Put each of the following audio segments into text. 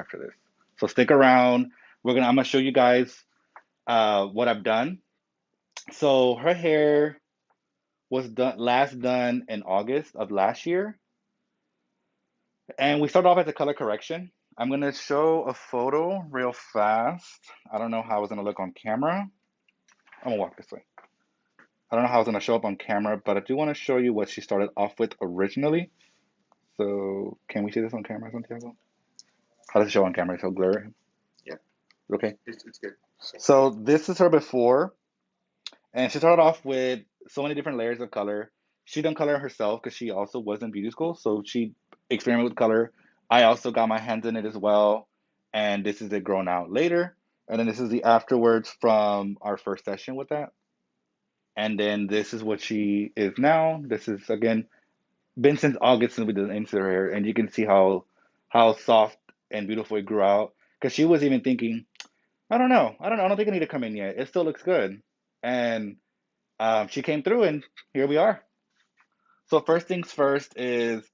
after this. So stick around. I'm gonna show you guys what I've done. So her hair was done in August of last year, and we started off as a color correction. I'm gonna show a photo real fast. I don't know how it's gonna look on camera. I'm gonna walk this way. I don't know how it's gonna show up on camera, but I do want to show you what she started off with originally. So can we see this on camera, Santiago? How does it show on camera? So blur. Yeah, Okay. it's good. So this is her before, and she started off with so many different layers of color. She done color herself because she also was in beauty school, so she experimented with color. I also got my hands in it as well, and this is it grown out later. And then this is the afterwards from our first session with that. And then this is what she is now. This is again been since August since we did into her hair, and you can see how soft and beautiful it grew out. Because she was even thinking, I don't think I need to come in yet. It still looks good, and she came through, and here we are. So first things first is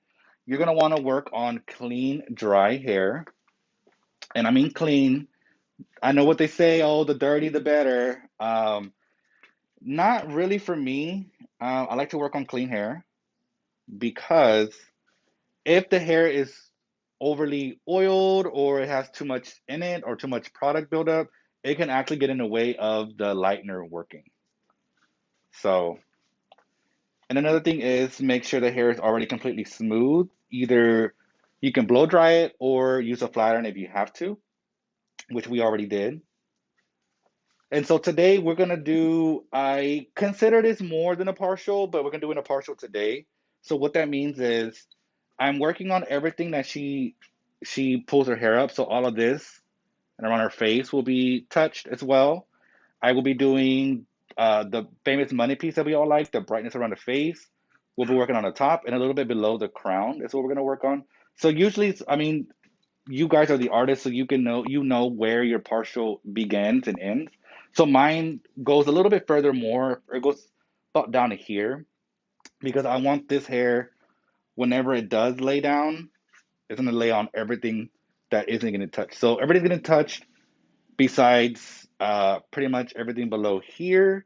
you're gonna want to work on clean, dry hair, and I mean clean. I know what they say, oh, the dirty, the better. Not really for me. I like to work on clean hair because if the hair is overly oiled or it has too much in it or too much product buildup, it can actually get in the way of the lightener working. So, and another thing is make sure the hair is already completely smooth. Either you can blow dry it or use a flat iron if you have to, which we already did. And so today we're gonna do, I consider this more than a partial, but we're gonna do it a partial today. So what that means is I'm working on everything that she pulls her hair up. So all of this and around her face will be touched as well. I will be doing the famous money piece that we all like, the brightness around the face. We'll be working on the top and a little bit below the crown. Is what we're gonna work on. So usually, I mean, you guys are the artists, so you know where your partial begins and ends. So mine goes a little bit further more. It goes about down to here because I want this hair whenever it does lay down, it's gonna lay on everything that isn't gonna touch. So everything's gonna touch besides pretty much everything below here.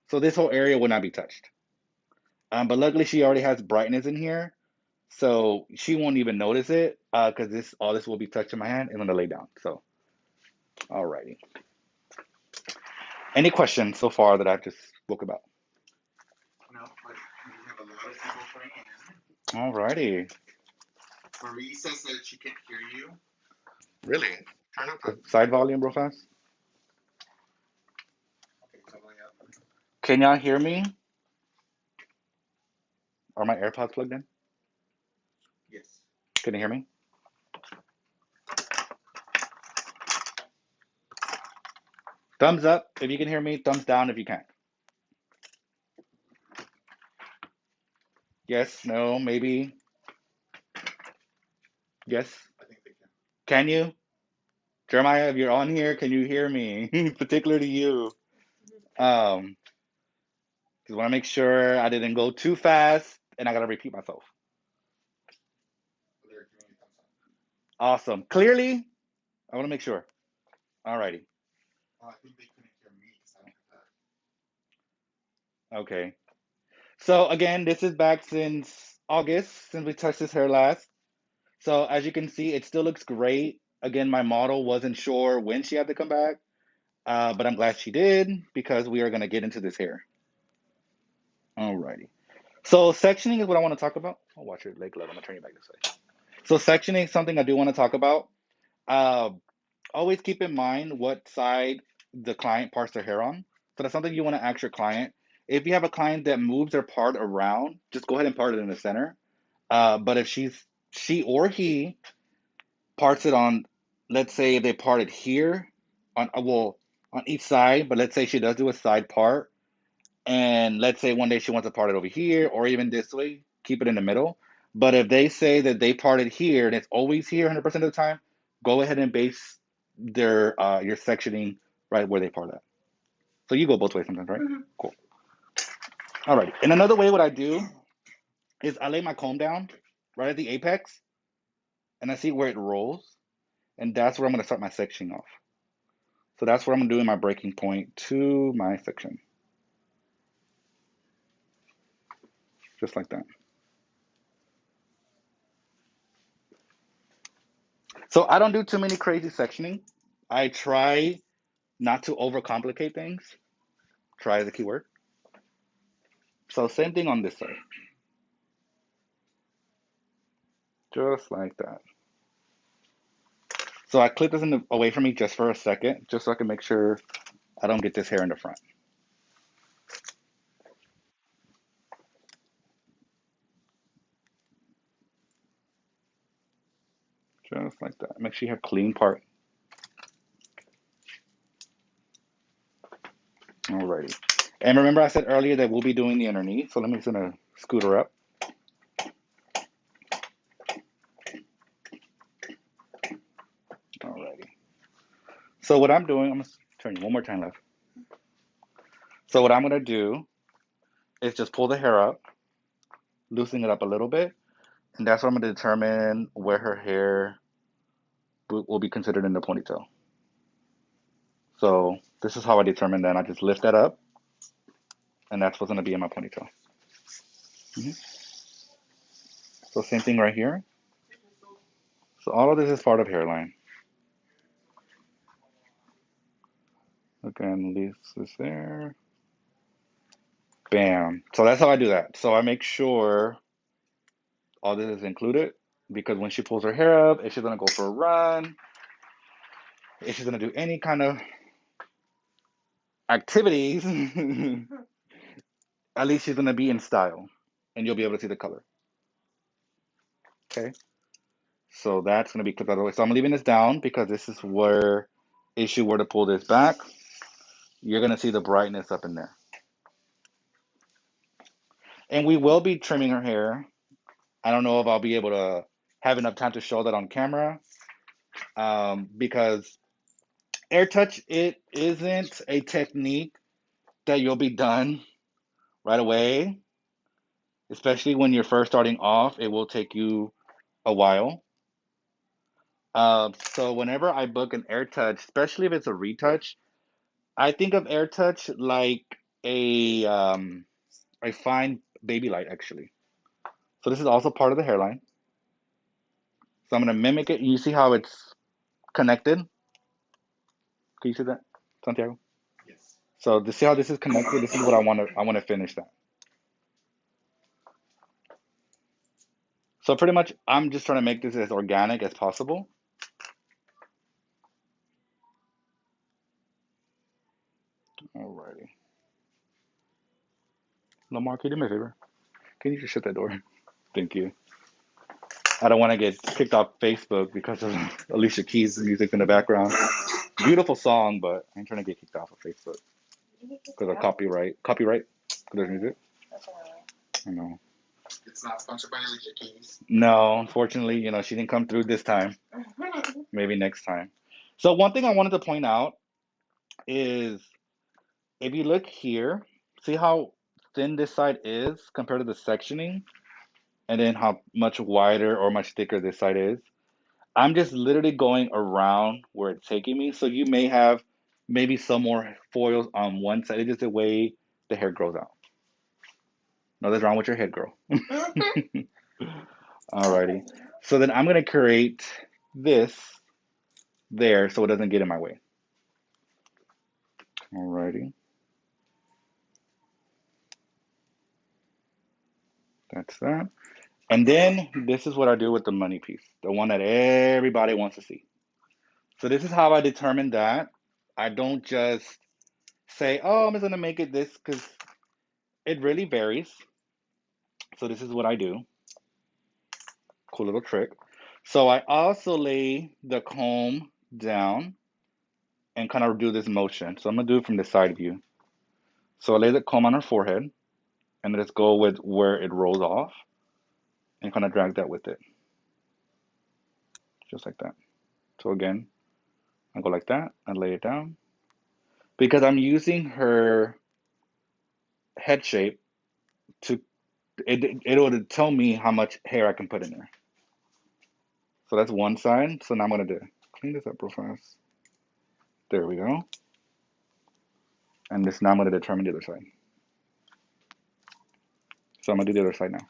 So this whole area will not be touched. But luckily she already has brightness in here, so she won't even notice it because this all this will be touching my hand and gonna lay down. So alrighty. Any questions so far that I've just spoke about? No, but we have a lot of people coming in. Alrighty. Marie says that she can't hear you. Really? Turn up the side volume real fast. Okay, totally up. Can y'all hear me? Are my AirPods plugged in? Yes. Can you hear me? Thumbs up if you can hear me. Thumbs down if you can't. Yes, no, maybe. Yes. I think they can. Can you? Jeremiah, if you're on here, can you hear me? Particular to you. Um, just want to make sure I didn't go too fast and I gotta repeat myself. They're giving you thumbs up. Awesome. Clearly, I want to make sure. Alrighty. Oh, I think they couldn't hear me because I don't have Okay. So again, this is back since August, since we touched his hair last. So as you can see, it still looks great. Again, my model wasn't sure when she had to come back, but I'm glad she did because we are gonna get into this hair. Alrighty. So sectioning is what I want to talk about. I'll watch your leg love. I'm gonna turn you back this way. So sectioning is something I do want to talk about. Uh, Always keep in mind what side the client parts their hair on. So that's something you want to ask your client. If you have a client that moves their part around, just go ahead and part it in the center. But if she or he parts it on, let's say they parted here on well on each side, but let's say she does do a side part, and let's say one day she wants to part it over here or even this way, keep it in the middle. But if they say that they parted here and it's always here 100% of the time, go ahead and base their your sectioning right where they part at. So you go both ways sometimes, right? that. Cool. All right. And another way what I do is I lay my comb down right at the apex and I see where it rolls. and that's where I'm going to start my sectioning off. So that's where I'm doing my breaking point to my section, just like that. So I don't do too many crazy sectioning. I try not to overcomplicate things. Try is the key word. So same thing on this side, just like that. So I clip this away from me just for a second, just so I can make sure I don't get this hair in the front. Just like that. Make sure you have clean part. Alrighty. And remember I said earlier that we'll be doing the underneath, so let me just gonna scoot her up. Alrighty. So what I'm doing, I'm gonna turn you one more time left. So what I'm gonna do is just pull the hair up, loosen it up a little bit, and that's what I'm gonna determine where her hair will be considered in the ponytail. So this is how I determine that. I just lift that up, and that's what's gonna be in my ponytail. Mhm. So same thing right here. So all of this is part of hairline. Again, this is there. Bam. So that's how I do that. So I make sure all this is included because when she pulls her hair up, if she's gonna go for a run, if she's gonna do any kind of activities, at least she's gonna be in style and you'll be able to see the color. Okay. So that's gonna be clipped out of the way. So I'm leaving this down because this is where, if she were to pull this back, you're gonna see the brightness up in there. And we will be trimming her hair. I don't know if I'll be able to have enough time to show that on camera, because air touch, it isn't a technique that you'll be done right away, especially when you're first starting off. It will take you a while. So whenever I book an air touch, especially if it's a retouch, I think of air touch like a fine baby light actually. So this is also part of the hairline. So I'm gonna mimic it. You see how it's connected? Can you see that, Santiago? Yes. So to see how this is connected, this is what I want to finish that. So pretty much I'm just trying to make this as organic as possible. Alrighty. Lamar, can you do me a favor? Can you just shut that door? Thank you. I don't want to get kicked off Facebook because of Alicia Keys' music in the background. Beautiful song, but I'm trying to get kicked off of Facebook because of copyright. Copyright? Because there's music? I know. It's not sponsored by Alicia Keys. No, unfortunately, she didn't come through this time. Maybe next time. So one thing I wanted to point out is if you look here, see how thin this side is compared to the sectioning, and then how much wider or much thicker this side is. I'm just literally going around where it's taking me. So you may have maybe some more foils on one side. It's just the way the hair grows out. Nothing's wrong with your head, girl. Alrighty. So then I'm gonna create this there so it doesn't get in my way. Alrighty. That's that. And then this is what I do with the money piece, the one that everybody wants to see. So this is how I determine that. I don't just say, oh, I'm just gonna make it this because it really varies. So this is what I do. Cool little trick. So I also lay the comb down and kind of do this motion. So I'm gonna do it from the side view. So I lay the comb on her forehead and let's go with where it rolls off and kind of drag that with it. Just like that. So again, I go like that and lay it down. Because I'm using her head shape to it'll tell me how much hair I can put in there. So that's one side. So now I'm gonna do Clean this up real fast. There we go. And this now I'm going to determine the other side. So I'm going to do the other side now.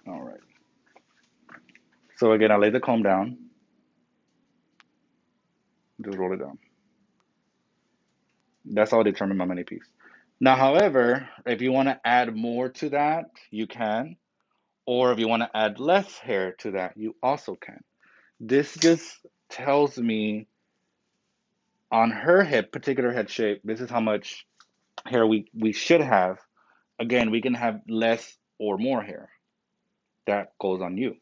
All right. So again, I lay the comb down. Just roll it down. That's how I determine my mini piece. Now, however, if you want to add more to that, you can. Or if you want to add less hair to that, you also can. This just tells me on her head, particular head shape, this is how much hair we should have. Again, we can have less or more hair. That goes on you.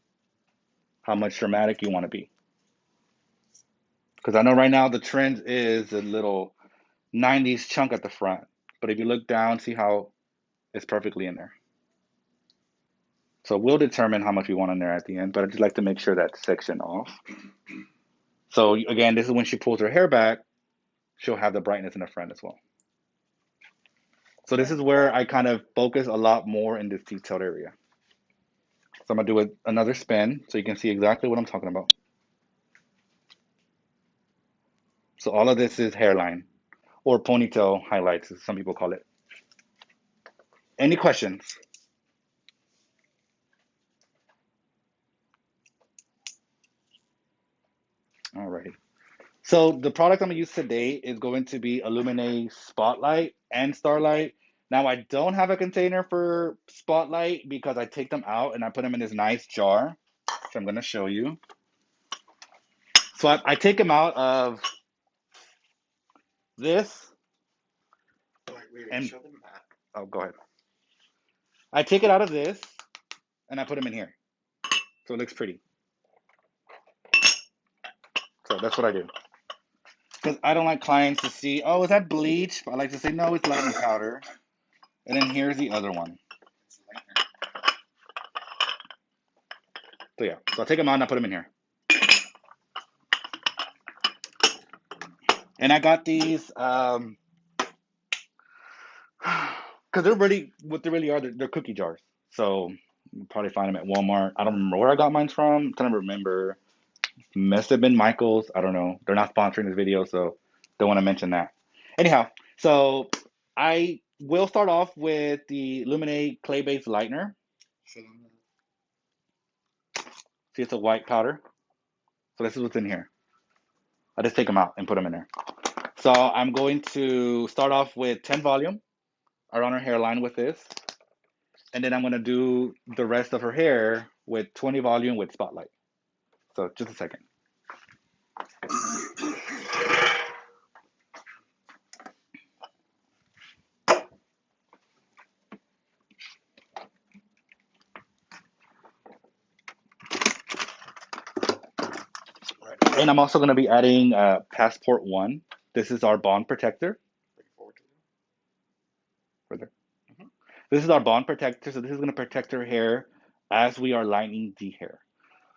How much dramatic you want to be. Because I know right now the trend is a little 90s chunk at the front. But if you look down, see how it's perfectly in there. So we'll determine how much we want in there at the end, but I just like to make sure that section off. So again, this is when she pulls her hair back, she'll have the brightness in the front as well. So this is where I kind of focus a lot more in this detailed area. So I'm gonna do another spin so you can see exactly what I'm talking about. So all of this is hairline or ponytail highlights, as some people call it. Any questions? All right. So the product I'm gonna use today is going to be Illuminate Spotlight and Starlight. Now I don't have a container for Spotlight because I take them out and I put them in this nice jar, which I'm gonna show you. So I take them out of this and Show them that. oh, go ahead. I take it out of this and I put them in here, so it looks pretty. So that's what I do. Because I don't like clients to see, oh, is that bleach? I like to say, no, it's lightening powder. And then here's the other one. So yeah, so I take them out and I put them in here. And I got these because they're really what they really are. They're cookie jars. So you probably find them at Walmart. I don't remember where I got mine from. I'm trying to remember. Must have been Michael's. I don't know. They're not sponsoring this video, so don't want to mention that. Anyhow, so I will start off with the Illuminate clay-based lightener. Show them that. See, it's a white powder. So this is what's in here. I just take them out and put them in there. So I'm going to start off with 10 volume around her hairline with this. And then I'm going to do the rest of her hair with 20 volume with Spotlight. So just a second. And I'm also going to be adding Passport 1. This is our bond protector. Looking forward to it. Further. Mhm. This is our bond protector. So this is going to protect her hair as we are lightening the hair.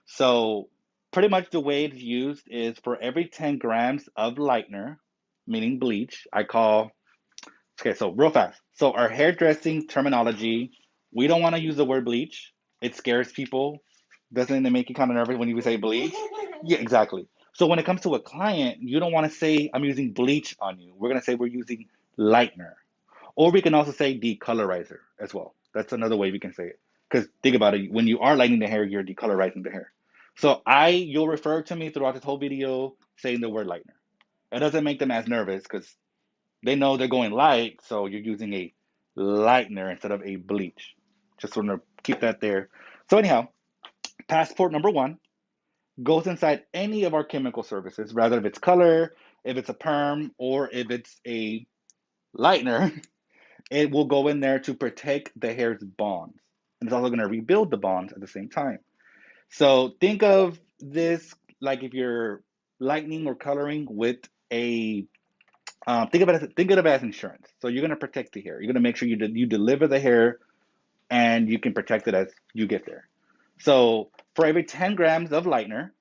So pretty much the way it's used is for every 10 grams of lightener, meaning bleach, I call, okay, so real fast. So our hairdressing terminology, we don't want to use the word bleach. It scares people. Doesn't it make you kind of nervous when you say bleach? Yeah, exactly. So when it comes to a client, you don't want to say, I'm using bleach on you. We're going to say we're using lightener. Or we can also say decolorizer as well. That's another way we can say it. Because think about it, when you are lightening the hair, you're decolorizing the hair. So you'll refer to me throughout this whole video saying the word lightener. It doesn't make them as nervous because they know they're going light, so you're using a lightener instead of a bleach. Just want to keep that there. So anyhow, passport number 1 goes inside any of our chemical services, rather if it's color, if it's a perm, or if it's a lightener. It will go in there to protect the hair's bonds. And it's also going to rebuild the bonds at the same time. So think of this like if you're lightening or coloring with a think of it as insurance. So you're going to protect the hair. You're going to make sure you deliver the hair and you can protect it as you get there. So for every 10 grams of lightener,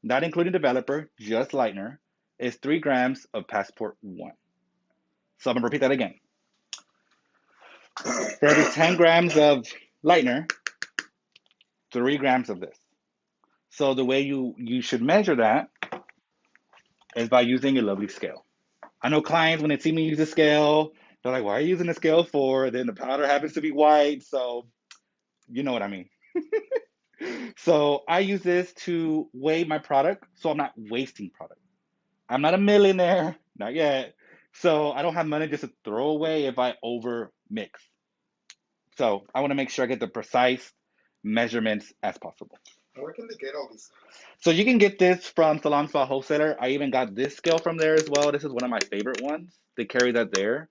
not including developer, just lightener, is 3 grams of Passport 1. So I'm going to repeat that again. For every 10 grams of lightener, 3 grams of this. So the way you should measure that is by using a lovely scale. I know clients when they see me use a scale, they're like, "Why are you using a scale for?" Then the powder happens to be white, so you know what I mean. So I use this to weigh my product, so I'm not wasting product. I'm not a millionaire, not yet. So I don't have money just to throw away if I over mix. So I want to make sure I get the precise measurements as possible. Where can they get all these things? So you can get this from Salon Spa Wholesaler. I even got this scale from there as well. This is one of my favorite ones. They carry that there.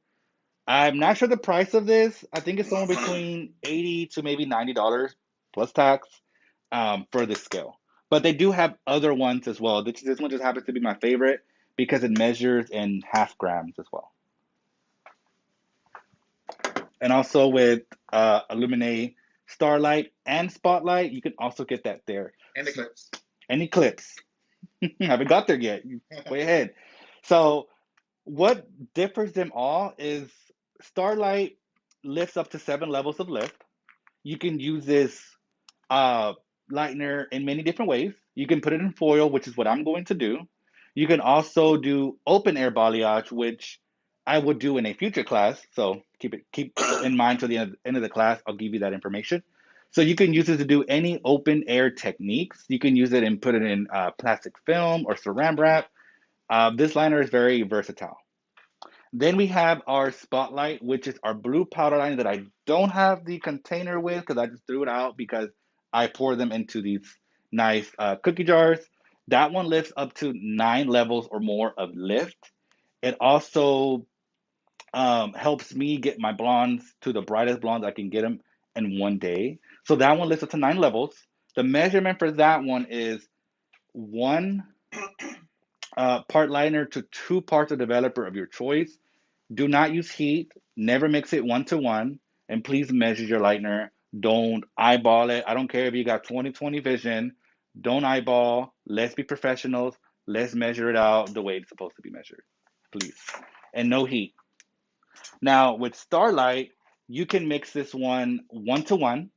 I'm not sure the price of this. I think it's somewhere between 80 to maybe $90 plus tax for this scale. But they do have other ones as well. This one just happens to be my favorite because it measures in half grams as well. And also with Illuminate Starlight and Spotlight, you can also get that there. And the clips. Any clips? Haven't got there yet. Way ahead. So what differs them all is Starlight lifts up to 7 levels of lift. You can use this uh, lightener in many different ways. You can put it in foil, which is what I'm going to do. You can also do open air balayage, which I would do in a future class. So keep in mind till the end of the class. I'll give you that information. So you can use it to do any open air techniques. You can use it and put it in plastic film or saran wrap. This liner is very versatile. Then we have our Spotlight, which is our blue powder liner that I don't have the container with because I just threw it out because I pour them into these nice cookie jars. That one lifts up to 9 levels or more of lift. It also helps me get my blondes to the brightest blondes I can get them in one day. So that one lifts up to 9 levels. The measurement for that one is one part liner to 2 parts of developer of your choice. Do not use heat. Never mix it 1 to 1. And please measure your lightener. Don't eyeball it. I don't care if you got 20/20 vision. Don't eyeball. Let's be professionals. Let's measure it out the way it's supposed to be measured. Please. And no heat. Now, with Starlight, you can mix this one 1 to 1,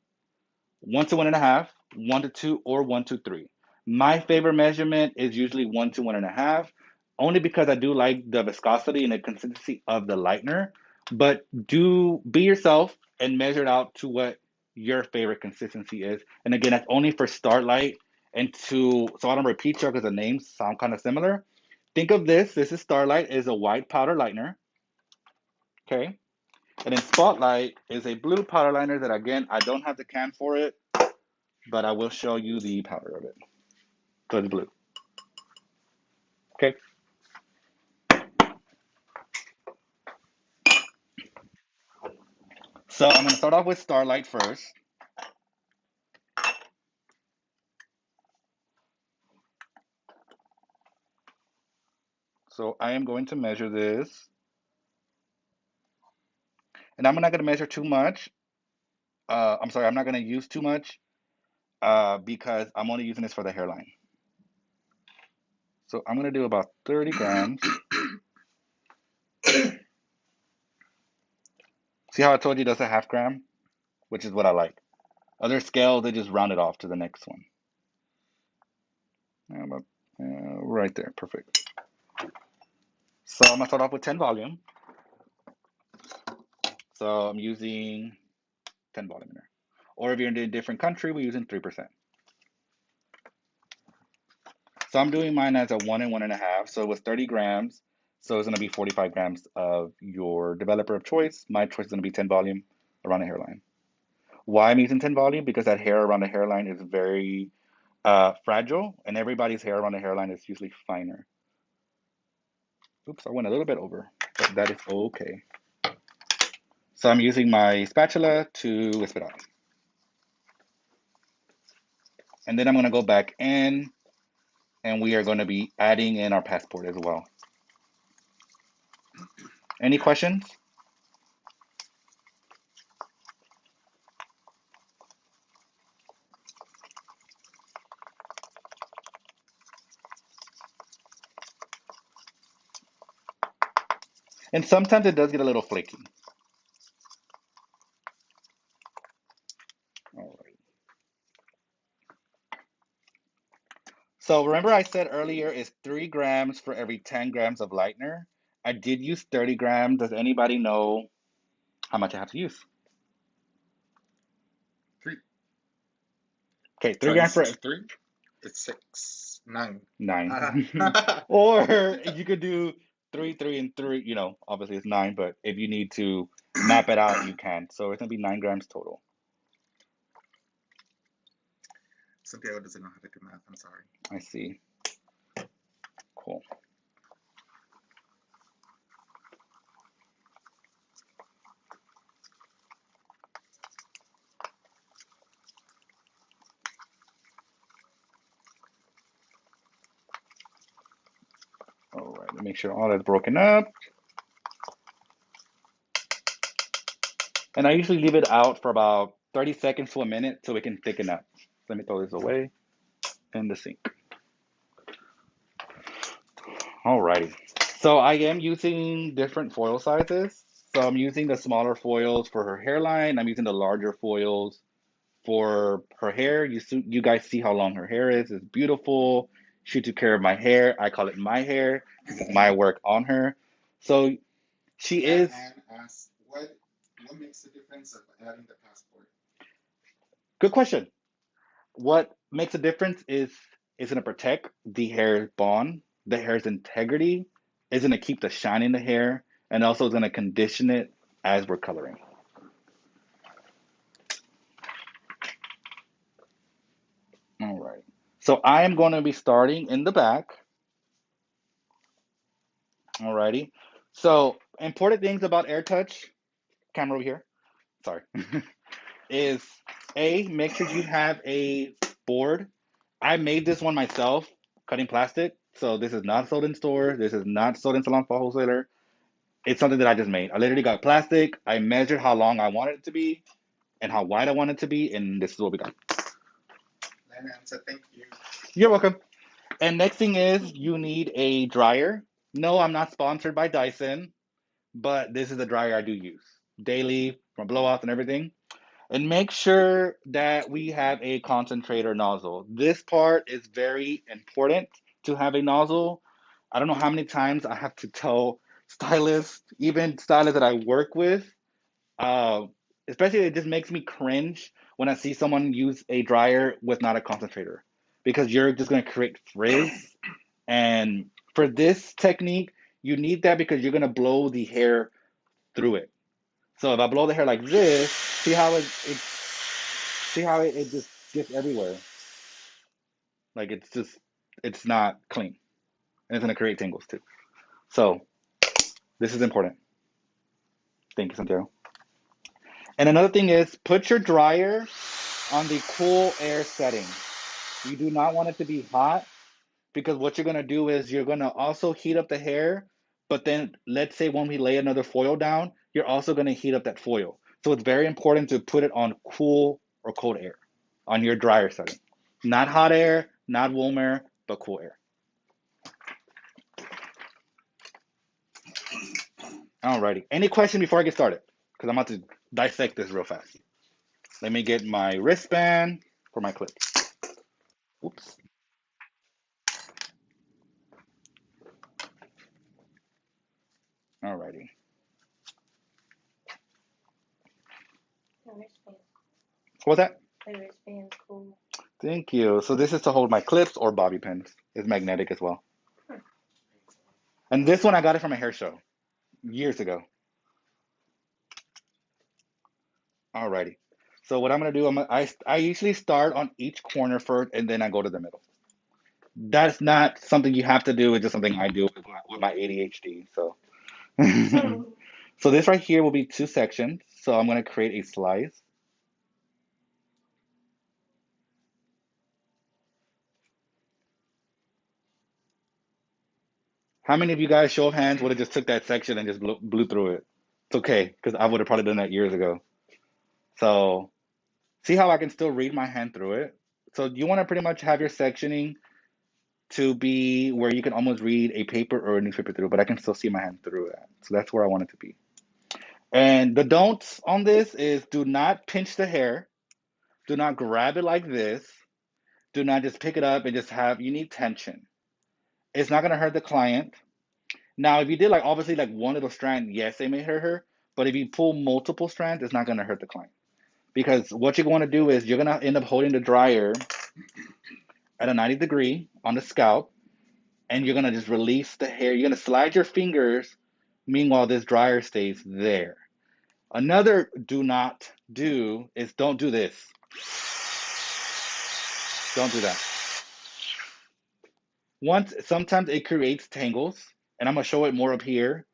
1 to 1.5, 1 to 2, or 1 to 3. My favorite measurement is usually 1 to 1.5, only because I do like the viscosity and the consistency of the lightener. But do be yourself and measure it out to what your favorite consistency is. And again, that's only for Starlight and so I don't repeat you because the names sound kind of similar. Think of this. This is Starlight is a white powder lightener. Okay. And then Spotlight is a blue powder liner that again I don't have the can for it, but I will show you the powder of it. So it's blue. Okay. So I'm going to start off with Starlight first. So I am going to measure this. And I'm not going to measure too much. I'm sorry, I'm not going to use too much because I'm only using this for the hairline. So I'm going to do about 30 grams. See how I told you that's a half gram? Which is what I like. Other scales, they just round it off to the next one. About, right there, perfect. So I'm going to start off with 10 volume. So I'm using 10 volume in there. Or if you're in a different country, we're using 3%. So I'm doing mine as a 1 and 1.5. So it was 30 grams. So it's going to be 45 grams of your developer of choice. My choice is going to be 10 volume around the hairline. Why I'm using 10 volume? Because that hair around the hairline is very fragile, and everybody's hair around the hairline is usually finer. Oops, I went a little bit over, but that is okay. So I'm using my spatula to wisp it out. And then I'm going to go back in, and we are going to be adding in our passport as well. Any questions? And sometimes it does get a little flaky. All right. So remember I said earlier it's 3 grams for every 10 grams of lightener. I did use 30 grams. Does anybody know how much I have to use? Three. Okay, 3 grams Times for 3. It's 6. 9. 9. Or you could do three, three, and three. Obviously it's 9, but if you need to map it out, you can. So it's gonna be 9 grams total. Santiago doesn't know how to do math. I'm sorry. I see. Cool. All right, let me make sure all that's broken up. And I usually leave it out for about 30 seconds to a minute so it can thicken up. Let me throw this away in the sink. Alrighty. So I am using different foil sizes. So I'm using the smaller foils for her hairline. I'm using the larger foils for her hair. You guys see how long her hair is. It's beautiful. She took care of my hair. I call it my hair. It's my work on her. So she And is. Anne asked, what makes the difference of adding the passport? Good question. What makes a difference is going to protect the hair's bond, the hair's integrity, is going to keep the shine in the hair, and also is going to condition it as we're coloring. All right. So I am going to be starting in the back. All righty. So important things about air touch, camera over here. Sorry. Is make sure you have a board. I made this one myself, cutting plastic. So this is not sold in stores. This is not sold in salon for wholesaler. It's something that I just made. I literally got plastic. I measured how long I wanted it to be and how wide I want it to be, and this is what we got. And Anne said, thank you. You're welcome. And next thing is you need a dryer. No, I'm not sponsored by Dyson, but this is a dryer I do use daily from blowouts and everything. And make sure that we have a concentrator nozzle. This part is very important to have a nozzle. I don't know how many times I have to tell stylists, even stylists that I work with, uh, especially it just makes me cringe when I see someone use a dryer with not a concentrator because you're just going to create frizz. And for this technique, you need that because you're going to blow the hair through it. So if I blow the hair like this, it just gets everywhere. Like it's not clean. And it's gonna create tingles too. So this is important. Thank you, Santiago. And another thing is put your dryer on the cool air setting. You do not want it to be hot because what you're gonna do is you're gonna also heat up the hair, but then let's say when we lay another foil down, you're also gonna heat up that foil. So it's very important to put it on cool or cold air on your dryer setting. Not hot air, not warm air, but cool air. Alrighty. Any question before I get started? Because I'm about to dissect this real fast. Let me get my wristband for my clip. Oops. Alrighty. The wristband. What's that? The wristband, cool. Thank you. So this is to hold my clips or bobby pins. It's magnetic as well. Hmm. And this one I got it from a hair show years ago. Alrighty. So what I'm gonna do, I usually start on each corner first and then I go to the middle. That's not something you have to do. It's just something I do with my ADHD. So, so this right here will be 2 sections. So I'm gonna create a slice. How many of you guys, show of hands, would have just took that section and just blew through it? It's okay, because I would have probably done that years ago. So see how I can still read my hand through it? So you want to pretty much have your sectioning to be where you can almost read a paper or a newspaper through, but I can still see my hand through that. So that's where I want it to be. And the don'ts on this is do not pinch the hair. Do not grab it like this. Do not just pick it up and just have, you need tension. It's not going to hurt the client. Now, if you did like obviously like one little strand, yes, they may hurt her. But if you pull multiple strands, it's not going to hurt the client. Because what you're going to do is you're going to end up holding the dryer at a 90 degree on the scalp, and you're going to just release the hair. You're going to slide your fingers. Meanwhile, this dryer stays there. Another do not do is don't do this. Don't do that. Sometimes it creates tangles, and I'm gonna show it more up here.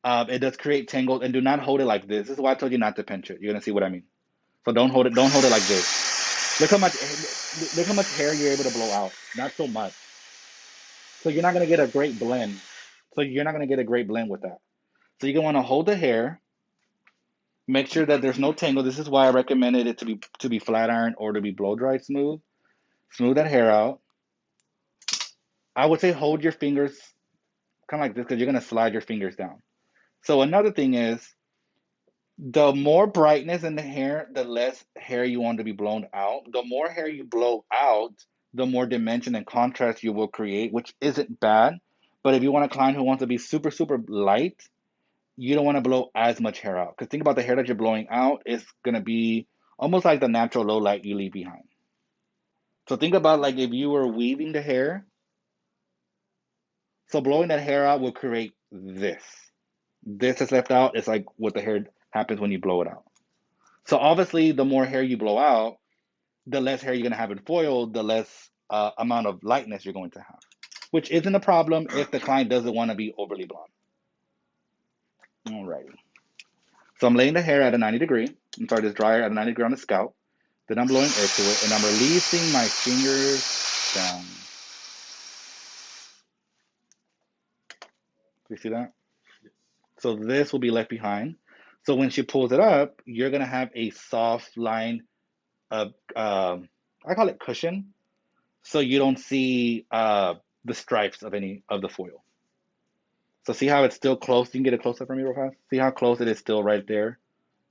It does create tangles, and do not hold it like this. This is why I told you not to pinch it. You're gonna see what I mean. So don't hold it. Don't hold it like this. Look how much hair you're able to blow out. Not so much. So you're not gonna get a great blend. So you're not gonna get a great blend with that. So you're gonna want to hold the hair. Make sure that there's no tangle. This is why I recommended it to be flat iron or to be blow dried smooth. Smooth that hair out. I would say hold your fingers kind of like this because you're gonna slide your fingers down. So another thing is the more brightness in the hair, the less hair you want to be blown out. The more hair you blow out, the more dimension and contrast you will create, which isn't bad. But if you want a client who wants to be super, super light, you don't want to blow as much hair out. Because think about the hair that you're blowing out is going to be almost like the natural low light you leave behind. So think about like if you were weaving the hair, so blowing that hair out will create this. This is left out. It's like what the hair happens when you blow it out. So obviously, the more hair you blow out, the less hair you're going to have in foil, the less amount of lightness you're going to have, which isn't a problem if the client doesn't want to be overly blonde. Alrighty. So I'm laying the hair at a 90 degree. I'm sorry, this dryer at a 90 degree on the scalp. Then I'm blowing air to it, and I'm releasing my fingers down. Do you see that? So this will be left behind. So when she pulls it up, you're going to have a soft line of, I call it cushion, so you don't see the stripes of any of the foil. So see how it's still close? You can get it close up for me real fast. See how close it is still right there?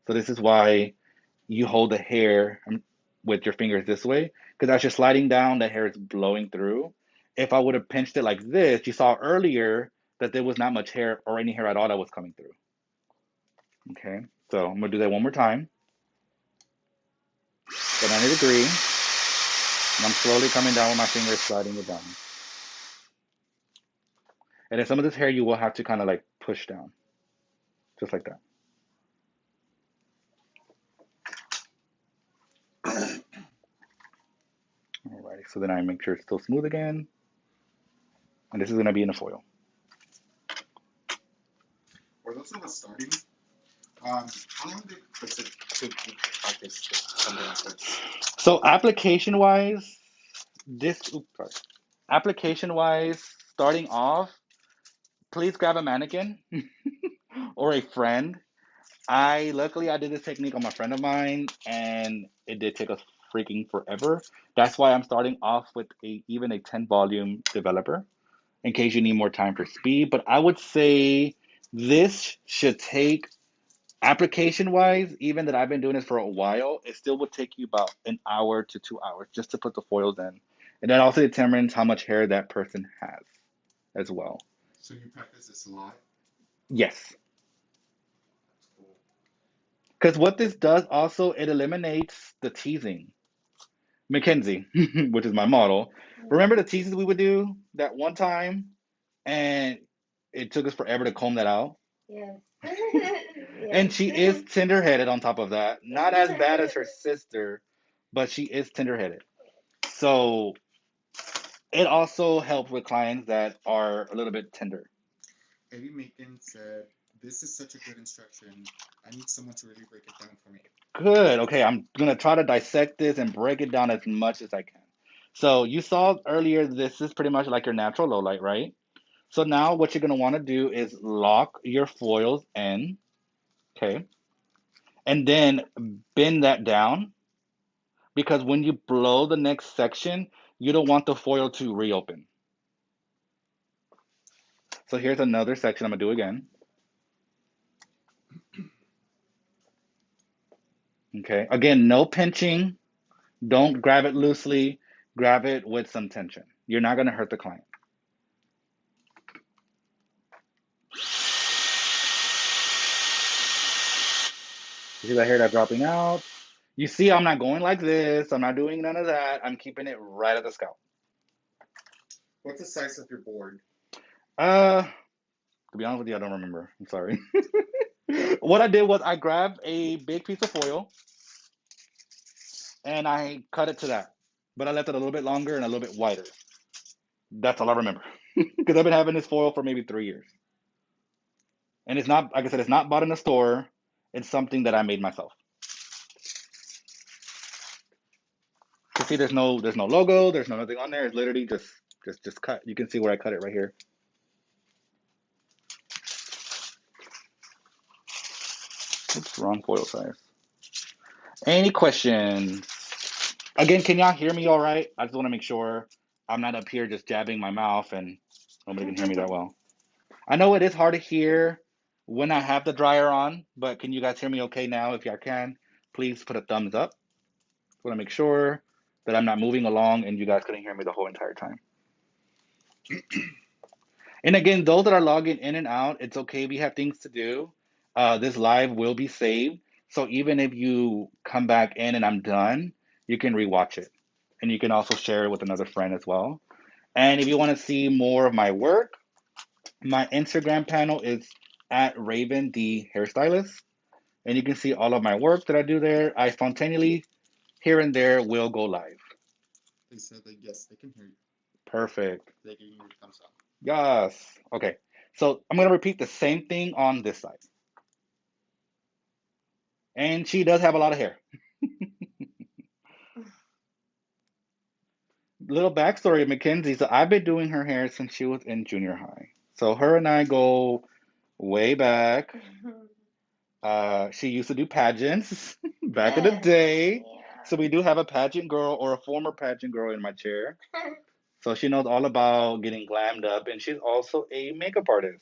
So this is why you hold the hair with your fingers this way, because as you're sliding down, the hair is blowing through. If I would have pinched it like this, you saw earlier that there was not much hair or any hair at all that was coming through. Okay, so I'm gonna do that one more time. At 90 degree, and I'm slowly coming down with my fingers, sliding it down. And then some of this hair you will have to kind of like push down, just like that. Alrighty, so then I make sure it's still smooth again. And this is gonna be in the foil. For those of us starting, how long does it take to practice something like this? So application wise, starting off, please grab a mannequin or a friend. I did this technique on a friend of mine, and it did take us freaking forever. That's why I'm starting off with even a 10 volume developer in case you need more time for speed. But I would say this should take application wise, even that I've been doing this for a while, it still would take you about an hour to 2 hours just to put the foils in. And that also determines how much hair that person has as well. So you practice this a lot? Yes. Cool. Because what this does also, it eliminates the teasing. Mackenzie, which is my model. Remember the teases we would do that one time, and it took us forever to comb that out? Yes. And Yes. she is tender-headed on top of that. Not as bad as her sister, but she is tender-headed. So it also helps with clients that are a little bit tender. Eddie Macon said, "This is such a good instruction. I need someone to really break it down for me." Good. Okay, I'm gonna try to dissect this and break it down as much as I can. So you saw earlier, this is pretty much like your natural low light, right? So now what you're gonna want to do is lock your foils in, okay, and then bend that down because when you blow the next section, you don't want the foil to reopen. So here's another section I'm gonna do again. Okay, again, no pinching. Don't grab it loosely. grab it with some tension. You're not going to hurt the client. You see that hair that's dropping out? You see, I'm not going like this. I'm not doing none of that. I'm keeping it right at the scalp. What's the size of your board? Uh, to be honest with you, I don't remember. I'm sorry. What I did was I grabbed a big piece of foil and I cut it to that. But I left it a little bit longer and a little bit wider. That's all I remember. Because I've been having this foil for maybe 3 years. And it's not, like I said, it's not bought in a store. It's something that I made myself. You see, there's no logo, there's no nothing on there. It's literally just cut. You can see where I cut it right here. Oops, wrong foil size. Any questions? Again, can y'all hear me all right? I just want to make sure I'm not up here just jabbing my mouth and nobody can hear me that well. I know it is hard to hear when I have the dryer on, but can you guys hear me okay now? If y'all can, please put a thumbs up. I want to make sure that I'm not moving along and you guys couldn't hear me the whole entire time. And again, those that are logging in and out, it's okay. We have things to do. This live will be saved. So even if you come back in and I'm done, you can rewatch it. And you can also share it with another friend as well. And if you want to see more of my work, my Instagram panel is at Raven the Hairstylist. And you can see all of my work that I do there. I spontaneously, here and there, will go live. They said that yes, they can hear you. Perfect. They gave you a thumbs up. Yes. Okay. So I'm going to repeat the same thing on this side. And she does have a lot of hair. Little backstory of Mackenzie. So I've been doing her hair since she was in junior high. So her and I go way back. She used to do pageants back in the day. So we do have a pageant girl or a former pageant girl in my chair. So she knows all about getting glammed up, and she's also a makeup artist.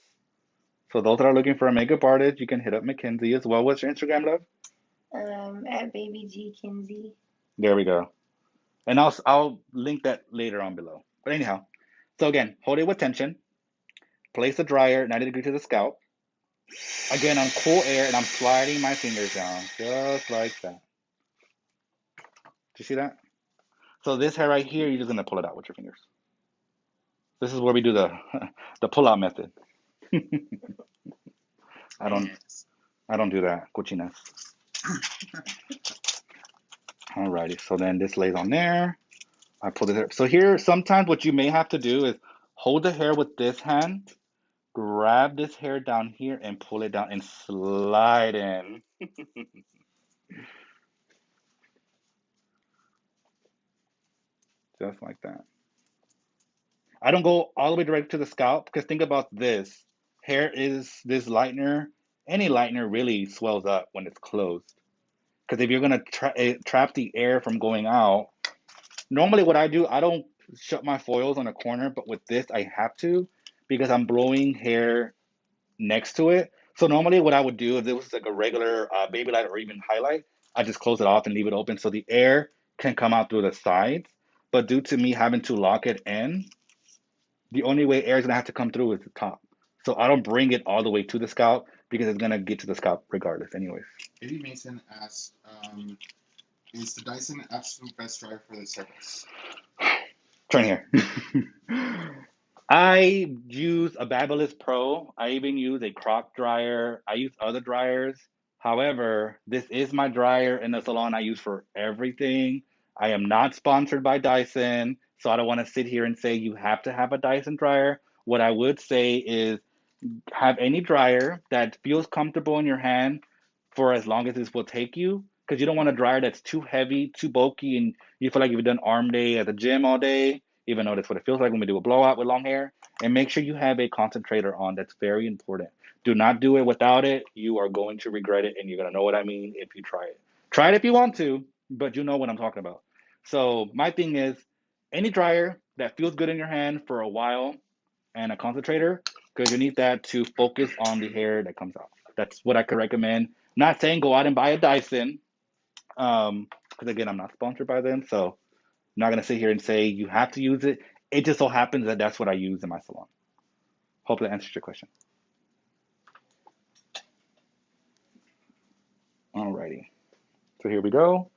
So those that are looking for a makeup artist, you can hit up Mackenzie as well. What's your Instagram, love? At Baby G Kinsey. There we go. And I'll link that later on below. But anyhow, so again, hold it with tension. Place the dryer 90 degrees to the scalp. Again, on cool air, and I'm sliding my fingers down just like that. Do you see that? So this hair right here, you're just gonna pull it out with your fingers. This is where we do the the pull out method. I don't Yes. I don't do that. Cochinas. Alrighty. So then this lays on there. I pull the hair. So here, sometimes what you may have to do is hold the hair with this hand, grab this hair down here, and pull it down and slide in. Just like that. I don't go all the way direct to the scalp because think about this. Hair is this lightener. Any lightener really swells up when it's closed. Because if you're gonna trap the air from going out, normally what I do, I don't shut my foils on a corner, but with this I have to because I'm blowing hair next to it. So normally what I would do if it was like a regular baby light or even highlight, I just close it off and leave it open so the air can come out through the sides. But due to me having to lock it in, the only way air is gonna have to come through is the top. So I don't bring it all the way to the scalp because it's gonna get to the scalp regardless, anyways. Eddie Mason asked, is the Dyson absolute best dryer for the service? Turn here. I use a Babyliss Pro. I even use a crock dryer. I use other dryers. However, this is my dryer in the salon I use for everything. I am not sponsored by Dyson, so I don't want to sit here and say you have to have a Dyson dryer. What I would say is have any dryer that feels comfortable in your hand for as long as this will take you. Because you don't want a dryer that's too heavy, too bulky, and you feel like you've done arm day at the gym all day, even though that's what it feels like when we do a blowout with long hair. And make sure you have a concentrator on. That's very important. Do not do it without it. You are going to regret it, and you're going to know what I mean if you try it. Try it if you want to, but you know what I'm talking about. So, my thing is any dryer that feels good in your hand for a while and a concentrator because you need that to focus on the hair that comes out. That's what I could recommend. Not saying go out and buy a Dyson, because again, I'm not sponsored by them. So I'm not gonna sit here and say you have to use it. It just so happens that that's what I use in my salon. Hope that answers your question. Alrighty. So here we go.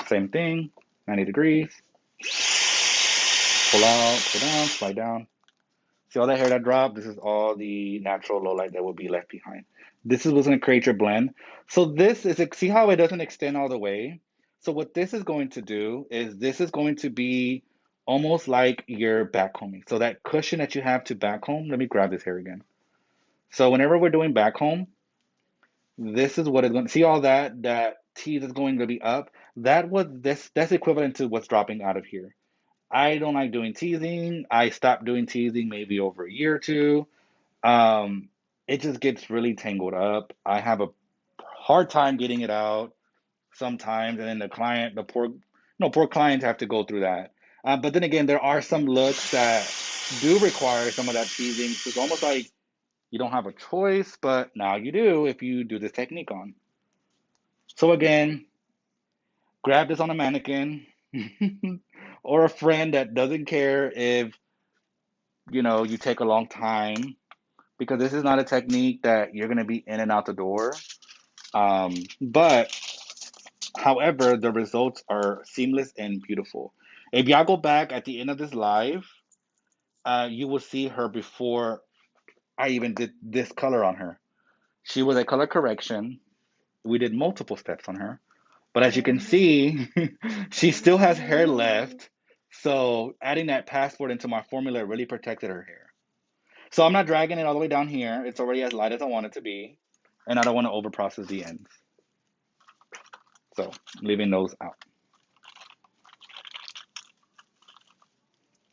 Same thing. 90 degrees. Pull out, pull down, slide down. See all that hair that dropped? This is all the natural low light that will be left behind. This is what's going to create your blend. So this is, see how it doesn't extend all the way? So what this is going to do is this is going to be almost like your backcombing. So that cushion that you have to backcomb, let me grab this hair again. So whenever we're doing backcomb, this is what it's going to, see all that teeth is going to be up. That's equivalent to what's dropping out of here. I don't like doing teasing. I stopped doing teasing maybe over a year or two. Um, it just gets really tangled up. I have a hard time getting it out sometimes, and then the client, the poor, no, poor clients have to go through that. But then again, there are some looks that do require some of that teasing. So it's almost like you don't have a choice, but now you do if you do this technique on. So again, grab this on a mannequin or a friend that doesn't care if, you take a long time because this is not a technique that you're going to be in and out the door. But however, the results are seamless and beautiful. If y'all go back at the end of this live, you will see her before I even did this color on her. She was a color correction. We did multiple steps on her. But as you can Mhm. see, she still has hair Mhm. left. So adding that passport into my formula really protected her hair. So I'm not dragging it all the way down here. It's already as light as I want it to be. And I don't want to over process the ends. So leaving those out.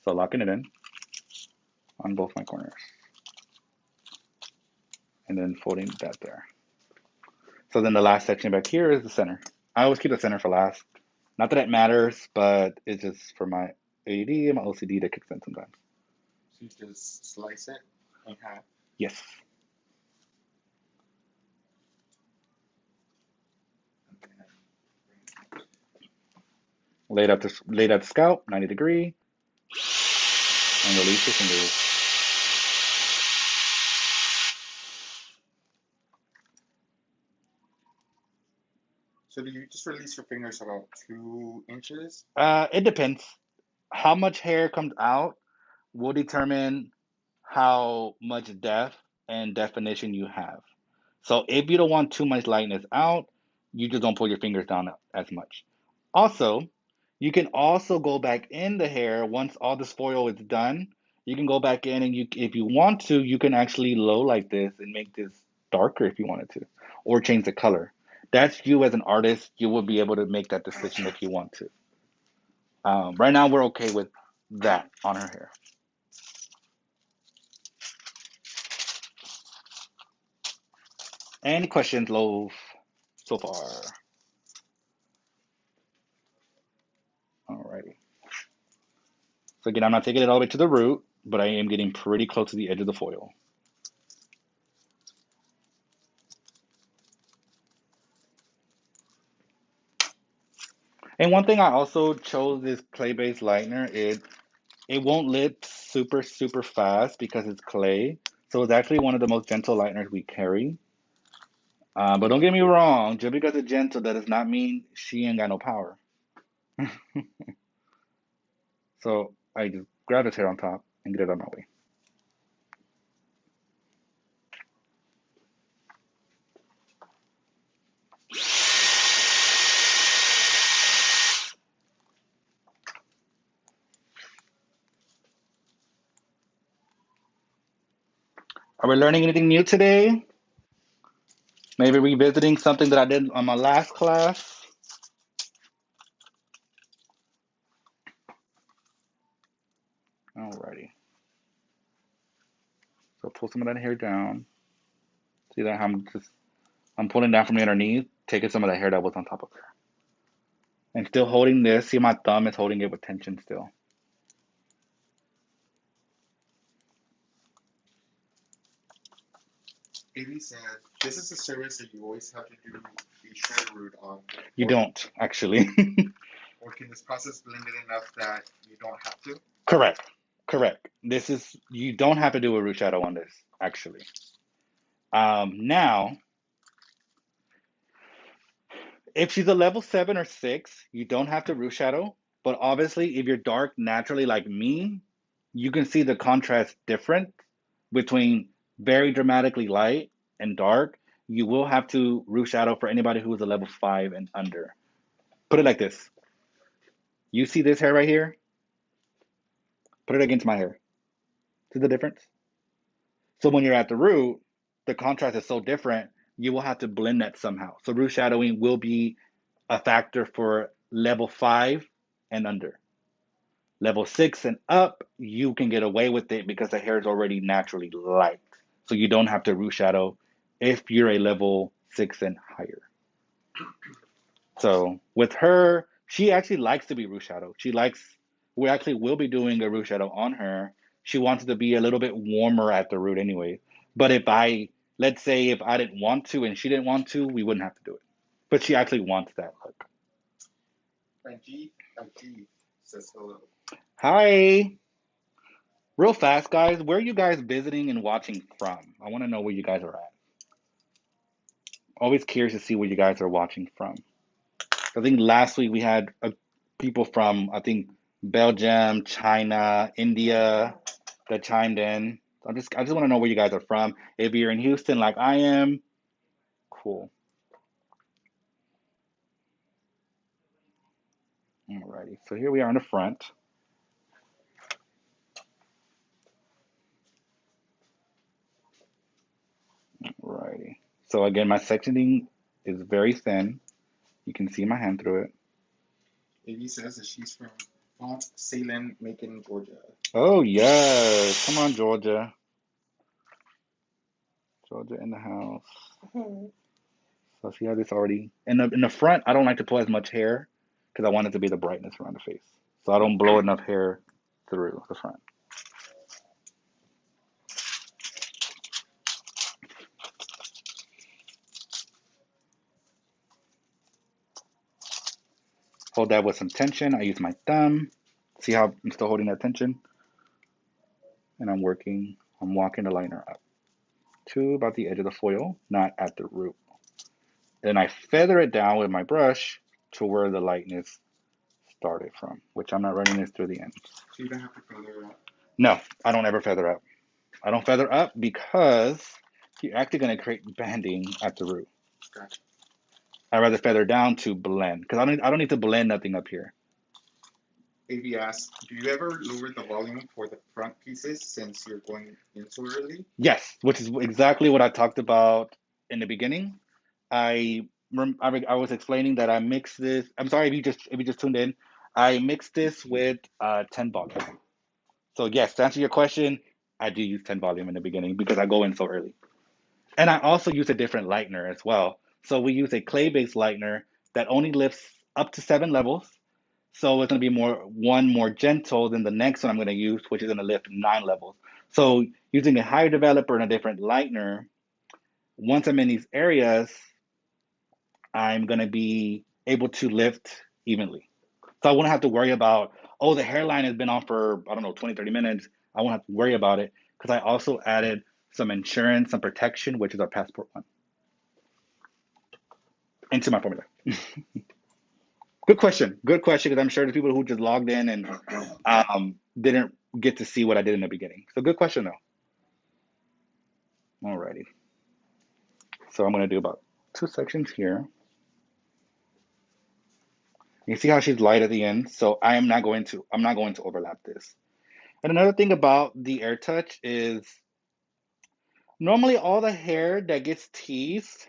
So locking it in on both my corners. And then folding that there. So then the last section back here is the center. I always keep the center for last. Not that it matters, but it's just for my AD and my OCD that kicks in sometimes. So you just slice it in half. Yes. Laid at the scalp, 90 degree, and release your fingers. So do you just release your fingers about 2 inches? It depends. How much hair comes out will determine how much depth and definition you have. So if you don't want too much lightness out, you just don't pull your fingers down as much. Also, you can also go back in the hair once all this foil is done. You can go back in and if you want to, you can actually low like this and make this darker if you wanted to, or change the color. That's you as an artist. You will be able to make that decision if you want to. Right now, we're okay with that on her hair. Any questions, Loaf, so far? Alrighty. So again, I'm not taking it all the way to the root, but I am getting pretty close to the edge of the foil. And one thing I also chose this clay-based lightener is it won't lit super, super fast because it's clay. So it's actually one of the most gentle lighteners we carry. But don't get me wrong, just because it's gentle, that does not mean she ain't got no power. So I just grab this hair on top and get it on my way. Are we learning anything new today? Maybe revisiting something that I did on my last class? Alrighty. So pull some of that hair down. See that I'm pulling down from the underneath, taking some of the hair that was on top of her. And still holding this. See my thumb is holding it with tension still. Amy said, this is a service that you always have to do the shred root on, You or don't, actually. Or can this process blend it enough that you don't have to? Correct. Correct. You don't have to do a root shadow on this, actually. Now, if she's a level 7 or 6, you don't have to root shadow. But obviously, if you're dark naturally like me, you can see the contrast different between very dramatically light and dark. You will have to root shadow for anybody who is a level 5 and under. Put it like this. You see this hair right here? Put it against my hair. See the difference? So when you're at the root, the contrast is so different, you will have to blend that somehow. So root shadowing will be a factor for level 5 and under. Level 6 and up, you can get away with it because the hair is already naturally light. So you don't have to root shadow if you're a level 6 and higher. So with her, she actually likes to be root shadow. We actually will be doing a root shadow on her. She wants it to be a little bit warmer at the root anyway. But let's say if I didn't want to and she didn't want to, we wouldn't have to do it. But she actually wants that look. Frankie says hello. Hi. Real fast, guys, where are you guys visiting and watching from? I want to know where you guys are at. Always curious to see where you guys are watching from. I think last week we had people from, I think, Belgium, China, India that chimed in. I just want to know where you guys are from. If you're in Houston like I am, cool. Alrighty, so here we are in the front. Alrighty. So again, my sectioning is very thin. You can see my hand through it. Baby says that she's from Font Salem, Macon, Georgia. Oh yes, come on, Georgia. Georgia in the house. So see how this already in the front. I don't like to pull as much hair because I want it to be the brightness around the face. So I don't blow enough hair through the front. Hold that with some tension. I use my thumb. See how I'm still holding that tension? And I'm walking the liner up to about the edge of the foil, not at the root. Then I feather it down with my brush to where the lightness started from, which I'm not running this through the ends. So you don't have to feather up? No, I don't ever feather up. I don't feather up because you're actually going to create banding at the root. Gotcha. I'd rather feather down to blend because I don't need to blend nothing up here. Baby asks, do you ever lower the volume for the front pieces since you're going in so early? Yes, which is exactly what I talked about in the beginning. I was explaining that I mixed this. I'm sorry if you just tuned in. I mixed this with 10 volume. So yes, to answer your question, I do use 10 volume in the beginning because I go in so early. And I also use a different lightener as well. So we use a clay-based lightener that only lifts up to 7 levels. So it's going to be one more gentle than the next one I'm going to use, which is going to lift 9 levels. So using a higher developer and a different lightener, once I'm in these areas, I'm going to be able to lift evenly. So I won't have to worry about, oh, the hairline has been on for, I don't know, 20, 30 minutes. I won't have to worry about it because I also added some insurance, some protection, which is our passport one, into my formula. Good question. Good question, because I'm sure the people who just logged in and didn't get to see what I did in the beginning. So good question, though. Alrighty. So I'm going to do about 2 sections here. You see how she's light at the end? So I'm not going to overlap this. And another thing about the air touch is normally all the hair that gets teased,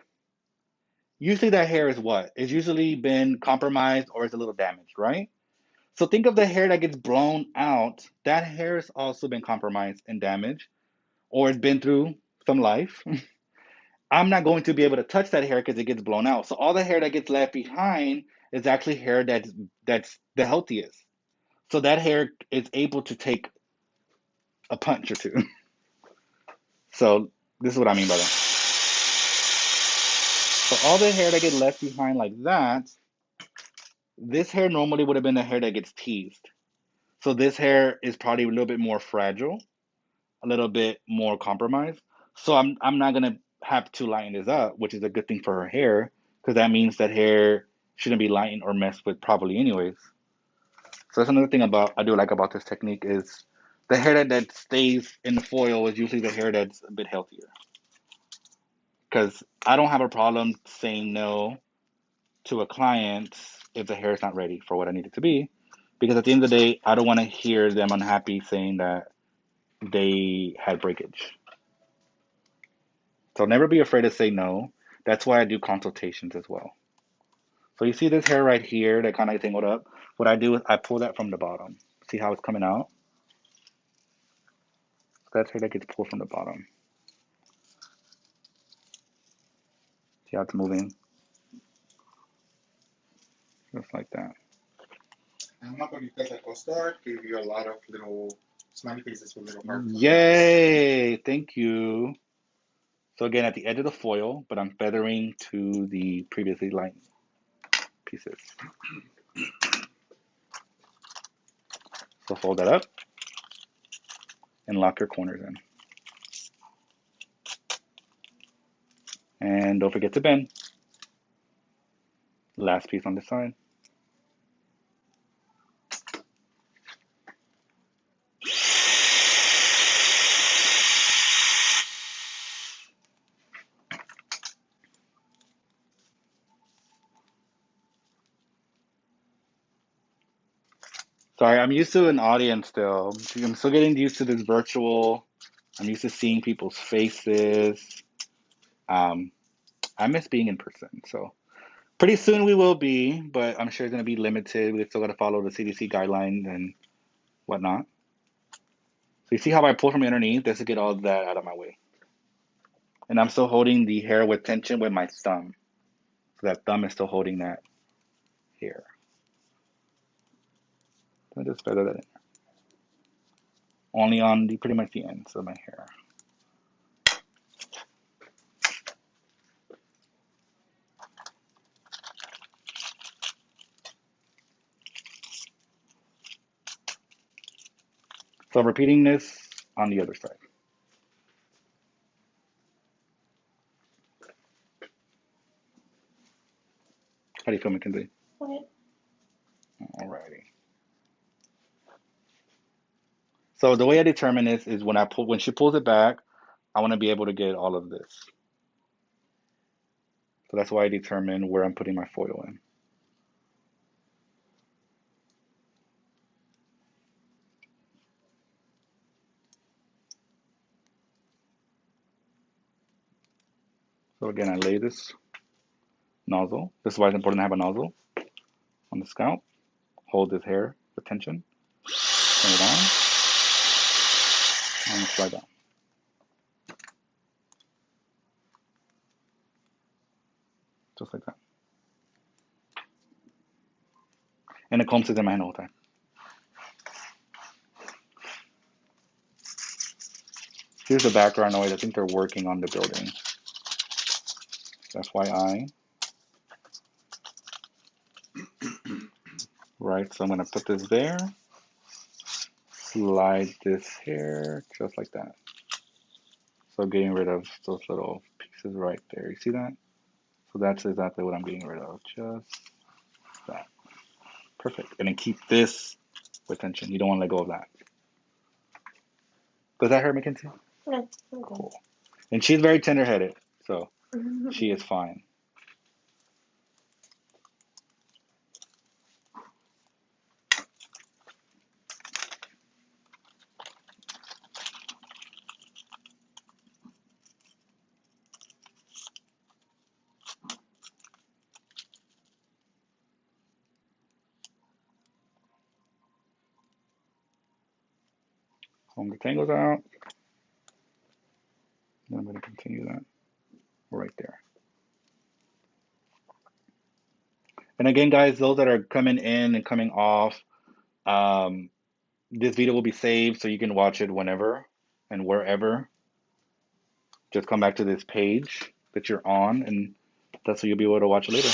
usually that hair is what? It's usually been compromised or it's a little damaged, right? So think of the hair that gets blown out. That hair has also been compromised and damaged, or it's been through some life. I'm not going to be able to touch that hair because it gets blown out. So all the hair that gets left behind is actually hair that's the healthiest. So that hair is able to take a punch or two. So this is what I mean by that. So all the hair that get left behind like that This hair normally would have been the hair that gets teased. So this hair is probably a little bit more fragile, a little bit more compromised. So I'm not gonna have to lighten this up, which is a good thing for her hair, because that means that hair shouldn't be lightened or messed with properly anyways. So that's another thing about I do like about this technique is the hair that stays in the foil is usually the hair that's a bit healthier. Because I don't have a problem saying no to a client if the hair is not ready for what I need it to be. Because at the end of the day, I don't want to hear them unhappy saying that they had breakage. So never be afraid to say no. That's why I do consultations as well. So you see this hair right here that kind of tangled up. What I do is I pull that from the bottom. See how it's coming out? That's hair that gets pulled from the bottom. See how it's moving? Just like that. And una bonita de costar gave you a lot of little smiley faces with little hearts. Yay! Thank you. So again, at the edge of the foil, but I'm feathering to the previously lined pieces. So fold that up and lock your corners in. And don't forget to bend. Last piece on this side. Sorry, I'm used to an audience still. I'm still getting used to this virtual. I'm used to seeing people's faces. Um, I miss being in person. So pretty soon we will be, but I'm sure it's going to be limited. We still got to follow the CDC guidelines and whatnot. So you see how I pull from underneath just to get all that out of my way. And I'm still holding the hair with tension with my thumb. So that thumb is still holding that hair. So I just feather that in. Only on the pretty much the ends of my hair. So I'm repeating this on the other side. How do you feel, Mackenzie? What? Alrighty. So the way I determine this is when she pulls it back, I want to be able to get all of this. So that's why I determine where I'm putting my foil in. So again, I lay this nozzle. This is why it's important to have a nozzle on the scalp. Hold this hair with tension. Turn it on and slide down. Just like that. And the comb stays in my hand the whole time. Here's the background noise. I think they're working on the building. FYI. Right, so I'm going to put this there. Slide this hair just like that. So getting rid of those little pieces right there. You see that? So that's exactly what I'm getting rid of. Just that. Perfect. And then keep this with tension. You don't want to let go of that. Does that hurt, Mackenzie? No. Okay. Cool. And she's very tender-headed, so she is fine. Comb the tangles out. And I'm going to continue that right there. And again, guys, those that are coming in and coming off, um, this video will be saved so you can watch it whenever and wherever. Just come back to this page that you're on, and that's what you'll be able to watch it later.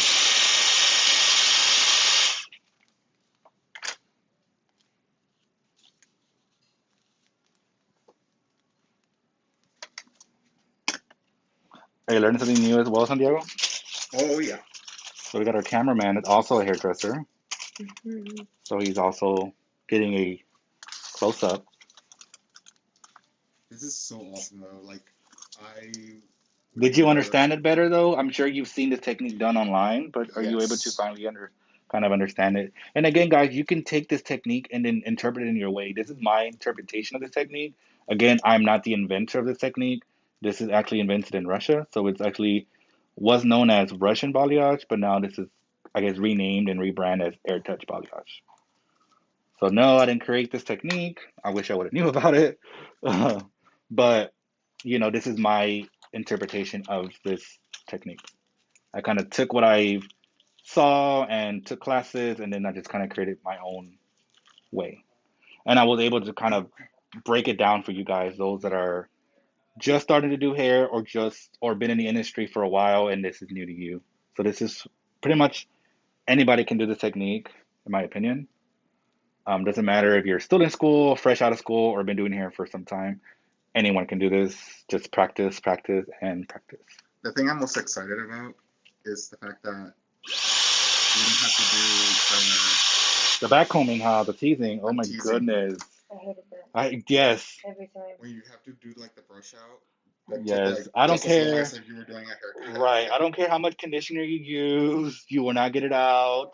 Are you learning something new as well, Santiago? Oh yeah. So we got our cameraman, that's also a hairdresser. Mhm. So he's also getting a close up. This is so awesome though. Like I Did you remember. understand it better though? I'm sure you've seen this technique done online, but are you able to Yes. finally kind of understand it? And again, guys, you can take this technique and then interpret it in your way. This is my interpretation of this technique. Again, I'm not the inventor of this technique. This is actually invented in Russia, so it's actually was known as Russian balayage, but now this is, I guess, renamed and rebranded as air touch balayage. So no, I didn't create this technique. I wish I would have knew about it. But this is my interpretation of this technique. I kind of took what I saw and took classes, and then I just kind of created my own way. And I was able to kind of break it down for you guys, those that are just starting to do hair or been in the industry for a while, and this is new to you. So this is pretty much anybody can do this technique, in my opinion. Doesn't matter if you're still in school, fresh out of school, or been doing hair for some time. Anyone can do this. Just practice, practice, and practice. The thing I'm most excited about is the fact that you don't have to The back combing, huh? The teasing. Oh the my teasing goodness. I hated that Yes, every time. when you have to do like the brush out. That took yes. like I don't just as long care. as if you were doing a haircut. Right. I don't care how much conditioner you use. You will not get it out.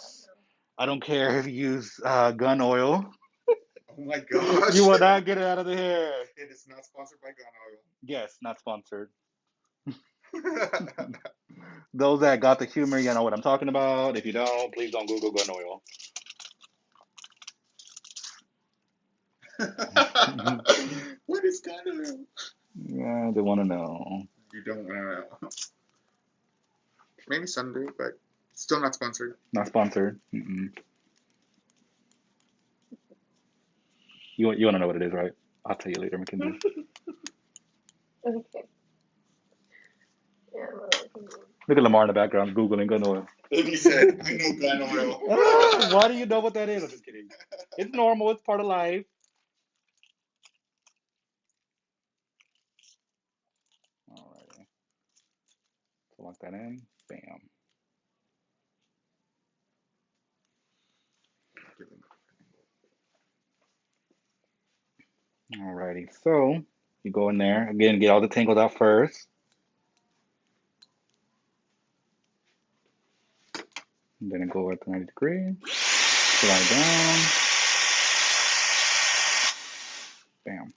I don't care if you use gun oil. Oh my You gosh. will not get it out of the hair. It is not sponsored by gun Yes, not sponsored. oil. Those that got the humor, you know what I'm talking about. If you don't, please don't Google gun oil. What is gun oil? Yeah, they want to know. You don't want to know. Maybe some do, but still not sponsored. Not sponsored. Mm-mm. You want to know what it is, right? I'll tell you later, Mackenzie. Okay. Yeah, well, Look at Lamar in the background googling gun oil. And he said, I know gun oil. Why do you know what that is? I'm just kidding. It's normal. It's part of life. All right. So lock that in. Bam. Alrighty. So you go in there again. Get all the tangles out first. And then go at the 90 degree. Slide down. Bam.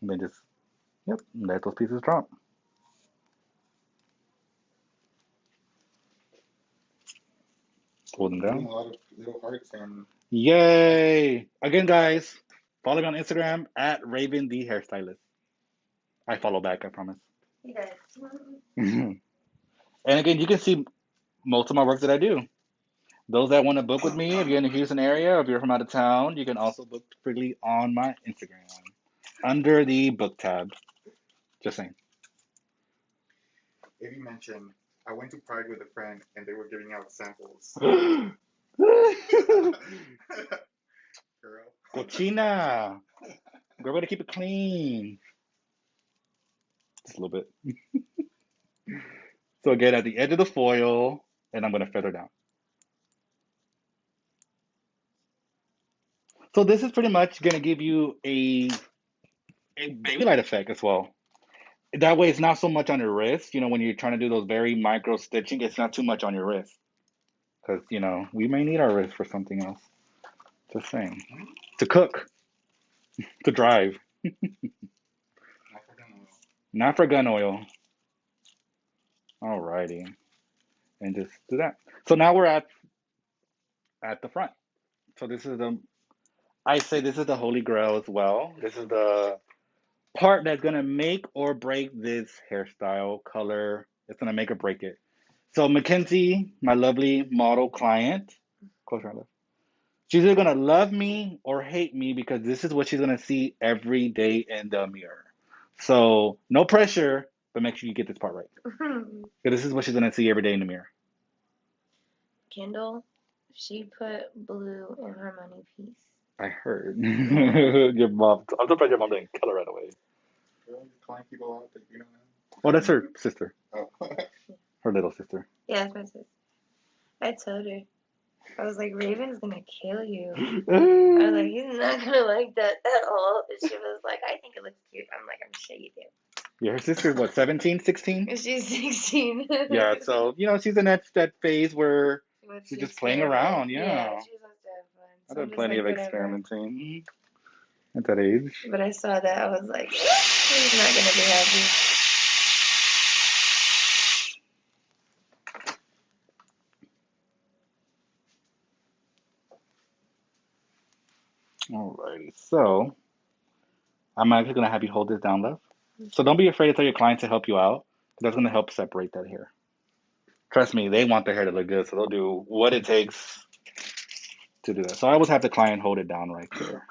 And then just let those pieces drop. Pull them Doing down. a lot of little hearts and Yay! Again, guys, follow me on Instagram at Raven the Hairstylist. I follow back, I promise. he does. And again, you can see most of my work that I do. Those that want to book with me, if you're in the Houston area or if you're from out of town, you can also book freely on my Instagram under the book tab. Just saying. if you mention, I went to Pride with a friend and they were giving out samples. Girl. Cochina. Girl, better keep it clean. Just a little bit. So again, at the edge of the foil, and I'm going to feather down. So this is pretty much going to give you a baby light effect as well. That way, it's not so much on your wrist. When you're trying to do those very micro stitching, it's not too much on your wrist. Because, we may need our wrist for something else. Just saying. To cook, to drive, Not for gun oil. not for gun oil. Alrighty. And just do that. So now we're at the front. So I say this is the holy grail as well. This is the part that's gonna make or break this hairstyle color. It's gonna make or break it. So Mackenzie, my lovely model client, close your left. She's either gonna love me or hate me because this is what she's gonna see every day in the mirror. So no pressure, but make sure you get this part right. Because this is what she's gonna see every day in the mirror. Kendall, she put blue in her money piece. I heard. Your mom. I'm surprised your mom didn't kill her right away. Girl, you're calling people out that you don't know. Oh, that's her sister, Oh. her little sister. Yeah, that's my sister. I told her. I was like, Raven's gonna kill you. I was Yeah, like, he's not gonna like that at all. And she was like, I think it looks cute. I'm like, I'm sure you her sister's what, 17, 16? do. She's 16. Yeah, so she's in that phase where She wants she's to just playing experiment. around. Yeah, Yeah, she wants to have fun. I've So I'm done just plenty like, of whatever. experimenting at that age. But I saw that. I was like, he's not gonna be happy. Alrighty, so I'm actually gonna have you hold this down, love. So don't be afraid to tell your clients to help you out. That's gonna help separate that hair. Trust me, they want their hair to look good, so they'll do what it takes to do that. So I always have the client hold it down right there.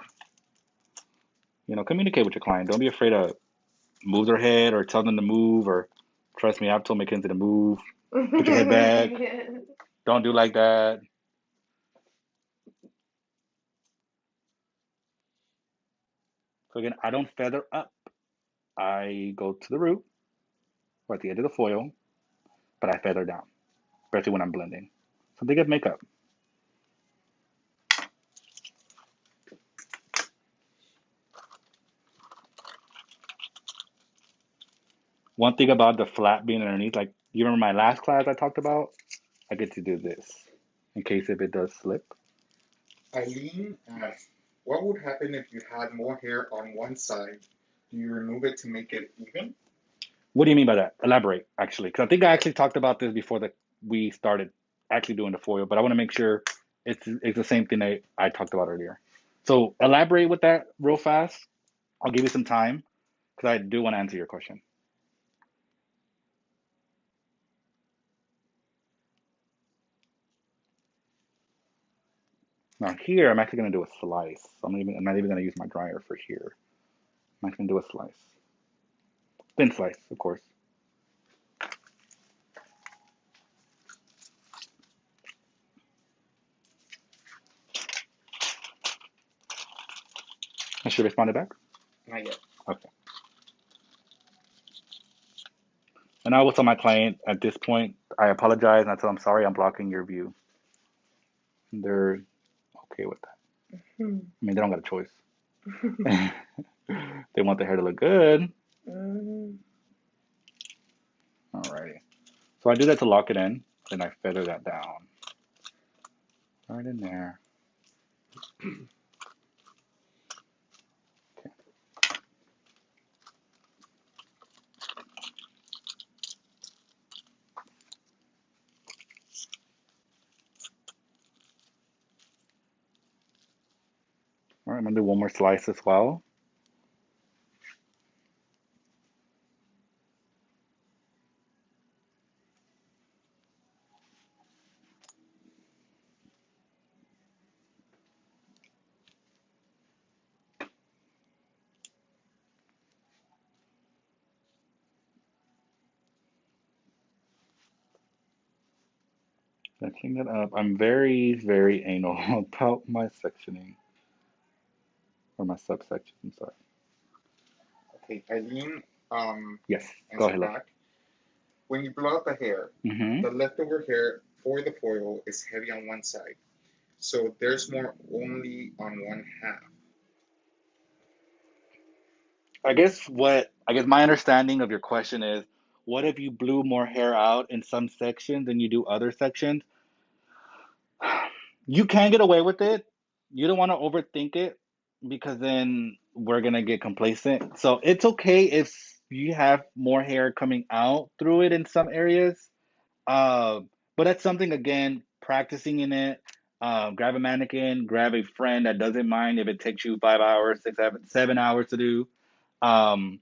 Communicate with your client. Don't be afraid to move their head or tell them to move, or trust me, I've told Mackenzie to move. Put your head back. Don't do like that. So again, I don't feather up. I go to the root or at the edge of the foil, but I feather down, especially when I'm blending. So think of makeup. One thing about the flat being underneath, like you remember my last class I talked about? I get to do this in case if it does slip. Eileen asked, what would happen if you had more hair on one side? Do you remove it to make it even? What do you mean by that? Elaborate, actually, because I think I actually talked about this before that we started actually doing the foil, but I want to make sure it's the same thing that I talked about earlier. So elaborate with that real fast. I'll give you some time because I do want to answer your question. Now here, I'm actually going to do a slice. I'm not even going to use my dryer for here. I'm actually going to do a slice. Thin slice, of course. I should respond back. Not yet. Okay. And I will tell my client at this point, I apologize, and I tell them, sorry, I'm blocking your view. And they're okay with that. I mean, they don't got a choice. They want their hair to look good. Alrighty. So I do that to lock it in. Then I feather that down. Right in there. Okay. All right, I'm gonna do one more slice as well. Setting it up. I'm very, very anal about my sectioning or my subsection. I'm sorry. Okay, Eileen Yes, go answered ahead, love. back. When you blow out the hair, Mm-hmm. the leftover hair for the foil is heavy on one side, so there's more only on one half. I guess my understanding of your question is, what if you blew more hair out in some sections than you do other sections? You can get away with it. You don't want to overthink it because then we're gonna get complacent. So it's okay if you have more hair coming out through it in some areas. Uh, but that's something again, practicing in it. Grab a mannequin, grab a friend that doesn't mind if it takes you 5 hours, 6, 7, 7 hours to do. Um,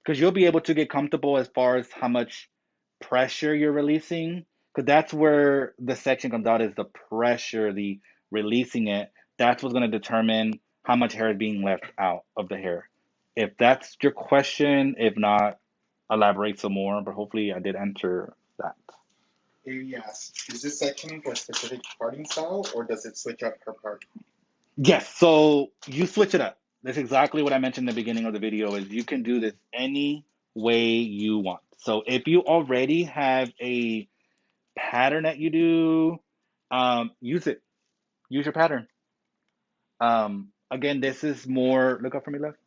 because you'll be able to get comfortable as far as how much pressure you're releasing. Because that's where the section comes out is the pressure, the releasing it. That's what's going to determine how much hair is being left out of the hair. If that's your question, if not, elaborate some more. But hopefully, I did answer that. Amy asked, is this section for a specific parting style or does it switch up per part? Yes, so you switch it up. That's exactly what I mentioned in the beginning of the video is you can do this any way you want. So if you already have a pattern that you do, use it. Use your pattern. Again, this is more, look up for me, left.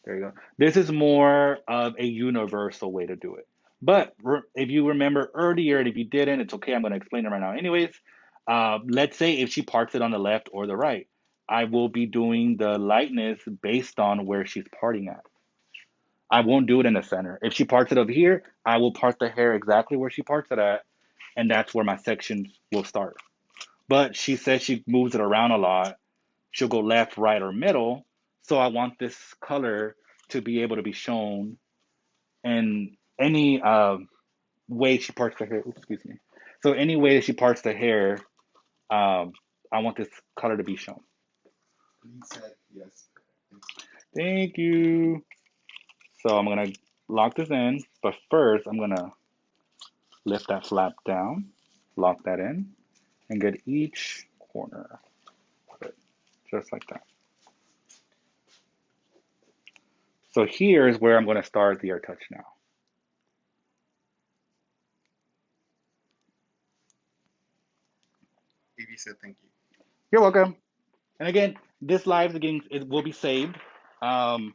There you go. This is more of a universal way to do it. But if you remember earlier, and if you didn't, it's okay. I'm going to explain it right now. Anyways, let's say if she parts it on the left or the right, I will be doing the lightness based on where she's parting at. I won't do it in the center. If she parts it over here, I will part the hair exactly where she parts it at, and that's where my sections will start. But she says she moves it around a lot. She'll go left, right, or middle. So I want this color to be able to be shown in any way she parts the hair. Oops, excuse me. So any way that she parts the hair, um, I want this color to be shown. He said yes. Thank you. So I'm gonna lock this in, but first I'm gonna lift that flap down, lock that in, and get each corner of it, just like that. So here is where I'm gonna start the air touch now. Baby said thank you. You're welcome. And again, this live again it will be saved. Um,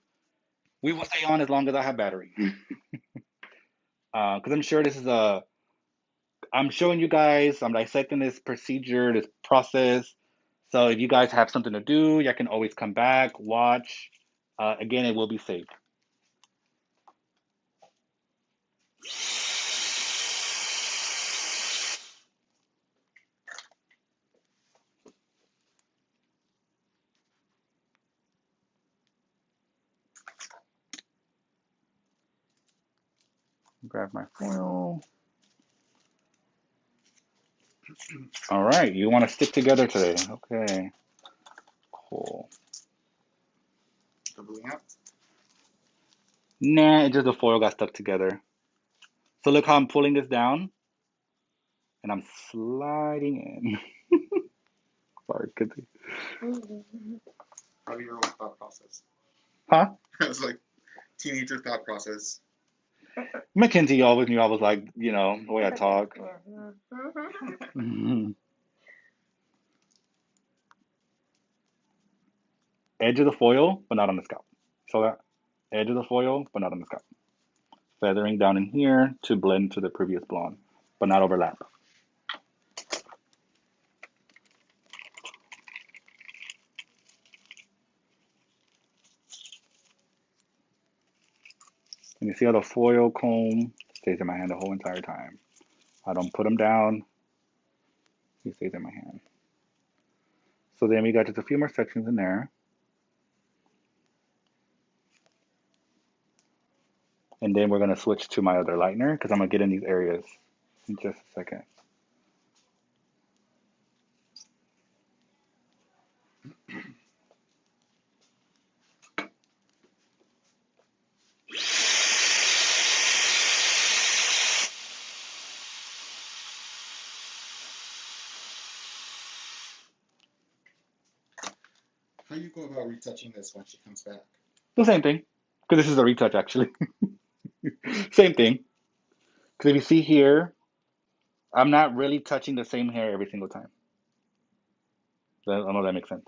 we will stay on as long as I have battery. Because I'm sure this is a. I'm showing you guys. I'm dissecting this procedure, this process. So if you guys have something to do, you can always come back, watch. Again, it will be saved. Grab my foil. All right, you want to stick together today? Okay, cool. Doubling up. Nah, it's just the foil got stuck together. So look how I'm pulling this down, and I'm sliding in. Sorry, continue. How do your own thought process? Huh? It's like teenager thought process. Mackenzie always knew I was like, the way I talk. Edge of the foil, but not on the scalp. So that edge of the foil, but not on the scalp. Feathering down in here to blend to the previous blonde, but not overlap. And you see how the foil comb stays in my hand the whole entire time. I don't put them down. He stays in my hand. So then we got just a few more sections in there. And then we're going to switch to my other lightener because I'm going to get in these areas in just a second. How do you go about retouching this when she comes back? The same thing, because this is a retouch actually. Same thing. Because if you see here, I'm not really touching the same hair every single time. I don't know if that makes sense.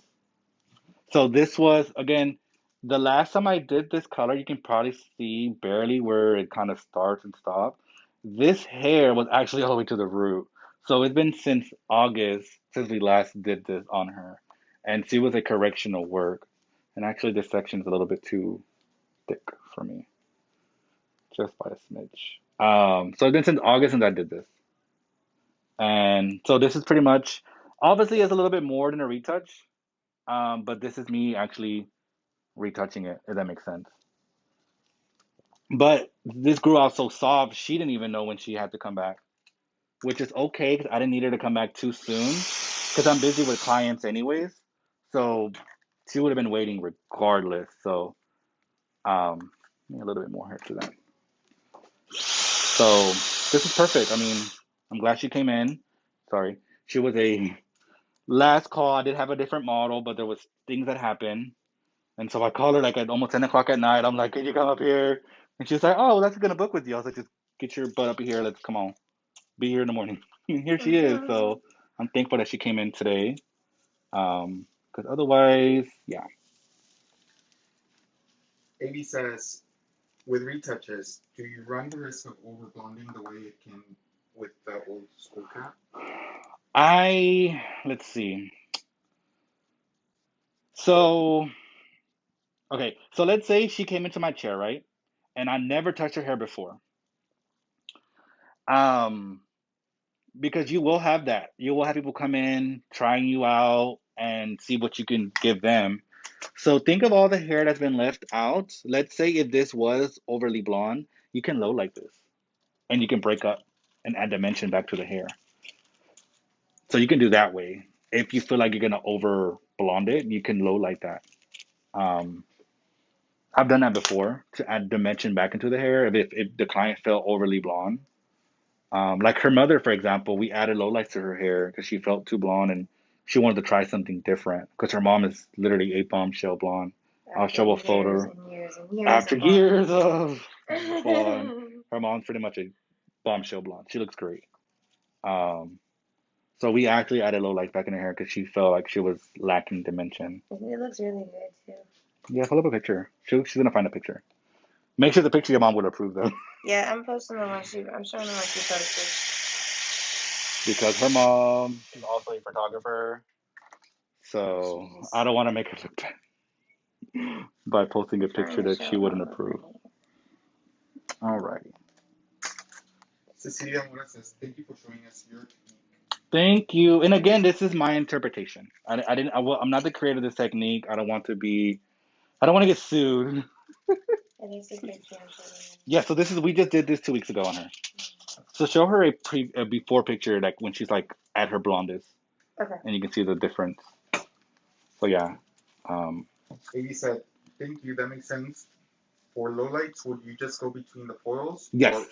So this was, again, the last time I did this color, you can probably see barely where it kind of starts and stops. This hair was actually all the way to the root. So it's been since August since we last did this on her. And she was a correctional work. And actually this section is a little bit too thick for me, just by a smidge. So it's been since August since I did this. And so this is pretty much, obviously it's a little bit more than a retouch. But this is me actually retouching it, if that makes sense. But this grew out so soft, she didn't even know when she had to come back, which is okay because I didn't need her to come back too soon because I'm busy with clients anyways. So she would have been waiting regardless. So a little bit more here to that. So this is perfect. I mean, I'm glad she came in. Sorry, she was a last call. I did have a different model, but there was things that happened. And so I called her like at almost 10 o'clock at night. I'm like, can you come up here? And she was like, "Oh, that's gonna book with you." I was like, "Just get your butt up here. Let's come on, be here in the morning." And here she is. So I'm thankful that she came in today. Because otherwise, yeah. AB says, with retouches, do you run the risk of over blonding the way it can with the old school cat? Let's see. So okay, so let's say she came into my chair, right? And I never touched her hair before. Um, because you will have that. You will have people come in, trying you out, and see what you can give them. So think of all the hair that's been left out. Let's say if this was overly blonde, you can low like this, and you can break up and add dimension back to the hair. So you can do that way. If you feel like you're gonna over blonde it, you can low like that. Um, I've done that before to add dimension back into the hair if the client felt overly blonde. Like her mother, for example, we added lowlights to her hair because she felt too blonde and she wanted to try something different because her mom is literally a bombshell blonde. I'll After show a years photo. and years and years After of blonde. years of blonde, her mom's pretty much a bombshell blonde. She looks great. Um, so we actually added lowlights back in her hair because she felt like she was lacking dimension. It looks really good too. Yeah, pull up a picture. She's gonna find a picture. Make sure the picture your mom would approve though, Yeah, I'm posting the one I'm showing the one she posted. because her mom is also a photographer. She So I is. don't want to make her look bad by posting a I'm trying picture to that show she wouldn't all of approve. my. Alrighty. Cecilia Mora says, thank you for showing us your technique. Thank you. And again, this is my interpretation. I didn't. I'm not the creator of this technique. I don't want to be. I don't want to get sued. And it's a picture I'm showing Yeah. So this is. We just did this 2 weeks ago on her. So show her a before picture, like when she's like at her blondest, you. Okay. and you can see the difference. So yeah. Um, AB said, thank you, that makes sense. For lowlights, would you just go between the foils yes. or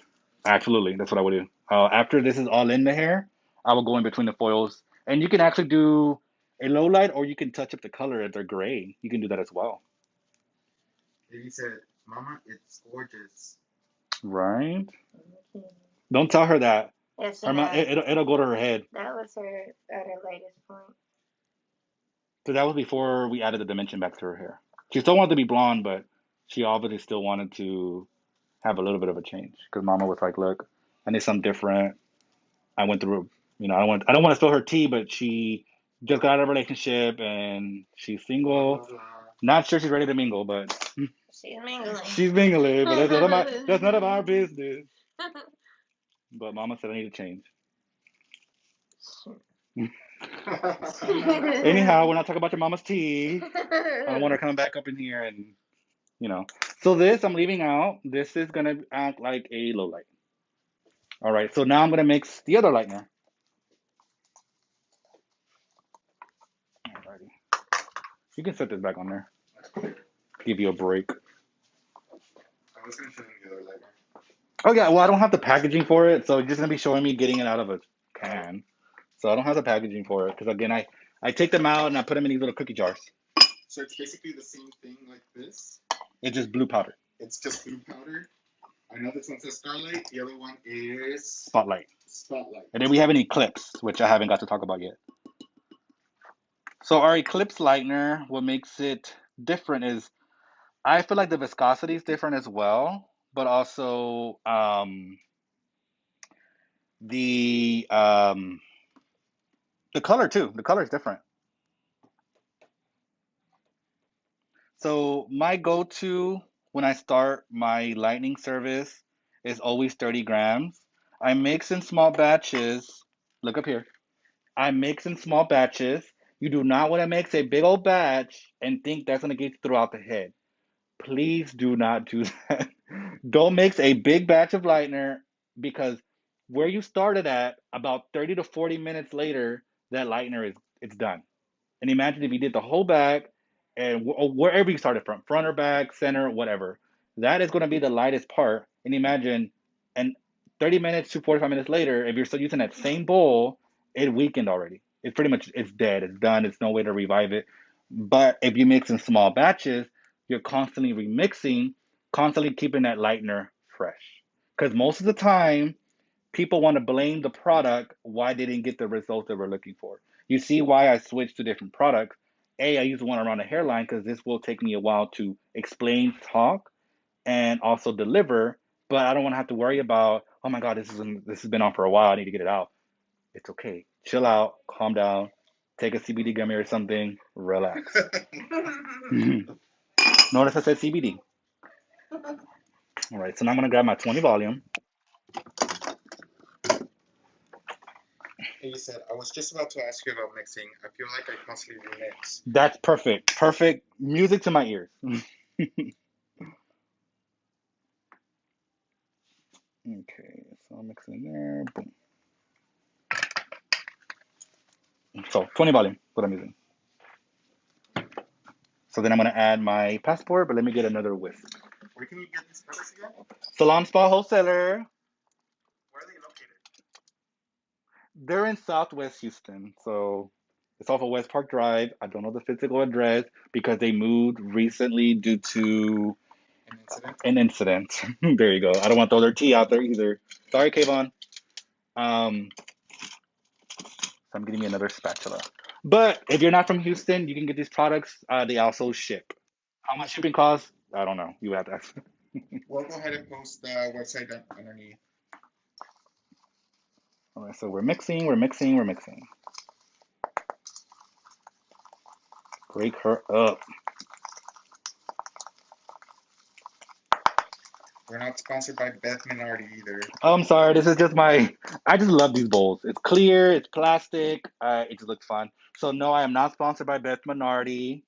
Absolutely. That's what I would do. After this is all in the hair, I will go in between the foils, and you can actually do a low light, or you can touch up the color if they're gray. You can do that as well. AB said, Mama, it's gorgeous. Right? Okay. Don't tell her that. Yes, she Her mom, has. it'll go to her head. That was her at her latest point. So that was before we added the dimension back to her hair. She still wanted to be blonde, but she obviously still wanted to have a little bit of a change. Because Mama was like, "Look, I need something different." I went through, I don't want to spill her tea, but she just got out of a relationship and she's Blah, single. blah, blah. Not sure she's ready to mingle, but She's mingling. she's mingling. But that's none of our business. But Mama said I need to change. Anyhow, we're not talking about your mama's tea. I don't want her coming back up in here and you know. So this I'm leaving out. This is gonna act like a low light. All right. So now I'm gonna mix the other lightener. Alrighty. You can set this back on there. Give you a break. I was going to show them the other lighter. Oh yeah. Well, I don't have the packaging for it, so you're just gonna be showing me getting it out of a can. So I don't have the packaging for it because again, I take them out and I put them in these little cookie jars. So it's basically the same thing like this. It's just blue powder, It's just blue powder. I know this one says Starlight. The other one is spotlight, Spotlight. and then we have an eclipse, which I haven't got to talk about yet. So our eclipse lightener, what makes it different is I feel like the viscosity is different as well, but also the um, the color too. The color is different. So my go-to when I start my lightning service is always 30 grams. I mix in small batches. Look up here. I mix in small batches. You do not want to mix a big old batch and think that's going to get you throughout the head. Please do not do that. Don't mix a big batch of lightener because where you started at, about 30 to 40 minutes later, that lightener is it's done. And imagine if you did the whole back and wherever you started from, front or back, center, whatever. That is going to be the lightest part. And imagine, and 30 minutes to 45 minutes later, if you're still using that same bowl, it weakened already. It's pretty much it's dead. It's done. It's no way to revive it. But if you mix in small batches, you're constantly remixing, constantly keeping that lightener fresh. Because most of the time, people want to blame the product why they didn't get the results that we're looking for. You see why I switched to different products. A, I use one around the hairline because this will take me a while to explain, talk, and also deliver. But I don't want to have to worry about, oh my God, this has been on for a while. I need to get it out. It's okay. Chill out, calm down, take a CBD gummy or something, relax. Notice I said CBD. All right, so now I'm gonna grab my 20 volume. And you said, I was just about to ask you about mixing. I feel like I constantly remix. That's perfect. Perfect music to my ears. Okay, so I'm mixing there. Boom. So 20 volume, what I'm using. So then I'm gonna add my passport, but let me get another whisk. Where can you get these products again? Salon Spa Wholesaler. Where are they located? They're in Southwest Houston, so it's off of West Park Drive. I don't know the physical address because they moved recently due to An incident? an incident. There you go. I don't want to throw their tea out there either. Sorry, Kayvon. Um, so I'm getting me another spatula. But if you're not from Houston, you can get these products. They also ship. How much shipping costs? I don't know. You have to ask. We'll go ahead and post the website underneath. All right, so we're mixing, we're mixing, we're mixing. Break her up. We're not sponsored by Beth Minardi either. Oh, I'm sorry. This is just my. I just love these bowls. It's clear. It's plastic. It just looks fun. So no, I am not sponsored by Beth Minardi.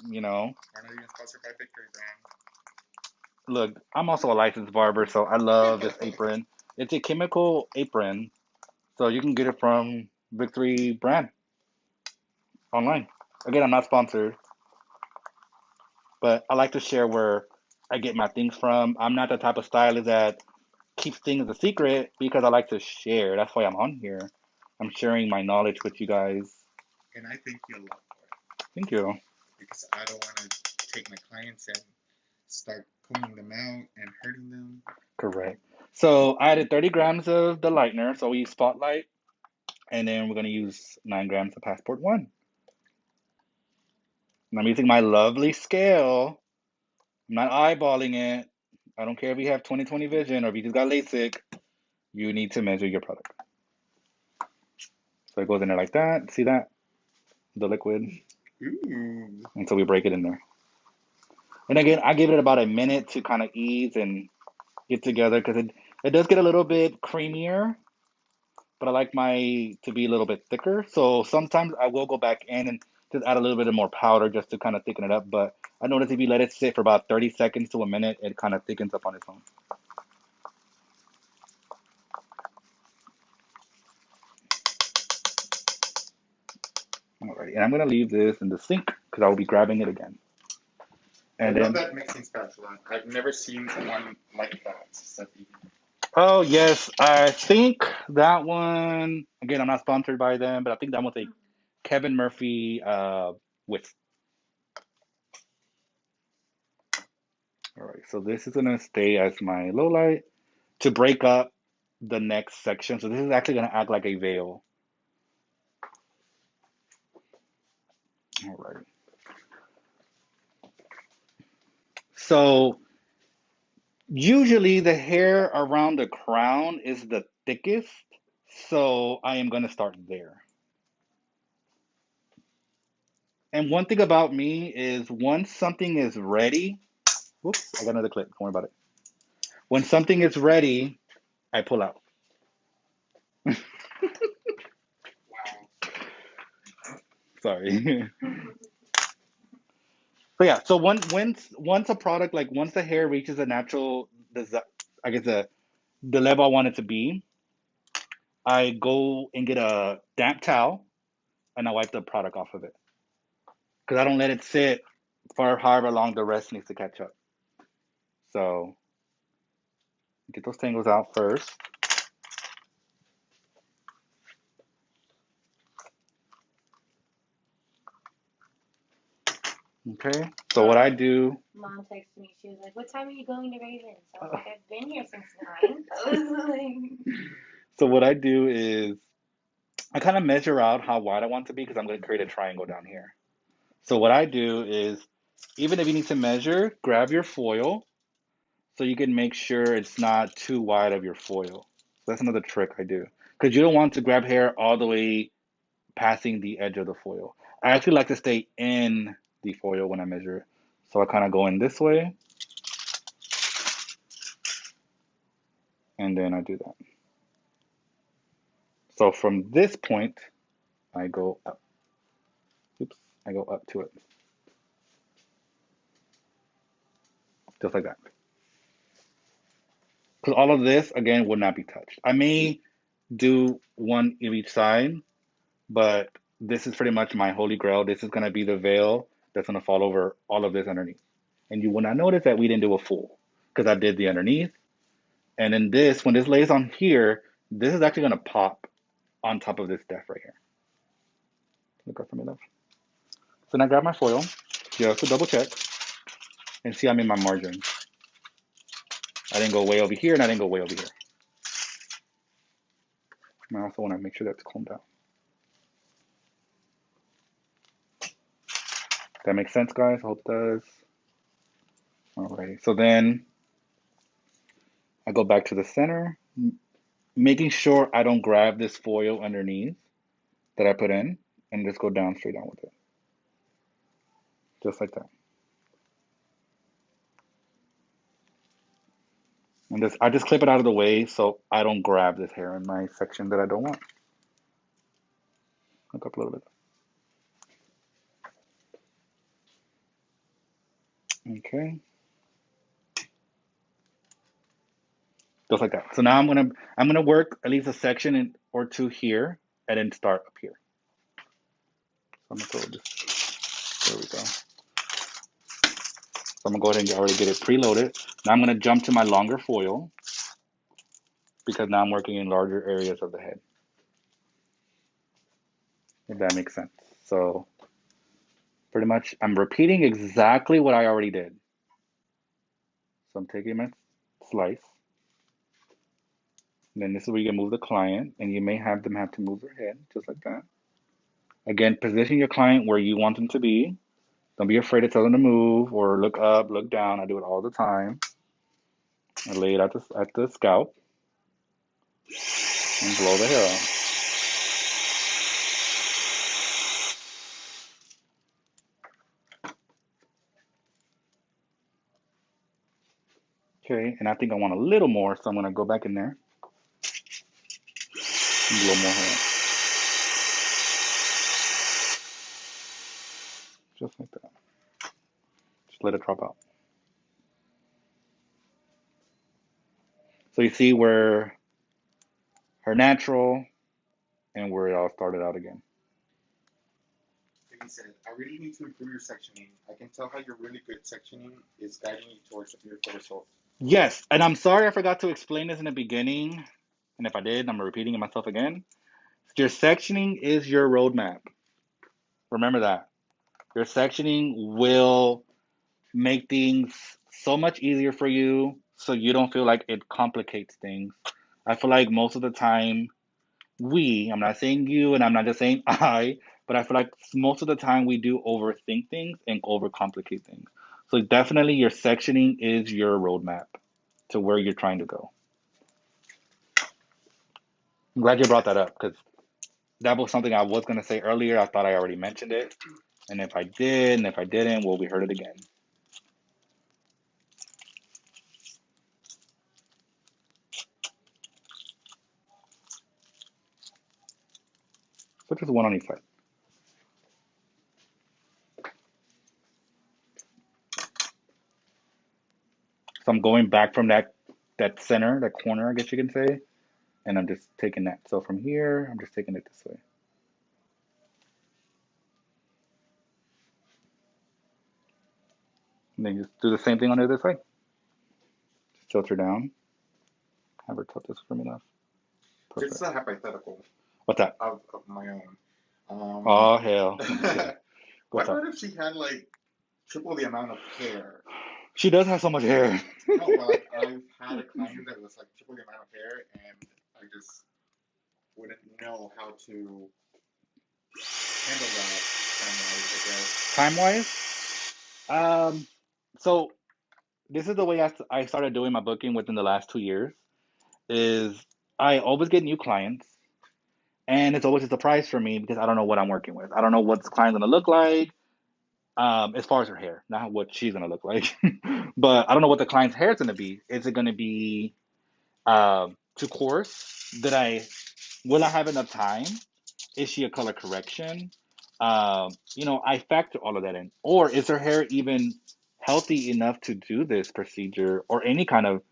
You know, We're not even sponsored by Victory look, I'm also a licensed barber, so I love this Brand. apron. It's a chemical apron, so you can get it from Victory brand online. Again, I'm not sponsored, but I like to share where I get my things from. I'm not the type of stylist that keeps things a secret because I like to share. That's why I'm on here. I'm sharing my knowledge with you guys. And I think you'll love it. Thank you. Because I don't want to take my clients and start pulling them out and hurting them. Correct. So I added 30 grams of the lightener, so we use Spotlight, and then we're going to use 9 grams of Passport 1. And I'm using my lovely scale. I'm not eyeballing it. I don't care if you have 20/20 vision or if you just got LASIK, you need to measure your product. So it goes in there like that. See that? The liquid. Ooh. And so we break it in there. And again, I give it about a minute to kind of ease and get together because it does get a little bit creamier, but I like my to be a little bit thicker. So sometimes I will go back in and just add a little bit of more powder just to kind of thicken it up. But I notice if you let it sit for about 30 seconds to a minute, it kind of thickens up on its own. Alrighty, and I'm gonna leave this in the sink because I will be grabbing it again. I And love then, that mixing spatula. I've never seen one like that, Seppi. oh yes, I think that one. Again, I'm not sponsored by them, but I think that one's a Kevin Murphy with. All right, so this is gonna stay as my low light to break up the next section. So this is actually gonna act like a veil. All right. So usually the hair around the crown is the thickest, so I am gonna start there. And one thing about me is once something is ready, whoops, I got another clip. Don't worry about it. When something is ready, I pull out. Wow. Sorry. So yeah, so once a product like once the hair reaches a natural I guess the level I want it to be, I go and get a damp towel and I wipe the product off of it because I don't let it sit for however long the rest needs to catch up. So get those tangles out first. Okay. So what I do. Mom texted me. She was like, "What time are you going to Ravens?" I was like, "I've been here since 9." I was like, So what I do is I kind of measure out how wide I want to be because I'm going to create a triangle down here. So what I do is, even if you need to measure, grab your foil so you can make sure it's not too wide of your foil. So that's another trick I do because you don't want to grab hair all the way passing the edge of the foil. I actually like to stay in the foil when I measure it. So I kind of go in this way and then I do that. So from this point, I go up. Oops, I go up to it. Just like that. Because all of this, again, will not be touched. I may do one of each side, but this is pretty much my holy grail. This is going to be the veil that's going to fall over all of this underneath. And you will not notice that we didn't do a full because I did the underneath. And then this, when this lays on here, this is actually going to pop on top of this depth right here. Look up for me, love. So now I grab my foil just to double check and see I'm in my margin. I didn't go way over here and I didn't go way over here. And I also want to make sure that's combed out. That makes sense, guys? I hope it does. Alrighty. So then I go back to the center, making sure I don't grab this foil underneath that I put in and just go down straight down with it. Just like that. And I just clip it out of the way so I don't grab this hair in my section that I don't want. Look up a little bit. Okay. Just like that. So now I'm gonna work at least a section or two here and then start up here. So I'm gonna throw this. There we go. So I'm gonna go ahead and already get it preloaded. Now I'm gonna jump to my longer foil because now I'm working in larger areas of the head. If that makes sense. So pretty much I'm repeating exactly what I already did. So I'm taking my slice. And then this is where you can move the client, and you may have them have to move their head, just like that. Again, position your client where you want them to be. Don't be afraid to tell them to move or look up, look down. I do it all the time. I lay it at the scalp and blow the hair out. Okay, and I think I want a little more, so I'm gonna go back in there and blow more hair out. Just like that. Just let it drop out. So you see where her natural and where it all started out again. Like you said, I really need to improve your sectioning. I can tell how your really good sectioning is guiding you towards a beautiful result. Yes, and I'm sorry I forgot to explain this in the beginning. And if I did, I'm repeating it myself again. Your sectioning is your roadmap. Remember that. Your sectioning will make things so much easier for you so you don't feel like it complicates things. I feel like most of the time, I'm not saying you and I'm not just saying I, but I feel like most of the time we do overthink things and overcomplicate things. So definitely your sectioning is your roadmap to where you're trying to go. I'm glad you brought that up because that was something I was going to say earlier. I thought I already mentioned it. And if I did, and if I didn't, well, we heard it again. So just one on each side. So I'm going back from that center, that corner, I guess you can say, and I'm just taking that. So from here, I'm just taking it this way. And then you just do the same thing on the other side. Just tilt her down. Have her tilt this for me now. Just Perfect. a hypothetical What's that? of my own. Oh hell. Okay. What What's up? about if she had like triple the amount of hair. She does have so much hair. No, but like I've had a client that was like triple the amount of hair, and I just wouldn't know how to handle that time-wise, I guess. Time wise, so this is the way I started doing my booking within the last 2 years. Is I always get new clients, and it's always a surprise for me because I don't know what I'm working with. I don't know what this client's gonna look like. As far as her hair, not what she's gonna look like, but I don't know what the client's hair is gonna be. Is it gonna be too coarse? Did I will I have enough time? Is she a color correction? I factor all of that in. Or is her hair even healthy enough to do this procedure or any kind of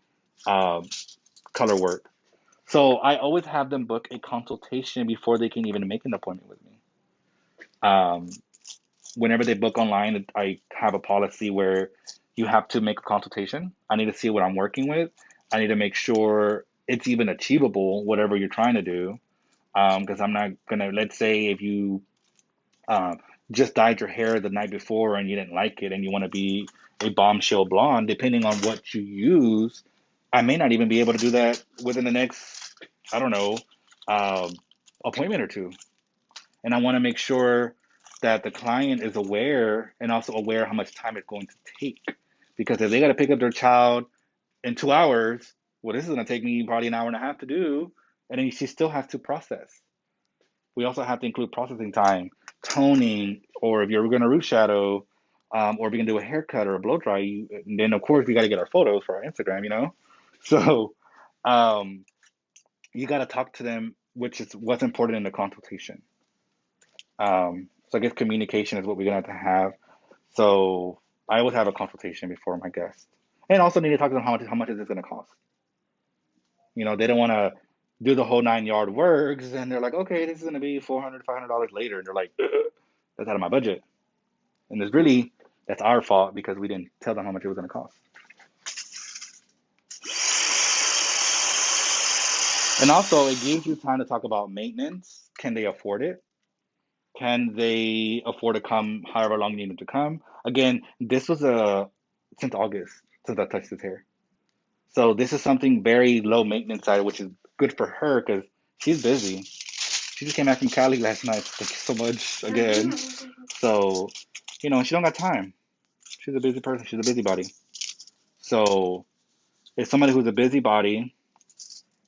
um, color work? So I always have them book a consultation before they can even make an appointment with me. Um, Whenever they book online, I have a policy where you have to make a consultation. I need to see what I'm working with. I need to make sure it's even achievable, whatever you're trying to do. Because I'm not gonna, let's say if you um, just dyed your hair the night before and you didn't like it and you want to be a bombshell blonde, depending on what you use, I may not even be able to do that within the next, I don't know, um, appointment or two. And I want to make sure that the client is aware and also aware how much time it's going to take. Because if they got to pick up their child in 2 hours, well, this is going to take me probably an hour and a half to do. And then she still has to process. We also have to include processing time, toning, or if you're going to root shadow, or if you're going to do a haircut or a blow dry, then of course we got to get our photos for our Instagram. So um, you got to talk to them, which is what's important in the consultation. So I guess communication is what we're going to have. So I always have a consultation before my guest, and also need to talk to them how much is this going to cost. They don't want to do the whole 9 yard works, and they're like, okay, this is going to be $400, $500 later, and they're like, that's out of my budget. And that's our fault because we didn't tell them how much it was going to cost. And also, it gives you time to talk about maintenance. Can they afford it? Can they afford to come however long you need them to come? Again, this was since August since I touched his hair. So this is something very low maintenance side, which is good for her because she's busy. She just came back from Cali last night. Thank you so much again. So, she don't got time. She's a busy person. She's a busybody. So if somebody who's a busybody,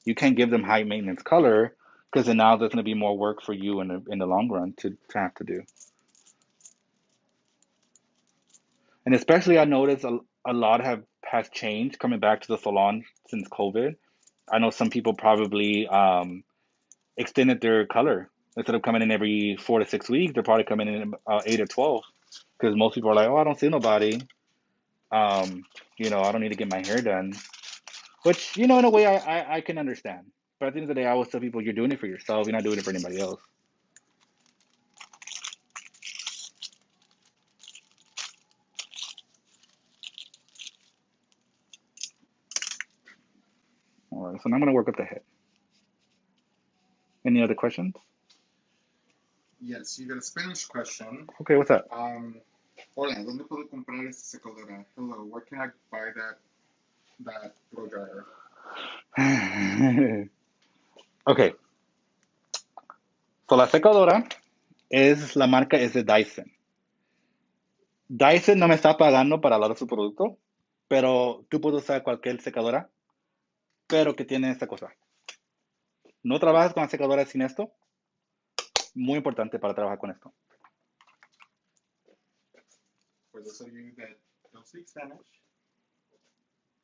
you can't give them high maintenance color because then now there's going to be more work for you in the long run to have to do. And especially I noticed a lot has changed coming back to the salon since COVID. I know some people probably extended their color. Instead of coming in every 4 to 6 weeks, they're probably coming in 8 or 12 because most people are like, oh, I don't see nobody. Um, I don't need to get my hair done. Which, in a way, I can understand. But at the end of the day, I always tell people you're doing it for yourself. You're not doing it for anybody else. All right, so now I'm going to work up the head. Any other questions? Yes, you got a Spanish question. Okay, what's up? Hola, ¿dónde puedo comprar esta secadora? Hello, where can I buy that blow dryer? Okay, so la secadora la marca es de Dyson. Dyson no me está pagando para hablar de su producto, pero tú puedes usar cualquier secadora, pero que tiene esta cosa. No trabajas con la secadora sin esto. Muy importante para trabajar con esto. For those of you that don't speak Spanish.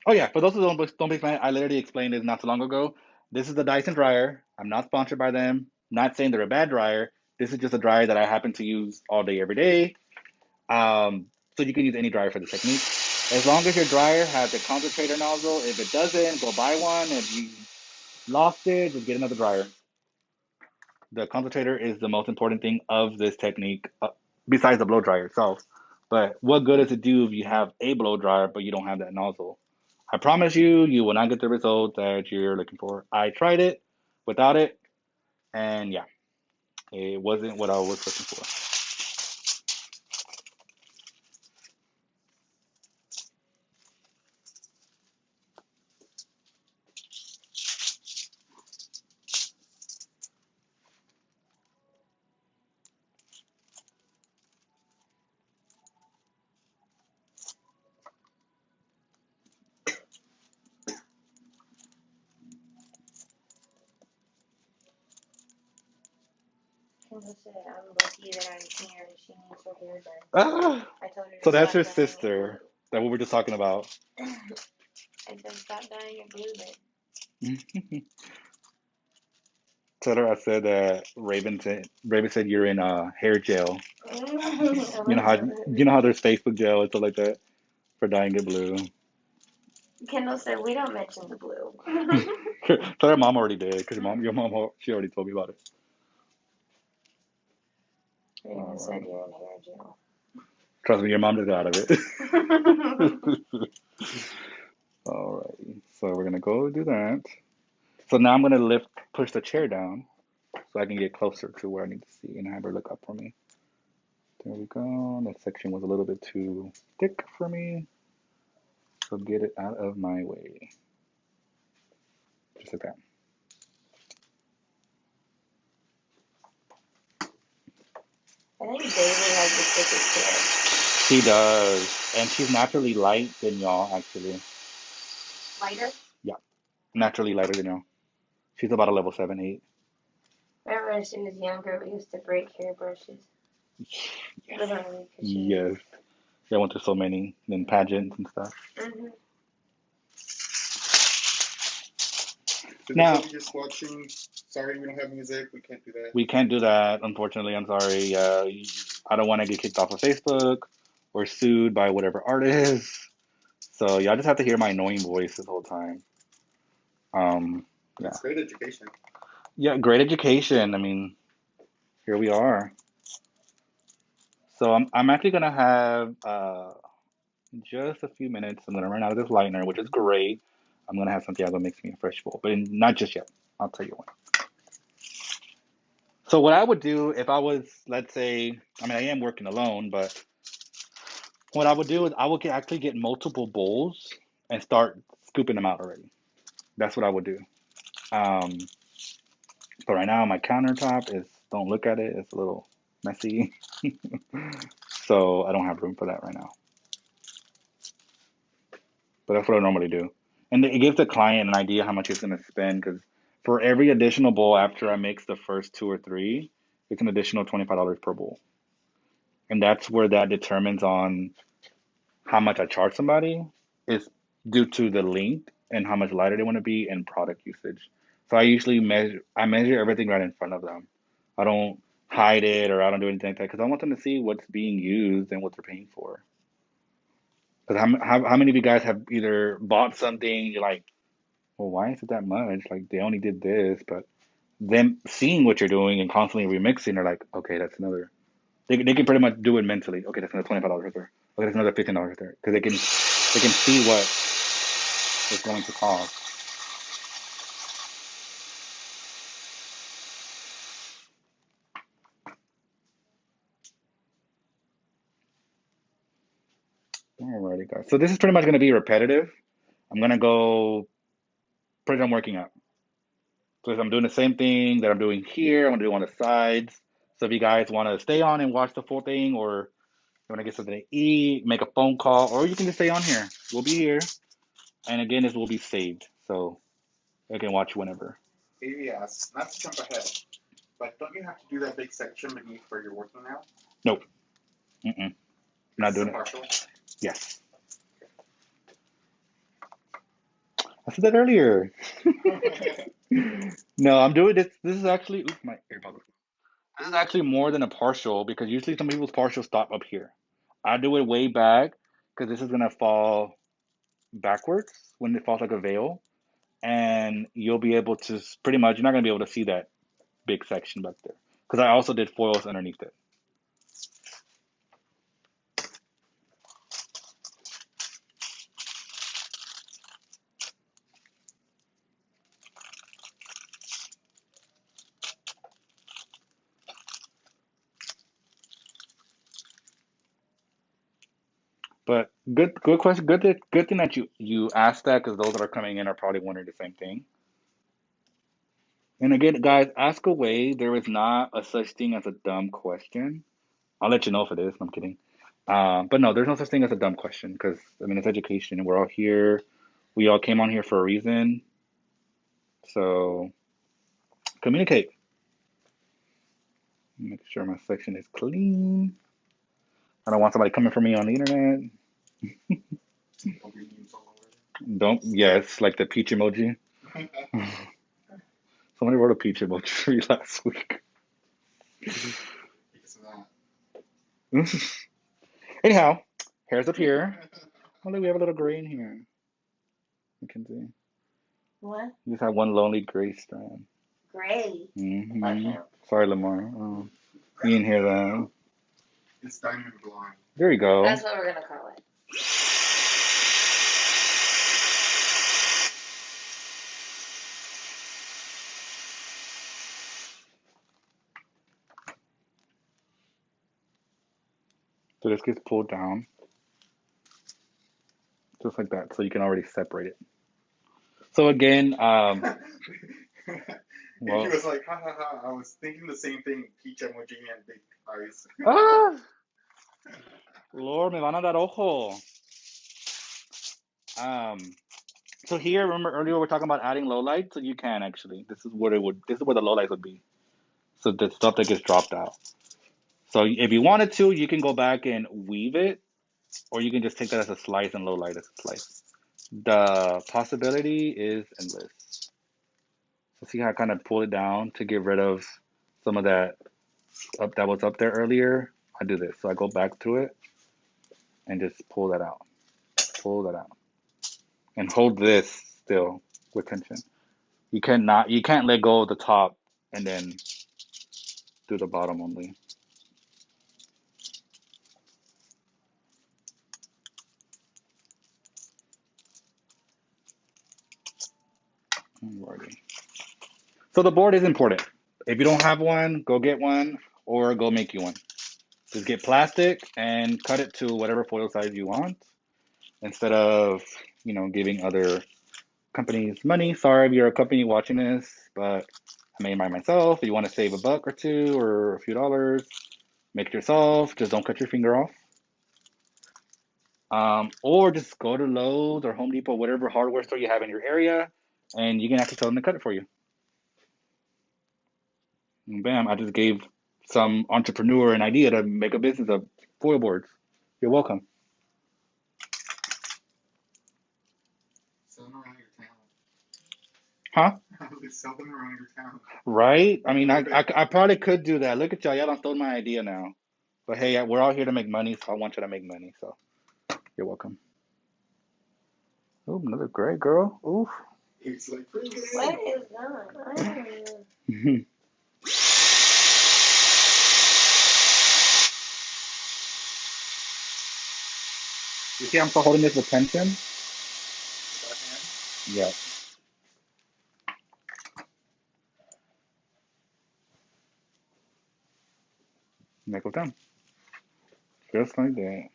Oh yeah, for those who don't speak Spanish, I literally explained this not so long ago. This is the Dyson dryer. I'm not sponsored by them. Not saying they're a bad dryer. This is just a dryer that I happen to use all day, every day. So you can use any dryer for the technique. As long as your dryer has a concentrator nozzle. If it doesn't, go buy one. If you lost it, just get another dryer. The concentrator is the most important thing of this technique, besides the blow dryer itself. But what good does it do if you have a blow dryer but you don't have that nozzle? I promise you, you will not get the result that you're looking for. I tried it without it, and yeah, it wasn't what I was looking for. Kendall said, I'm lucky that I'm here. She needs her hair done. Ah, I told her to so that's stop her dyeing it sister that we were just talking about. blue. I said, stop dyeing it blue Tell her I said that Raven said you're in hair jail. You know how there's Facebook jail and stuff like that for dyeing it blue. Kendall said, we don't mention the blue. Tell her mom already did because your mom she already told me about it. Raven said, you're in hair jail. Trust me, your mom just got out of it. Alrighty, so we're gonna go do that. So now I'm gonna push the chair down so I can get closer to where I need to see and have her look up for me. There we go. That section was a little bit too thick for me, so get it out of my way. Just like that. I think Bailey has the thickest hair. She does, and she's naturally light than y'all. Actually, Lighter? yeah, naturally lighter than y'all. She's about a level 7, 8. Remember when she was younger, we used to break hairbrushes? Yes, Literally, because she yes. I went through so many, then pageants and stuff. Mm-hmm. For Now, those of you just watching, sorry we don't have music. We can't do that. we can't do that, unfortunately. I'm sorry. I don't want to get kicked off of Facebook or sued by whatever artist. So y'all just have to hear my annoying voice this whole time. Yeah. It's great education. Yeah, great education. I mean, here we are. So I'm actually gonna have just a few minutes. I'm gonna run out of this lightener, which is great. I'm gonna have Santiago mix me a fresh bowl, but not just yet. I'll tell you when. So what I would do if I was, let's say, I mean, I am working alone, but what I would do is I would actually get multiple bowls and start scooping them out already. That's what I would do. Um, but right now my countertop is, don't look at it, it's a little messy. So I don't have room for that right now. But that's what I normally do. And it gives the client an idea how much he's going to spend because for every additional bowl after I mix the first two or three, it's an additional $25 per bowl. And that's where that determines on how much I charge somebody is due to the length and how much lighter they want to be and product usage. So I usually measure everything right in front of them. I don't hide it or I don't do anything like that because I want them to see what's being used and what they're paying for. Because how many of you guys have either bought something, you're like, well, why is it that much? Like they only did this, but them seeing what you're doing and constantly remixing, they're like, okay, that's another. They can pretty much do it mentally. Okay, that's another $25 right there. Okay, that's another $15 right there because they can see what it's going to cost. Alrighty, guys. So this is pretty much going to be repetitive. I'm gonna go pretty much working out. So if I'm doing the same thing that I'm doing here, I'm gonna do on the sides. So if you guys want to stay on and watch the full thing, or you want to get something to eat, make a phone call, or you can just stay on here. We'll be here. And again, this will be saved, so you can watch whenever. Maybe asks, not to jump ahead, but don't you have to do that big section beneath where you're working now? Nope. Mm-mm. I'm not This is doing a it. partial. Yes. I said that earlier. No, I'm doing this. This is actually, oops, my AirPods. This is actually more than a partial because usually some people's partials stop up here. I do it way back because this is gonna fall backwards when it falls like a veil, and you'll be able to pretty much, you're not gonna be able to see that big section back there because I also did foils underneath it. But good question. Good thing that you asked that because those that are coming in are probably wondering the same thing. And again, guys, ask away. There is not a such thing as a dumb question. I'll let you know if it is. I'm kidding. But no, there's no such thing as a dumb question because I mean it's education. We're all here. We all came on here for a reason. So communicate. Make sure my section is clean. I don't want somebody coming for me on the internet. Don't, yes, like the peach emoji. Somebody wrote a peach emoji for you last week. Because of that. Anyhow, hair's up here. Oh, look, we have a little gray in here. You can see. What? You just have one lonely gray strand. Gray. Mm-hmm. Sorry, Lamar. Oh, you didn't hear that. It's diamond blonde. There you go. That's what we're gonna call it. So this gets pulled down, just like that, so you can already separate it. So again, And well, he was like, ha ha ha. I was thinking the same thing, peach emoji and big eyes. ah, Lord, me van a dar ojo. Um, so here, remember earlier we were talking about adding lowlights, so you can actually. This is what it would. This is where the lowlights would be. So the stuff that gets dropped out. So if you wanted to, you can go back and weave it, or you can just take that as a slice and lowlight as a slice. The possibility is endless. So see how I kind of pull it down to get rid of some of that up that was up there earlier. I do this. So I go back to it and just pull that out. Pull that out. And hold this still with tension. You can't let go of the top and then do the bottom only. Alrighty. So the board is important. If you don't have one, go get one or go make you one. Just get plastic and cut it to whatever foil size you want instead of, giving other companies money. Sorry if you're a company watching this, but I made mine myself. If you want to save a buck or two or a few dollars, make it yourself. Just don't cut your finger off. Or just go to Lowe's or Home Depot, whatever hardware store you have in your area, and you can actually tell them to cut it for you. And bam, I just gave some entrepreneur an idea to make a business of foil boards. You're welcome. Sell them around your town. Huh? Sell them around your town. Right? I mean, I probably could do that. Look at y'all. Y'all done stole my idea now. But hey, we're all here to make money, so I want you to make money. So you're welcome. Oh, another gray girl. Oof. It's like pretty good. What is that? You see, I'm still holding this with tension. Yeah. Nickel down. Just like that.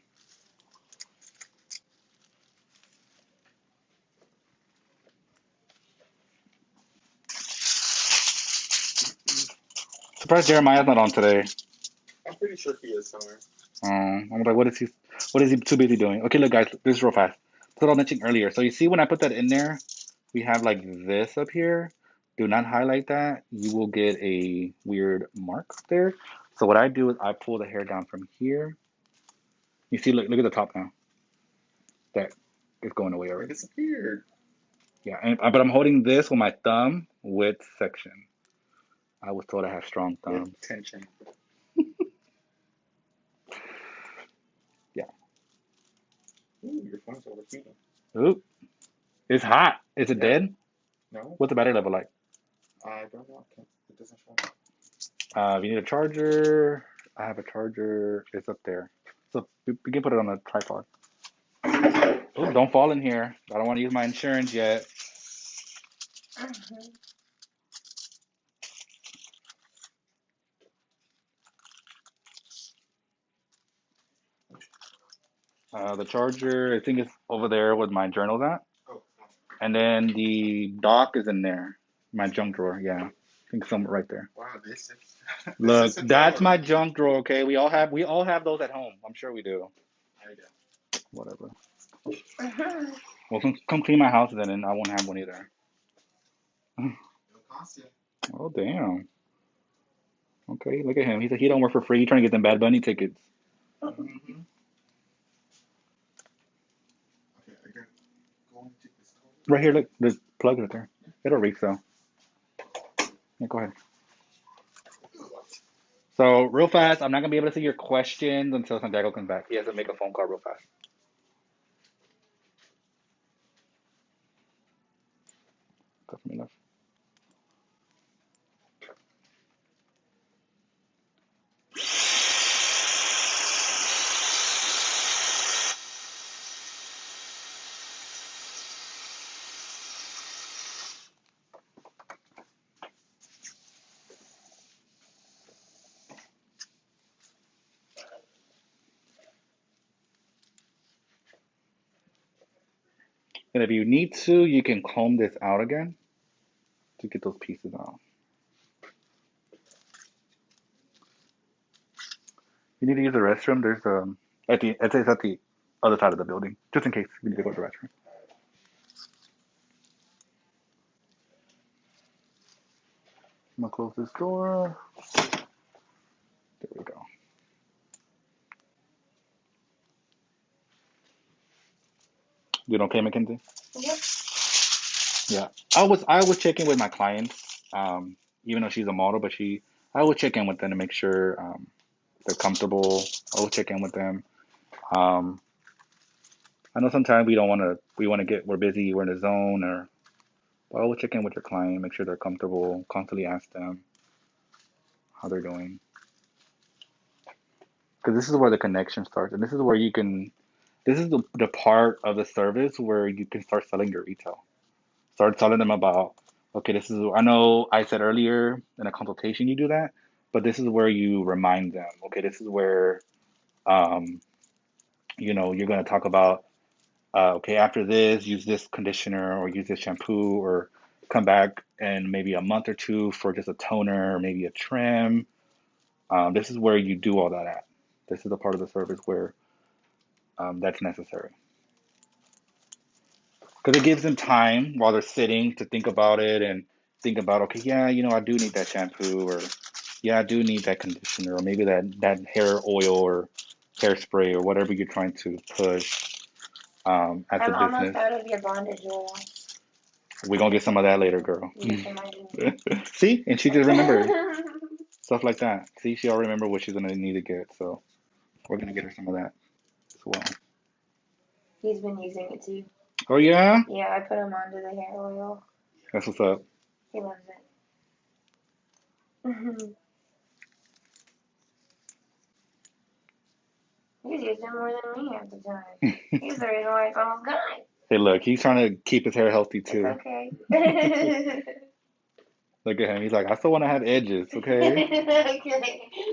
Surprised Jeremiah's not on today. I'm pretty sure he is somewhere. I'm like, what is he too busy doing? Okay, look, guys, this is real fast. That's what I was mentioning earlier. So you see when I put that in there, we have like this up here. Do not highlight that. You will get a weird mark up there. So what I do is I pull the hair down from here. You see, look at the top now. That is going away It already. disappeared. Yeah, but I'm holding this with my thumb with section. I was told I have strong thumbs. With tension. Yeah. Ooh, your phone's overheating. Oop. It's hot. Is it Yeah. dead? No, What's the battery level like? I don't know. It doesn't show. If you need a charger, I have a charger. It's up there. So we can put it on a tripod. Oh, don't fall in here. I don't want to use my insurance yet. The charger, I think it's over there with my journals at. Oh, And then the dock is in there. My junk drawer, yeah. I think somewhere right there. wow, this is. Look, This is that's my junk drawer, okay? We all have those at home. I'm sure we do. I do. Whatever. Well, come clean my house then and I won't have one either. It'll cost you. Oh, damn. Okay, look at him. He don't work for free. He's trying to get them Bad Bunny tickets. Mm-hmm. Okay, I can go and take this call. Right here, look. There's plug it there. It'll resell. Yeah, go ahead. So real fast, I'm not gonna be able to see your questions until Santiago comes back. He has to make a phone call real fast. Customer enough. And if you need to, you can comb this out again to get those pieces out. You need to use the restroom. There's it's at the other side of the building, just in case you need to go to the restroom. I'm gonna close this door. There we go. Doing okay, Mackenzie? Yep. Yeah. I was checking with my clients, even though she's a model, but I would check in with them to make sure they're comfortable. I would check in with them. Um, I know sometimes we're busy, we're in the zone, but I would check in with your client, make sure they're comfortable, constantly ask them how they're doing. Because this is where the connection starts, and this is the part of the service where you can start selling your retail. Start telling them about, okay, I know I said earlier in a consultation you do that, but this is where you remind them, okay, this is where, um, you're going to talk about, okay, after this, use this conditioner or use this shampoo or come back in maybe a month or two for just a toner or maybe a trim. This is where you do all that at. This is the part of the service where that's necessary. Because it gives them time while they're sitting to think about it and think about, okay, yeah, I do need that shampoo, or yeah, I do need that conditioner, or maybe that hair oil or hairspray or whatever you're trying to push as a I'm almost business. out of your bondage oil. We're gonna get some of that later, girl. You just reminded me. See, and she just remembered stuff like that. See, she already remember what she's gonna need to get, so we're gonna get her some of that as well. He's been using it too. Oh yeah, Yeah, I put him onto the hair oil. that's what's up. He loves it. He's using more than me half the time. He's the reason why it's almost gone. Hey, look, he's trying to keep his hair healthy It's too. okay. Look at him. He's like, I still want to have edges, okay? Okay.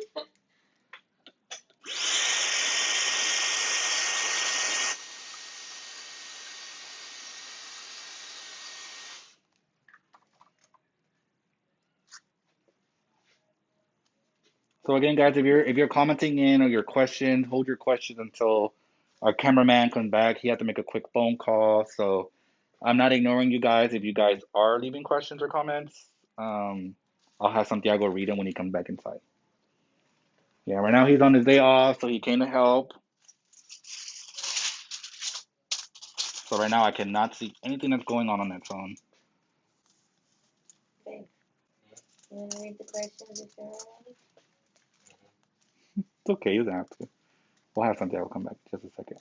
So again, guys, if you're commenting in or your questions, hold your questions until our cameraman comes back. He had to make a quick phone call, so I'm not ignoring you guys. If you guys are leaving questions or comments, um, I'll have Santiago read them when he comes back inside. Yeah, right now he's on his day off, so he came to help. So right now I cannot see anything that's going on that phone. Okay. You want to read the questions if you're ready? It's okay, you don't have to. We'll have Santiago come back in just a second.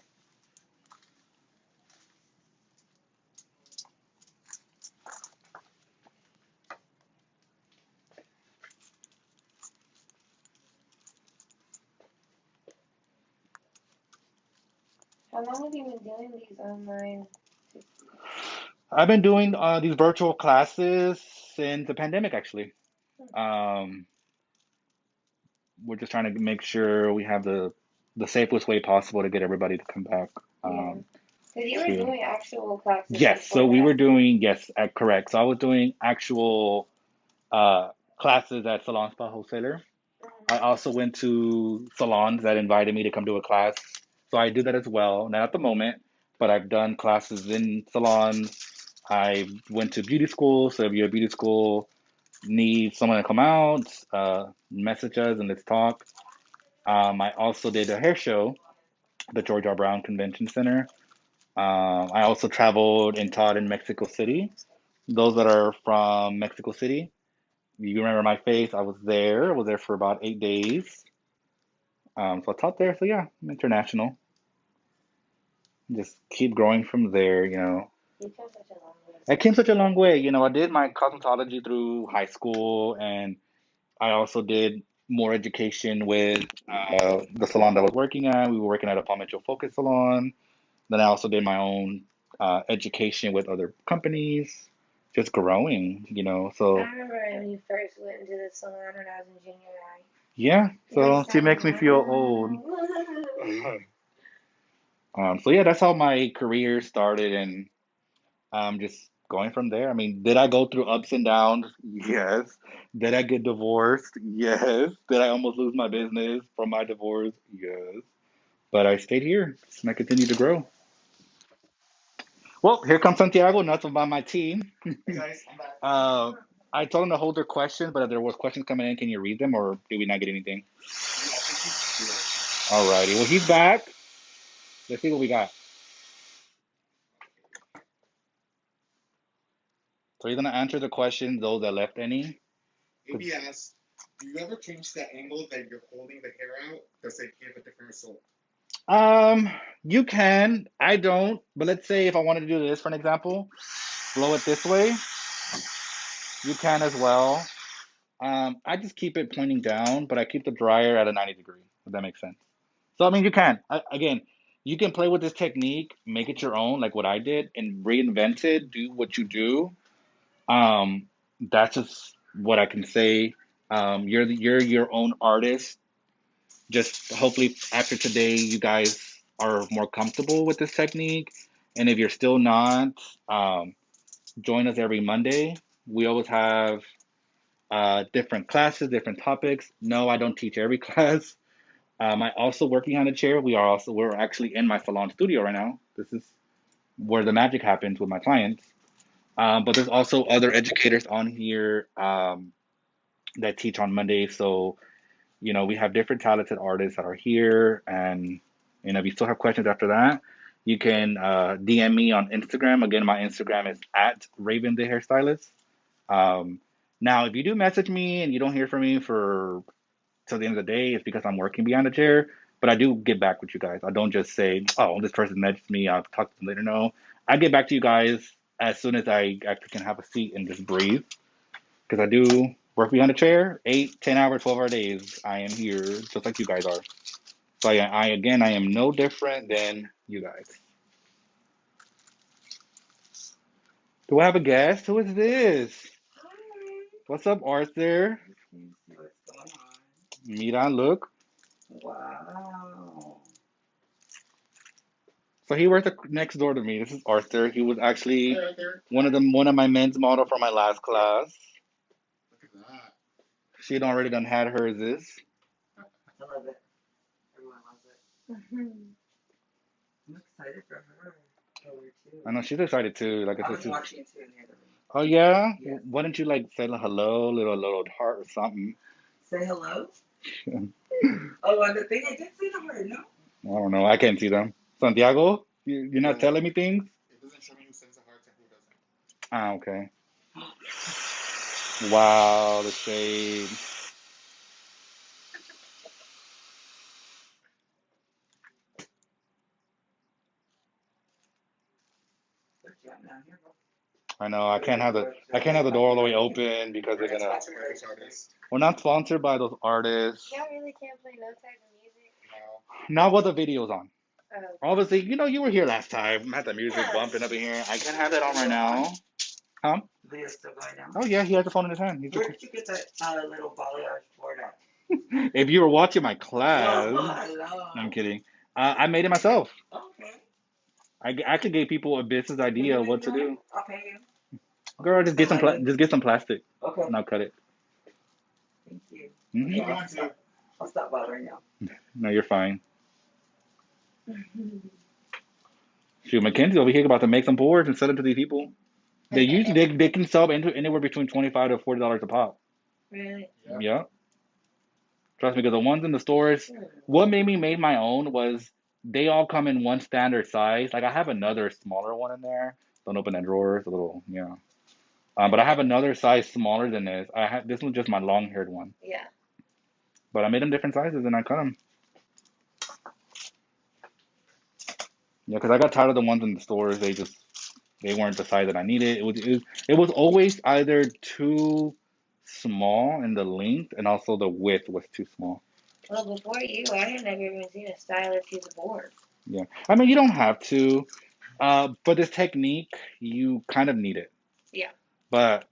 How long have you been doing these online? I've been doing these virtual classes since the pandemic, actually. Um, we're just trying to make sure we have the safest way possible to get everybody to come back. Yeah. Because you were To doing actual classes Yes, before so we that. were doing yes, correct. So I was doing actual uh, classes at Salon Spa Wholesaler. I also went to salons that invited me to come do a class, so I do that as well. Not at the moment, but I've done classes in salons. I went to beauty school, so if you're a beauty school, need someone to come out, message us and let's talk. I also did a hair show at the George R. Brown Convention Center. I also traveled and taught in Mexico City. Those that are from Mexico City, you remember my face. I was there. I was there for about 8 days. So I taught there. So yeah, I'm international. Just keep growing from there, you know. You come such a long way. I came such a long way. You know, I did my cosmetology through high school, and I also did more education with the salon that I was working at. We were working at a Palm Mitchell Focus salon. Then I also did my own education with other companies, just growing, you know. I So remember when you first went into the salon when I was in junior high. yeah, You were so she so makes me feel old. So yeah, that's how my career started, and just going from there. I mean, did I go through ups and downs? Yes. Did I get divorced? Yes. Did I almost lose my business from my divorce? Yes. But I stayed here and I continue to grow. Well, here comes Santiago, not by my team. Hey guys, I'm back. Uh, I told him to hold their questions, but if there was questions coming in, can you read them or did we not get anything? Yeah, I think he's good. Alrighty. Well, he's back. Let's see what we got. So he's gonna answer the questions, those that left any. AB asks, do you ever change the angle that you're holding the hair out? Does it give a different result? Um, you can. I don't. But let's say if I wanted to do this for an example, blow it this way, you can as well. I just keep it pointing down, but I keep the dryer at a 90 degree, if that makes sense. So I mean, you can. Again, you can play with this technique, make it your own, like what I did, and reinvent it. Do what you do. Um, that's just what I can say. You're your own artist. Just hopefully after today, you guys are more comfortable with this technique. And if you're still not, um, join us every Monday. We always have different classes, different topics. No, I don't teach every class. I also work behind a chair. We're actually in my salon studio right now. This is where the magic happens with my clients. But there's also other educators on here that teach on Mondays. So you know, we have different talented artists that are here, and you know, if you still have questions after that, you can DM me on Instagram. Again, my Instagram is at Raven the Hairstylist. Um, Now, if you do message me and you don't hear from me for till the end of the day, it's because I'm working behind the chair. But I do get back with you guys. I don't just say, "Oh, this person messaged me. I'll talk to them later." No, I get back to you guys as soon as I actually can have a seat and just breathe because I do work behind a chair, 8, 10 hour, 12-hour days. I am here just like you guys are. So I am no different than you guys. Do I have a guest? Who is this? Hi. What's up, Arthur? Let me see what's going on. Mira, look. Wow. So he worked next door to me. This is Arthur. He was Hey actually Arthur. one of my men's model for my last class. Look at that. She'd already done had hers. This. I love it. Everyone loves it. I'm excited for her. For her too. I know she's excited too. Like I I said, was she's. watching it too in the other room. Oh yeah. Yes. Why don't you like say hello, little heart or something? Say hello. Oh, on the thing I did say to her, no? I don't know. I can't see them. Santiago, you're not Yeah. telling me things? It doesn't show me who sends the hearts and who doesn't. Ah, okay. Wow, the shade. They're jamming down here, bro. I know. I can't have the door all the way open because We're they're not gonna. sponsored by this artist. We're not sponsored by those artists. Y'all really can't play no type of music? No. Not what the video's on. Oh. Obviously, you know, you were here last time. Had the music bumping up in here. I can't have that on right now. Huh? The video's still going down. Oh yeah, he has the phone in his hand. He's Where just, did you get that little balayage board at? if you were watching my Oh, class, hello. I'm kidding. I made it myself. Okay. I actually gave people a business idea of what to do. I'll pay you. Girl, just get some plastic, Okay. and I'll cut it. Thank you. Hmm. Okay, I'll stop bothering now. No, you're fine. Shoot, Mackenzie's over here about to make some boards and sell it to these people. They can sell anywhere between $25 to $40 a pop. Really? Yeah. Yeah. Trust me, because the ones in the stores, what made me make my own was they all come in one standard size. Like I have another smaller one in there. Don't open that drawer. It's a little, yeah. But I have another size smaller than this. I have this one's just my long-haired one. Yeah. But I made them different sizes and I cut them. Yeah, because I got tired of the ones in the stores. They weren't the size that I needed. It was always either too small in the length and also the width was too small. Well, before you, I had never even seen a stylist use a board. Yeah. I mean, you don't have to. But this technique, you kind of need it. Yeah. But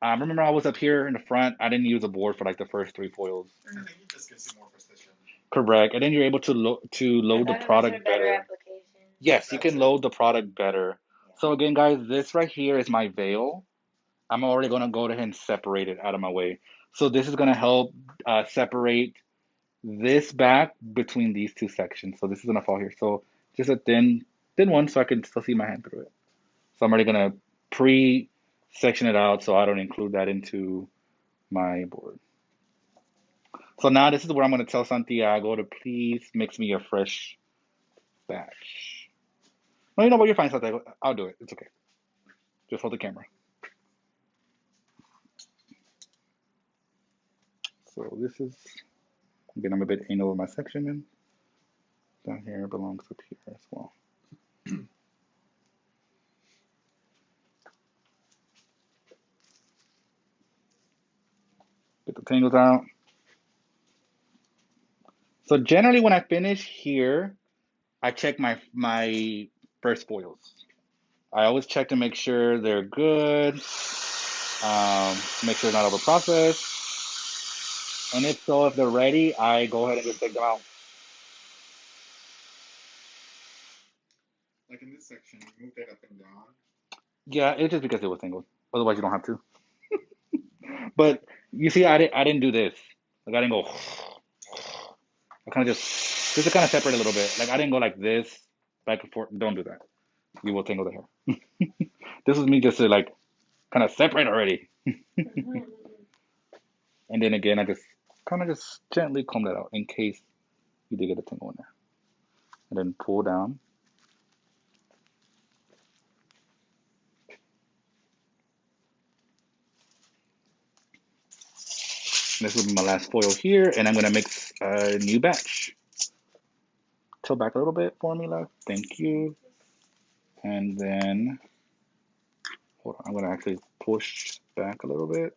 remember, I was up here in the front. I didn't use a board for like the first three foils. I think it just gives you more precision. Correct. And then you're able to load the I thought it makes it a product better better. application. Yes, you can load the product better. Yeah. So again, guys, this right here is my veil. I'm already gonna go ahead and separate it out of my way. So this is gonna help separate this back between these two sections. So this is gonna fall here. So just a thin one, so I can still see my hand through it. So I'm already gonna pre-section it out so I don't include that into my board. So now this is where I'm gonna tell Santiago to please mix me a fresh batch. No, you know what? You're fine, Santiago. I'll do it. It's okay. Just hold the camera. So this is, again, I'm a bit anal with my section, and down here belongs up here as well. Get the tangles out. So generally when I finish here, I check my first foils. I always check to make sure they're good, make sure they're not over processed. And if so, if they're ready, I go ahead and just take them out. Like in this section, you moved it up and down. Yeah, it's just because it was single. Otherwise, you don't have to. But you see, I didn't do this. Like I didn't go. I kind of just to kind of separate a little bit. Like I didn't go like this back and forth. Don't do that. You will tangle the hair. This was me just to like kind of separate already. And then again, I just kind of just gently comb that out in case you did get a tingle in there. And then pull down. This will be my last foil here, and I'm gonna mix a new batch. Tilt back a little bit for me, love. Thank you. And then, hold on, I'm gonna actually push back a little bit.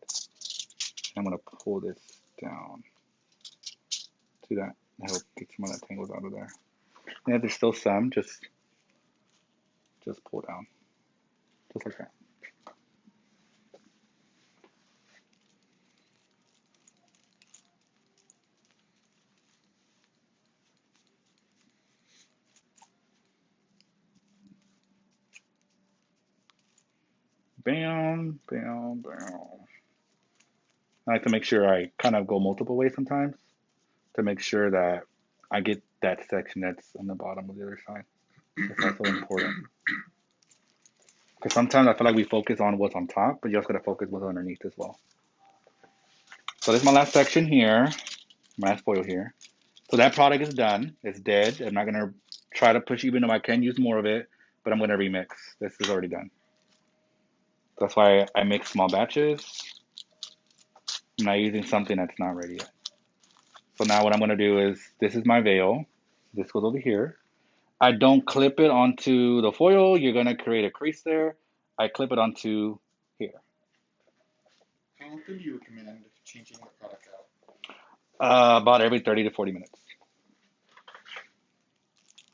I'm gonna pull this down. See that? That'll get some of that tangles out of there. And if there's still some, just pull down. Just like that. Bam, bam, bam. I like to make sure I kind of go multiple ways sometimes to make sure that I get that section that's on the bottom of the other side. It's also important. Because sometimes I feel like we focus on what's on top, but you also got to focus what's underneath as well. So this is my last section here, my last foil here. So that product is done. It's dead. I'm not going to try to push, even though I can use more of it, but I'm going to remix. This is already done. That's why I make small batches. I'm not using something that's not ready yet. So now what I'm going to do is, this is my veil. This goes over here. I don't clip it onto the foil. You're going to create a crease there. I clip it onto here. How often do you recommend changing the product out? About every 30 to 40 minutes.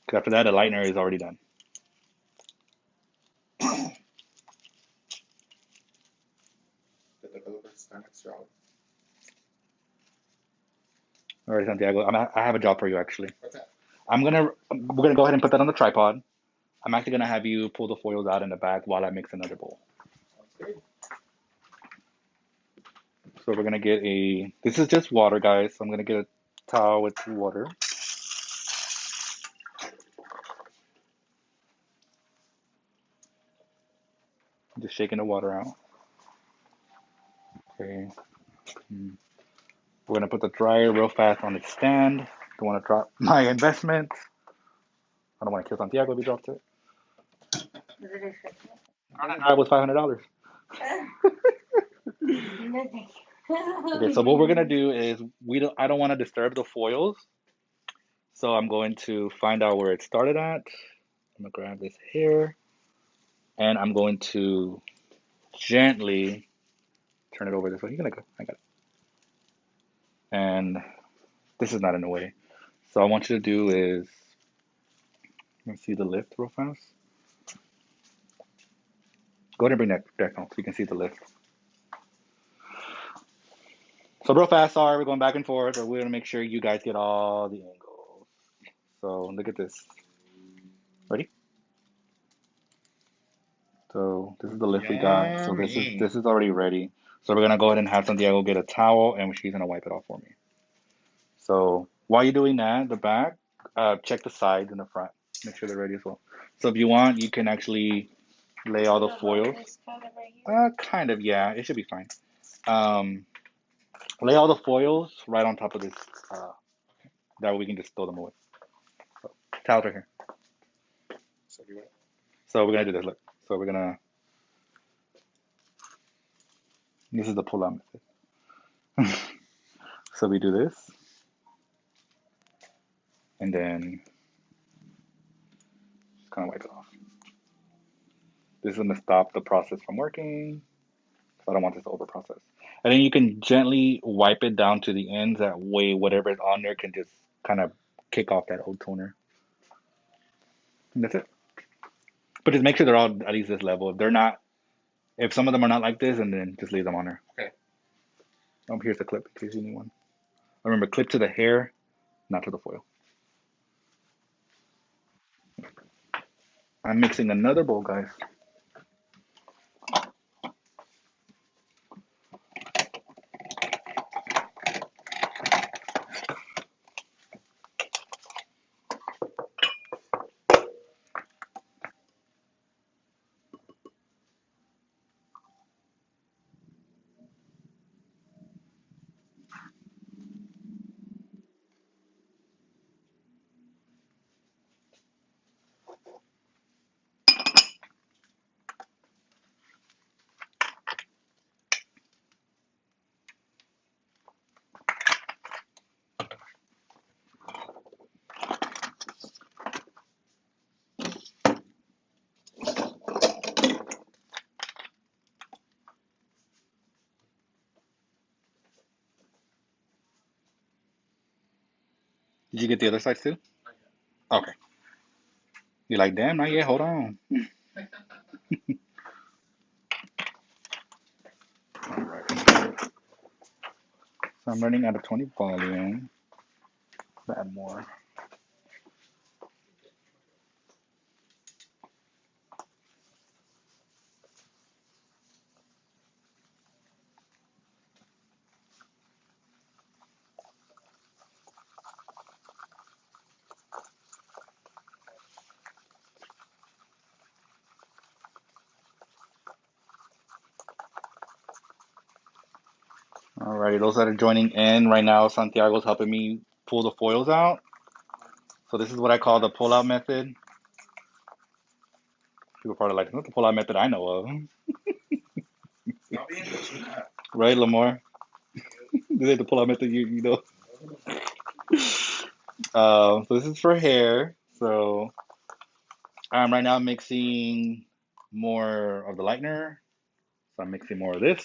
Because after that, the lightener is already done. The developer's done its job. All right, Santiago, I have a job for you actually. What's that? We're gonna go ahead and put that on the tripod. I'm actually gonna have you pull the foils out in the back while I mix another bowl. Sounds good. So we're gonna get this is just water, guys. So I'm gonna get a towel with water. Just Just shaking the water out. Okay. We're gonna put the dryer real fast on its stand. Don't want to drop my investment. I don't want to kill Santiago if he drops it. Is it expensive? Dryer was $500. No, thank you. Okay, so what we're gonna do is I don't want to disturb the foils, so I'm going to find out where it started at. I'm gonna grab this here, and I'm going to gently turn it over this way. You're gonna go. I got it. And this is not in the way. So I want you to do is let's see the lift real fast. Go ahead and bring that down so you can see the lift. So real fast, sorry, we're going back and forth, but we're gonna make sure you guys get all the angles. So look at this. Ready? So this is the lift we got. So this is already ready. So we're gonna go ahead and have Santiago get a towel and she's gonna wipe it off for me. So while you're doing that, the back, check the sides and the front. Make sure they're ready as well. So if you want, you can actually lay all the foils. Kind of, yeah, it should be fine. Lay all the foils right on top of this. That way we can just throw them away. So, towels right here. So we're gonna do this. Look. So we're gonna. This is the pull-out method. So we do this, and then just kind of wipe it off. This is gonna stop the process from working. So I don't want this to over-process. And then you can gently wipe it down to the ends. That way, whatever is on there can just kind of kick off that old toner. And that's it. But just make sure they're all at least this level. If they're not, if some of them are not like this, and then just leave them on there. Okay. Oh, here's the clip in case you need one. Remember, clip to the hair, not to the foil. I'm mixing another bowl, guys. Did you get the other sides too? Okay. You're like, damn, not yet. Hold on. All right. So I'm running out of 20 volume. Let's add more. Alrighty, those that are joining in right now, Santiago's helping me pull the foils out. So this is what I call the pull-out method. People probably like, not the pull-out method I know of. Right, Lamar? This is the pull-out method you know. So this is for hair. So right now I'm mixing more of the lightener. So I'm mixing more of this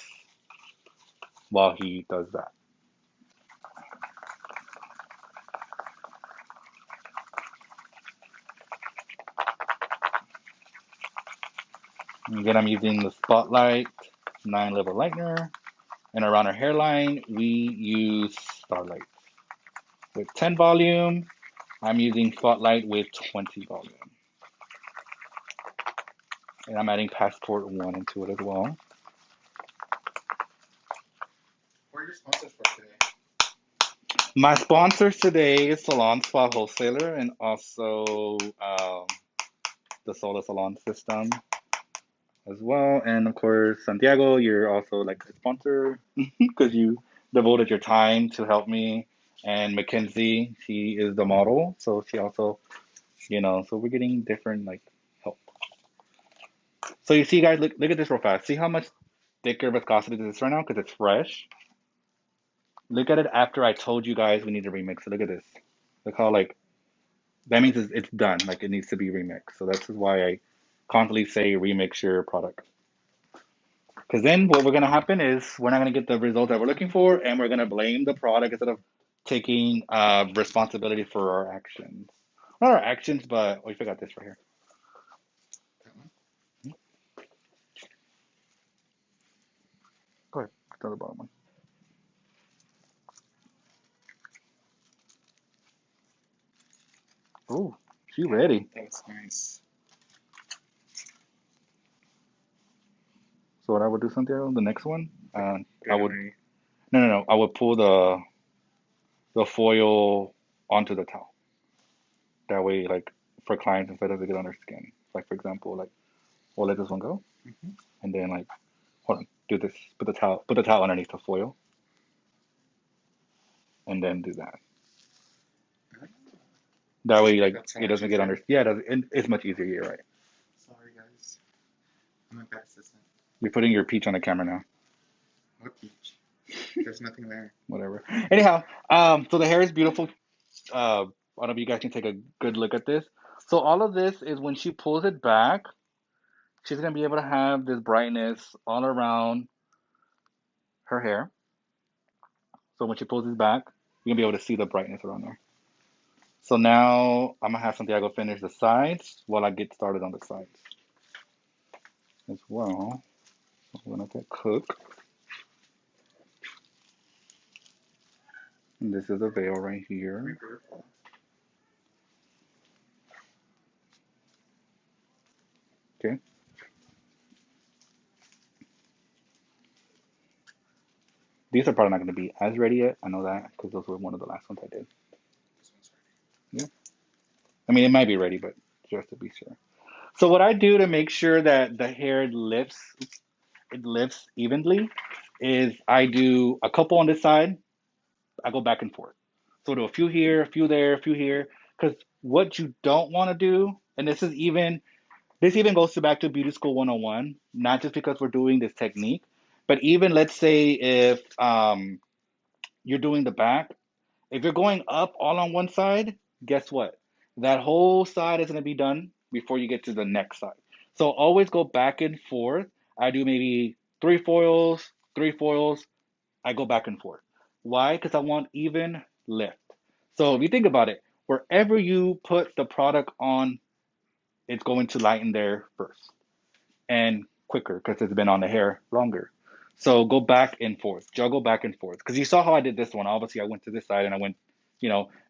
while he does that. Again, I'm using the Spotlight 9-level lightener. And around our hairline, we use Starlight. With 10 volume, I'm using Spotlight with 20 volume. And I'm adding Passport 1 into it as well. Who are your sponsors for today? My sponsors today is Salon Spa Wholesaler and also the Solar Salon System. as well. And of course, Santiago, you're also like a sponsor because you devoted your time to help me. And Mackenzie, she is the model, so she also, so we're getting different like help. So you see, guys, look at this real fast. See how much thicker viscosity this is right now because it's fresh. Look at it after I told you guys we need to remix it. Look at this. Look how like that means it's done. Like it needs to be remixed. So that's why I constantly say remix your product. Because then what we're gonna happen is we're not gonna get the result that we're looking for, and we're gonna blame the product instead of taking responsibility for our actions. Not our actions, but we forgot this right here. That one. Go ahead, go to the bottom one. Oh, she ready. That's nice. So what I would do, Santiago, the next one, I would Ready. no. I would pull the foil onto the towel. That way, like for clients, instead of it get on their skin. Like for example, like we'll let this one go, Mm-hmm. and then like hold on, do this. Put the towel underneath the foil, and then do that. That way, like That's so it much doesn't get easier. under. Yeah, it's much easier. You're right. Sorry, guys. I'm a bad assistant. You're putting your peach on the camera now. What peach? There's nothing there. Whatever. Anyhow, so the hair is beautiful. I don't know if you guys can take a good look at this. So all of this is when she pulls it back, she's gonna be able to have this brightness all around her hair. So when she pulls this back, you're gonna be able to see the brightness around there. So now I'm gonna have Santiago finish the sides while I get started on the sides as well. So I'm gonna get cook. And this is a veil right here. Beautiful. Okay. These are probably not gonna be as ready yet. I know that because those were one of the last ones I did. This one's Yeah. I mean, it might be ready, but just to be sure. So what I do to make sure that the hair lifts evenly is I do a couple on this side. I go back and forth. So do a few here, a few there, a few here. Because what you don't want to do, and this even goes to back to Beauty School 101, not just because we're doing this technique, but even let's say if you're doing the back, if you're going up all on one side, guess what? That whole side is going to be done before you get to the next side. So always go back and forth. I do maybe three foils. I go back and forth. Why? Because I want even lift. So if you think about it, wherever you put the product on, it's going to lighten there first and quicker because it's been on the hair longer. So go back and forth, juggle back and forth. Because you saw how I did this one. Obviously, I went to this side and I went,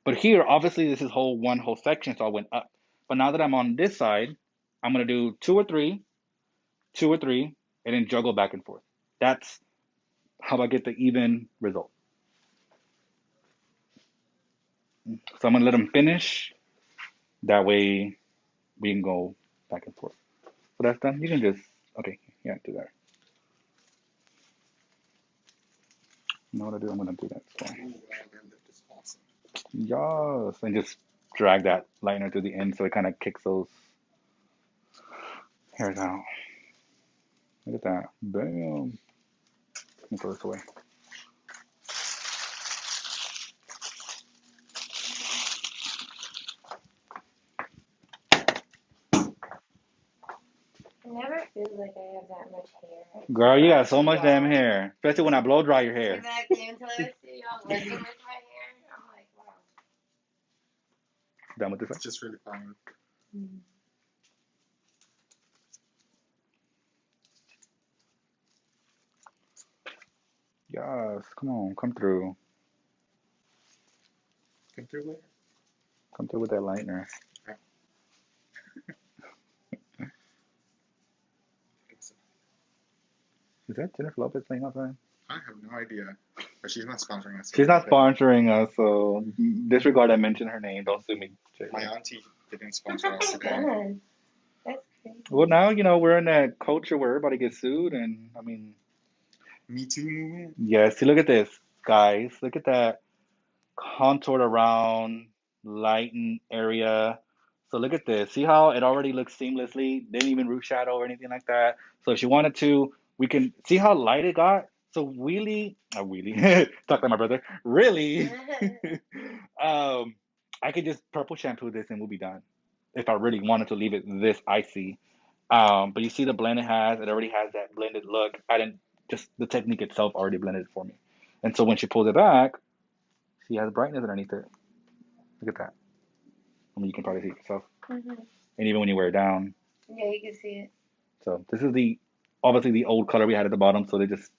but here, obviously, this is one whole section, so I went up. But now that I'm on this side, I'm gonna do two or three, and then juggle back and forth. That's how I get the even result. So I'm gonna let them finish. That way, we can go back and forth. So that's done. You can just okay, yeah, do that. You know what I do? I'm gonna do that. So. Ooh, wow, that lift is awesome. Yes, and just drag that liner to the end so it kind of kicks those hairs out. Look at that. Bam. Let me throw this away. I never feel like I have that much hair. Girl, you got so much damn hair. Especially when I blow dry your hair. Exactly. Until I see y'all working with my hair, I'm like, wow. Done with this It's one? just really fine. Yes, come on, come through. Come through later. Come through with that lightener. Is that Jennifer Lopez playing outside? I have no idea. But she's not sponsoring us. So She's not sponsoring us, so disregard I mentioned her name. Don't sue me. My auntie didn't sponsor us Oh my today. god. That's crazy. Well, now, we're in that culture where everybody gets sued, and I mean, Me Too movement. yeah, see, look at this, guys. Look at that contoured around, lighten area. So look at this. See how it already looks seamlessly? Didn't even root shadow or anything like that. So if you wanted to, we can see how light it got. So wheelie, talk like my brother. Really, I could just purple shampoo this and we'll be done. If I really wanted to leave it this icy. But you see the blend it has, it already has that blended look. I didn't just the technique itself already blended it for me. And so when she pulls it back, she has brightness underneath it. Look at that. I mean, you can probably see it yourself. Mhm. And even when you wear it down. Yeah, you can see it. So this is obviously the old color we had at the bottom, so they just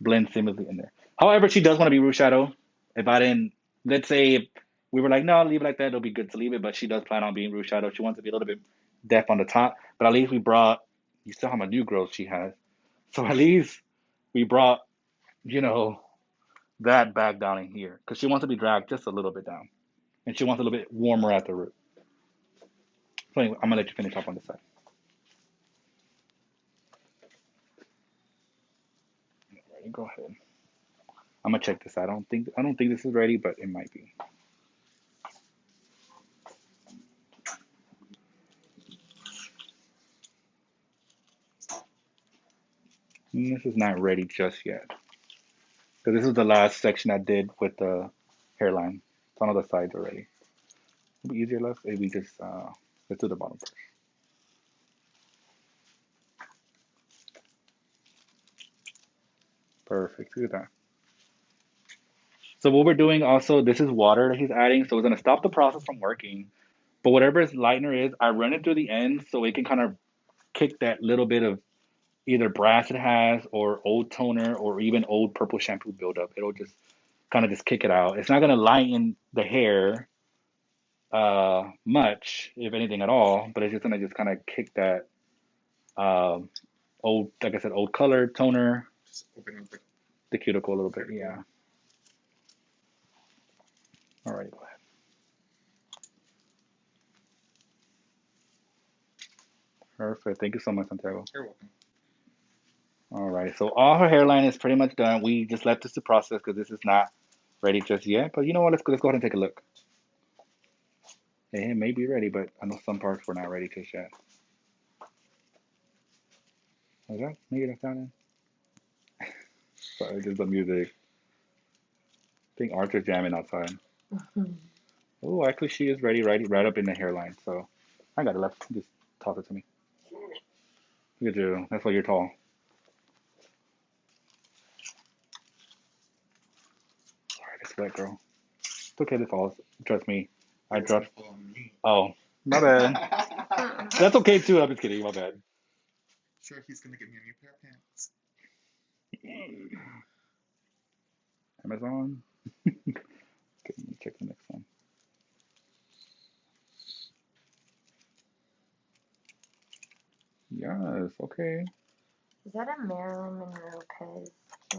blend seamlessly in there. However, she does want to be root shadow. If I didn't, let's say if we were like, no, leave it like that, it'll be good to leave it, but she does plan on being root shadow. She wants to be a little bit depth on the top, but at least we brought, you saw how much new growth she has. So at least we brought, you know, that back down in here because she wants to be dragged just a little bit down. And she wants a little bit warmer at the root. So anyway, I'm gonna let you finish up on this side. Ready, go ahead. I'm gonna check this out. I don't think this is ready, but it might be. This is not ready just yet. Because this is the last section I did with the hairline. It's on the sides already. It'll be easier left if we just let's do the bottom first. Perfect. Look at that. So what we're doing also, this is water that he's adding, so it's gonna stop the process from working. But whatever his lightener is, I run it through the end so it can kind of kick that little bit of either brass it has or old toner or even old purple shampoo buildup. It'll just kind of just kick it out. It's not gonna lighten the hair much, if anything at all, but it's just gonna just kind of kick that um old, like I said, old color toner, Just open up the cuticle a little bit. cuticle. Yeah. All right, go ahead. Perfect. Thank you so much, Santiago. You're welcome. All right. So all her hairline is pretty much done. We just left this to process because this is not ready just yet. But you know what? Let's go ahead and take a look. It may be ready, but I know some parts were not ready just yet. Is that maybe that's not in? Sorry, just the music. I think Archer's jamming outside. Oh, actually, she is ready, right up in the hairline. So I got it left. Just toss it to me. Look at you. That's why you're tall. Sorry, this wet girl. It's okay to fall. Trust me. I It's gonna dropped. fall on me. Oh, my bad. That's okay too. I'm just kidding. My bad. Sure, he's gonna get me a new pair of pants. Amazon. Okay, let me check the next one. Yes. Okay. Is that a Marilyn Monroe pez?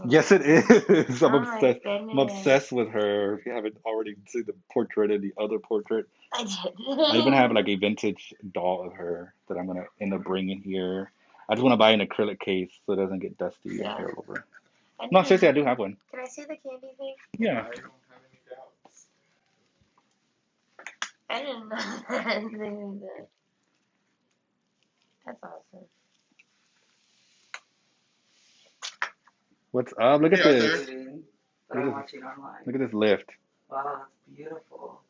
Yes, it is. I'm Oh my obsessed. I'm goodness. obsessed with her. If you haven't already seen the portrait and the other portrait, I I even did. have like a vintage doll of her that I'm gonna end up bringing here. I just want to buy an acrylic case so it doesn't get dusty or Yeah. hair over. I No, didn't seriously, I have do it. have one. Can I see the candy thing? Yeah. I don't have any doubts. I didn't know that. They did that. That's awesome. What's up? Look at Hey, this. Arthur. Shooting that Look I'm at this. watching online. Look at this lift. Wow, that's beautiful.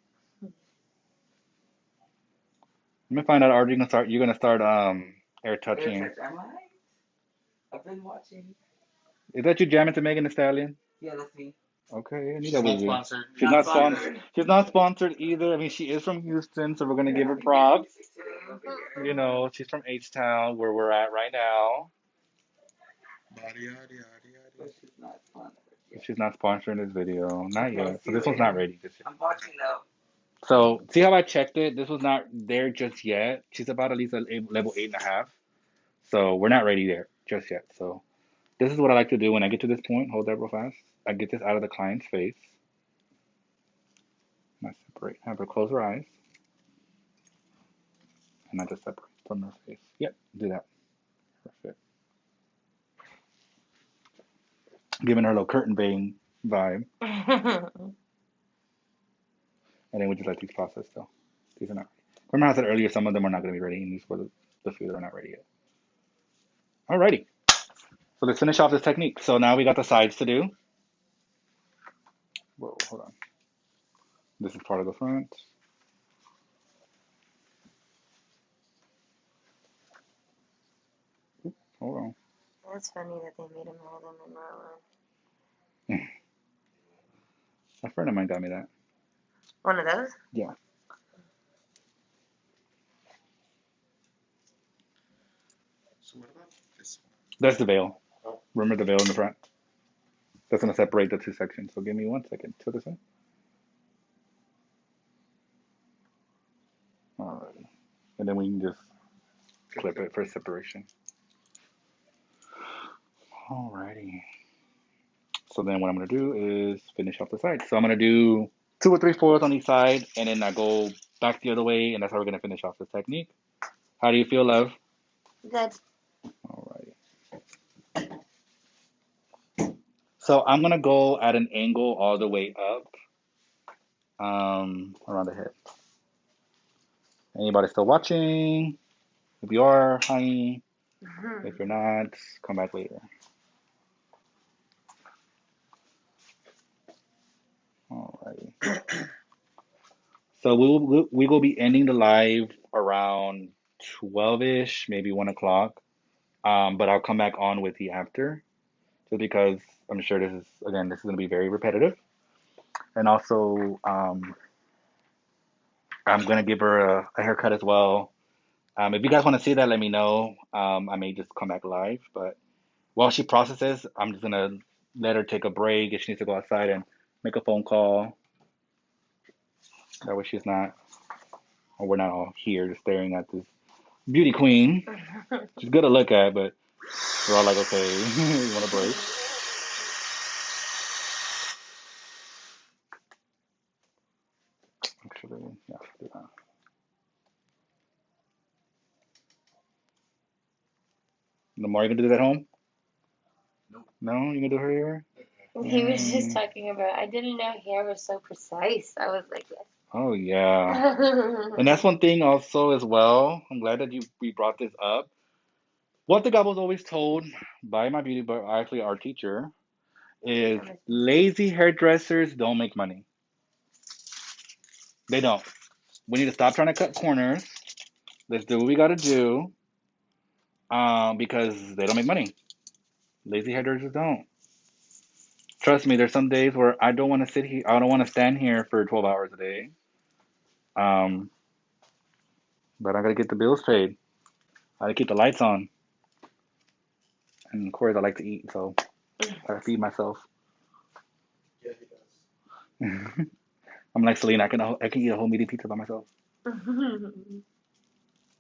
Let me find out. Are you gonna start? You're gonna start air Air touching. touch, am I? I've been watching. Is that you jamming to Megan Thee Stallion? Yeah, that's me. Okay, I knew She's that not was you. sponsored. She's Not not sponsored. sponsored. She's not sponsored either. I mean, she is from Houston, so we're gonna give her Happy New props. Music today over here. You know, she's from H Town, where we're at right now. Body, yaddy, yaddy, But yaddy. she's not sponsored But yet. she's not sponsoring this video, not Okay, yet. So see you this one's not later. ready just yet. I'm watching though. So see how I checked it? This was not there just yet. She's about at least a level 8.5. So we're not ready there just yet. So this is what I like to do when I get to this point. Hold that real fast. I get this out of the client's face. And I separate. Have her close her eyes. And I just separate. from her face. Yep, do that. Perfect. Giving her a little curtain bang vibe. And then we just let these process still. These are not ready. Remember I said earlier, some of them are not going to be ready, and these were the few that are not ready yet. Alrighty. So let's finish off this technique. So now we got the sides to do. Whoa, hold on. This is part of the front. Hold on. That's funny that they made him hold them in Marlon. A friend of mine got me that. One of those? Yeah. So what about this That's the veil. one? Oh, Remember the veil in the front? That's going to separate the two sections. So give me 1 second. To this way. Alrighty. And then we can just clip it for separation. Alrighty. So then what I'm going to do is finish off the sides. So I'm going to do 2 or 3/4 on each side, and then I go back the other way, and that's how we're going to finish off this technique. How do you feel, love? Good. Alrighty. So I'm going to go at an angle all the way up around the head. Anybody still watching? If you are, hi. If you're not, come back later. Alrighty. So we will be ending the live around 12ish, maybe 1 o'clock. But I'll come back on with the after, just because I'm sure this is going to be very repetitive, and also I'm gonna give her a haircut as well. If you guys want to see that, let me know. I may just come back live, but while she processes, I'm just gonna let her take a break if she needs to go outside and make a phone call. That way she's not, or we're not all here just staring at this beauty queen. She's good to look at, but we're all like, okay, you want a break? Actually, yeah, do that. No more, you gonna do that at home? nope. No, you gonna do her hair? He was just talking about, I didn't know hair was so precise. I was like, Oh yeah. yes. And that's one thing also as well. I'm glad that we brought this up. One thing I was always told by my beauty, but actually our teacher, is lazy hairdressers don't make money. They don't. We need to stop trying to cut corners. Let's do what we got to do, because they don't make money. Lazy hairdressers don't. Trust me, there's some days where I don't want to sit here. I don't want to stand here for 12 hours a day. Um, but I gotta get the bills paid. I gotta keep the lights on, and of course I like to eat, so I gotta feed myself. Yeah, he does. I'm like Selena. I can eat a whole meaty pizza by myself.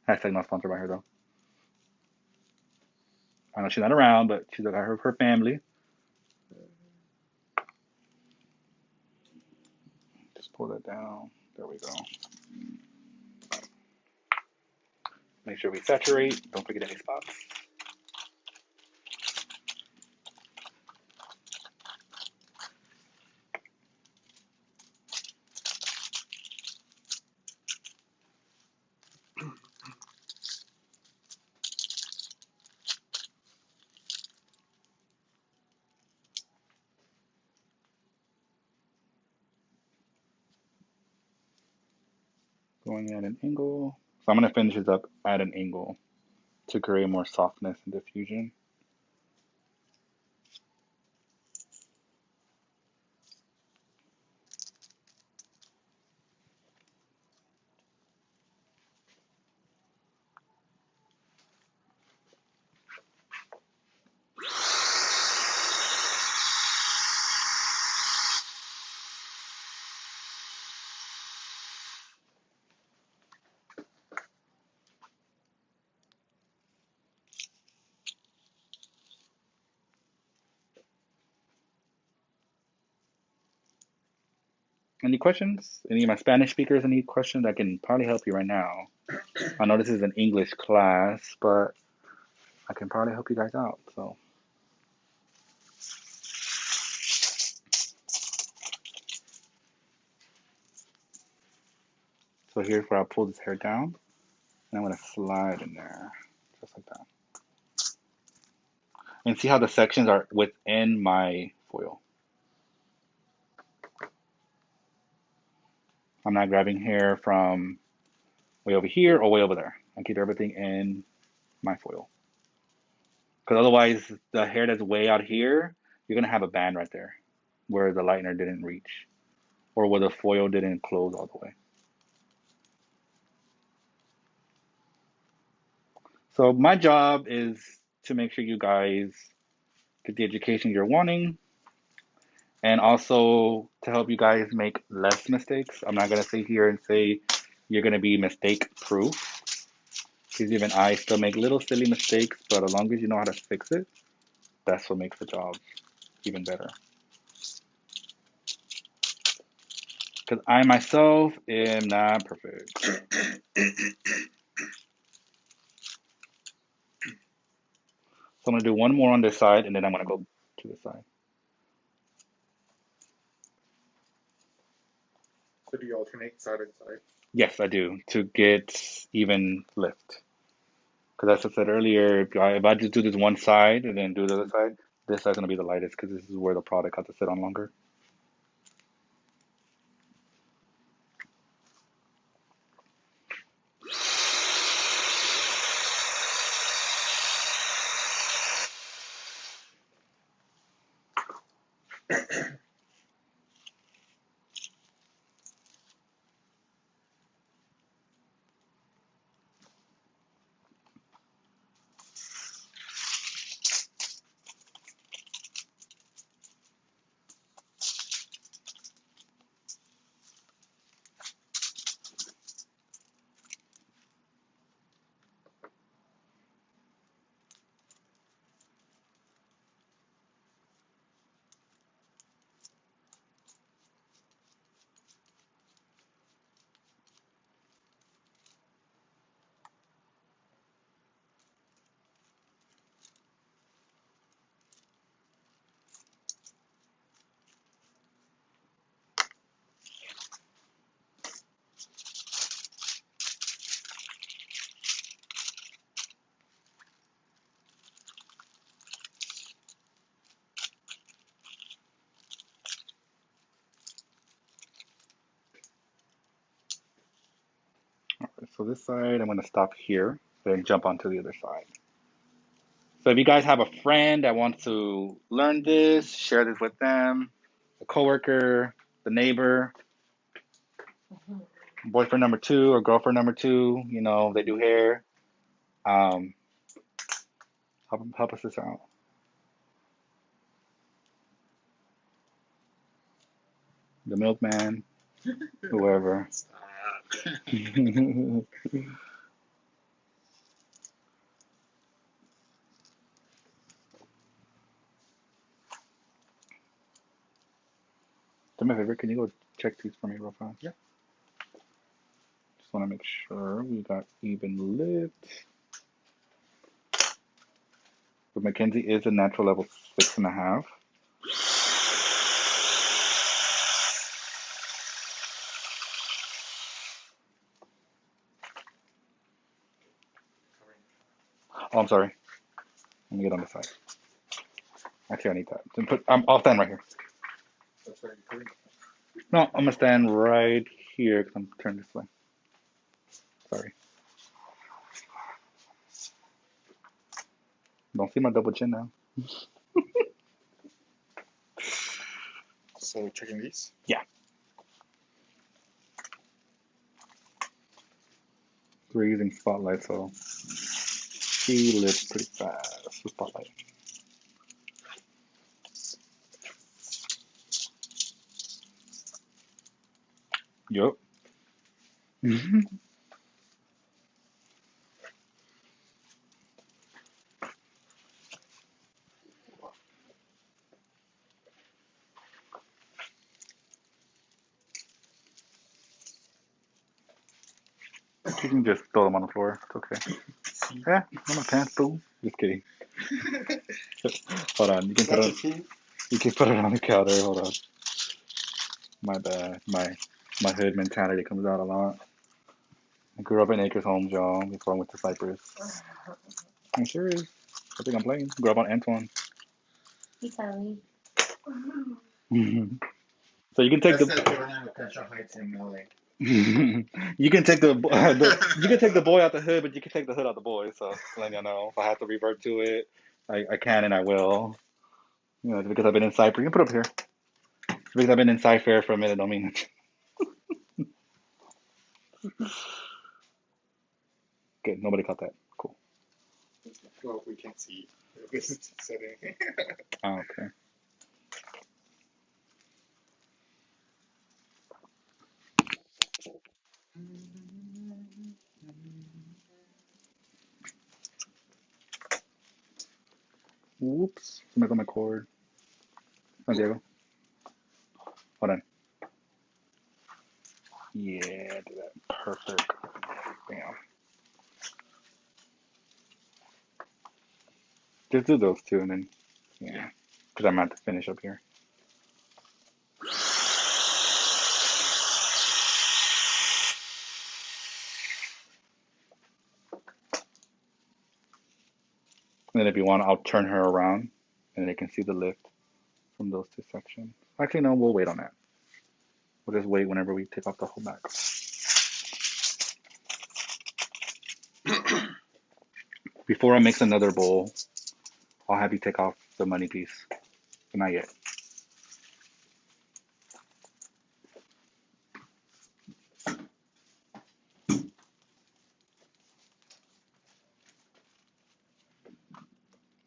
Hashtag not sponsored by her though. I know she's not around, but she's got her family. Just pull that down. There we go. Make sure we saturate. Don't forget any spots. Going at an angle. So I'm gonna finish this up at an angle to create more softness and diffusion. Any questions? Any of my Spanish speakers, any questions? I can probably help you right now. I know this is an English class, but I can probably help you guys out. So here's where I'll pull this hair down, and I'm gonna slide in there, just like that. And see how the sections are within my foil. I'm not grabbing hair from way over here or way over there. I keep everything in my foil. Because otherwise, the hair that's way out here, you're gonna have a band right there where the lightener didn't reach or where the foil didn't close all the way. So my job is to make sure you guys get the education you're wanting and also to help you guys make less mistakes. I'm not gonna sit here and say you're gonna be mistake proof because even I still make little silly mistakes, but as long as you know how to fix it, that's what makes the job even better. Because I myself am not perfect. So I'm gonna do one more on this side and then I'm gonna go to the side. So do you alternate side and side? Yes, I do to get even lift. Because as I said earlier, if I just do this one side and then do the other side, this side's gonna be the lightest because this is where the product has to sit on longer. Alright, so this side, I'm gonna stop here, then jump onto the other side. So if you guys have a friend that wants to learn this, share this with them, a coworker, the neighbor, boyfriend number two or girlfriend number two, they do hair. Um, help us this out. The milkman, whoever. Do me a favor, can you go check these for me real fast? Yeah. Just want to make sure we got even lift. But Mackenzie is a natural level 6.5. Oh, I'm sorry. Let me get on the side. Actually, I need that. I'll stand right here. That's where you're covering. No, I'm gonna stand right here because I'm turned this way. Sorry. Don't see my double chin now. So checking these? Yeah. We're using spotlight, so she lifts pretty fast with spotlight. Yup. You can just throw them on the floor. It's okay. Yeah, I'm a pants boo. Just kidding. Hold on. You can put That's it. a tea. You can put it on the counter. Hold on. My bad. My hood mentality comes out a lot. I grew up in Acres Homes, y'all, before I went to Cyprus. I'm serious. I think I'm playing. Grew up on Antoine. You tell me. So you can take That's the the Fernando Crenshaw Heights in LA. you can take you can take the boy out the hood, but you can take the hood out the boy. So letting y'all know, if I have to revert to it, I can and I will. You know, because I've been in Cyprus. You can put it up here. Because I've been in Cypher for a minute, don't mean good. Nobody caught that. Cool. Well, we can't see this setting. Oh, okay. Whoops. Somebody got my cord. Santiago. Hold on. Yeah, do that. Perfect. Bam. Just do those two and then, yeah. Because I'm about to finish up here. And then if you want, I'll turn her around and they can see the lift from those two sections. Actually, no, we'll wait on that. We'll just wait whenever we take off the whole back. Before I mix another bowl, I'll have you take off the money piece. But not yet.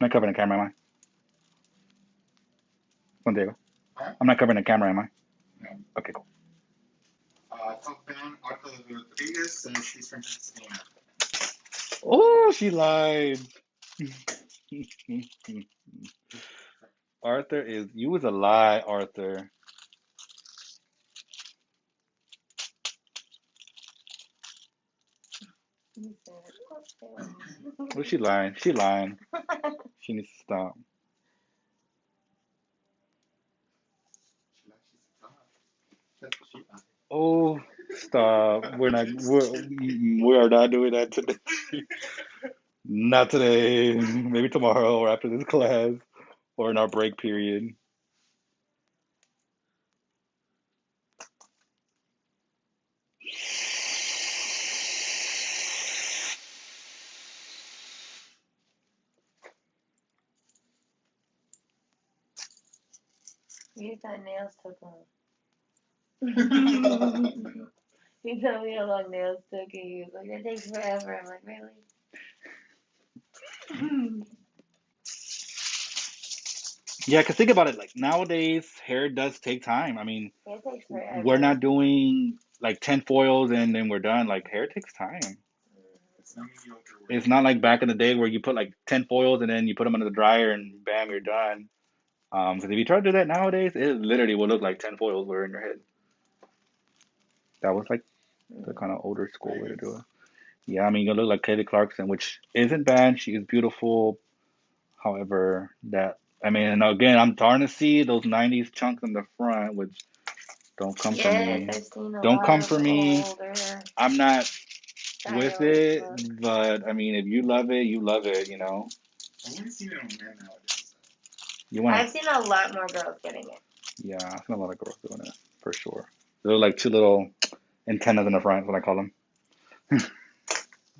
I'm not covering the camera, am I? Juan Diego. Huh? I'm not covering the camera, am I? No. Okay, cool. Top fan, Arthur Rodriguez says she's from Pasadena. Oh, she lied. Arthur you was a lie, Arthur. You said, Oh, she lying. She lying. She needs to stop. She likes she's a top. That's what she likes. Oh, stop. We are not doing that today. Not today. Maybe tomorrow or after this class or in our break period. you thought nails took long. You told me how long nails took, and you was like, it takes forever. I'm like, really? Yeah, because think about it. Like nowadays, hair does take time. I mean, It takes we're forever. not doing like 10 foils and then we're done. Like hair takes time. It's no mediocre work. It's not like back in the day where you put like 10 foils and then you put them under the dryer and bam, you're done. Because if you try to do that nowadays, it literally will look like 10 foils were in your head. That was like the kind of older school way to do it. Yeah, I mean, you look like Kelly Clarkson, which isn't bad. She is beautiful. However, I mean, and again, I'm starting to see those 90s chunks in the front, which don't come for Yes, me. I've seen a Don't lot come of for me. older I'm not with styles it, look. but I mean, if you love it, you love it, you know? I haven't seen it on men nowadays. You want I've to, seen a lot more girls getting it. yeah, I've seen a lot of girls doing it, for sure. They're like two little antennas in the front, is what I call them.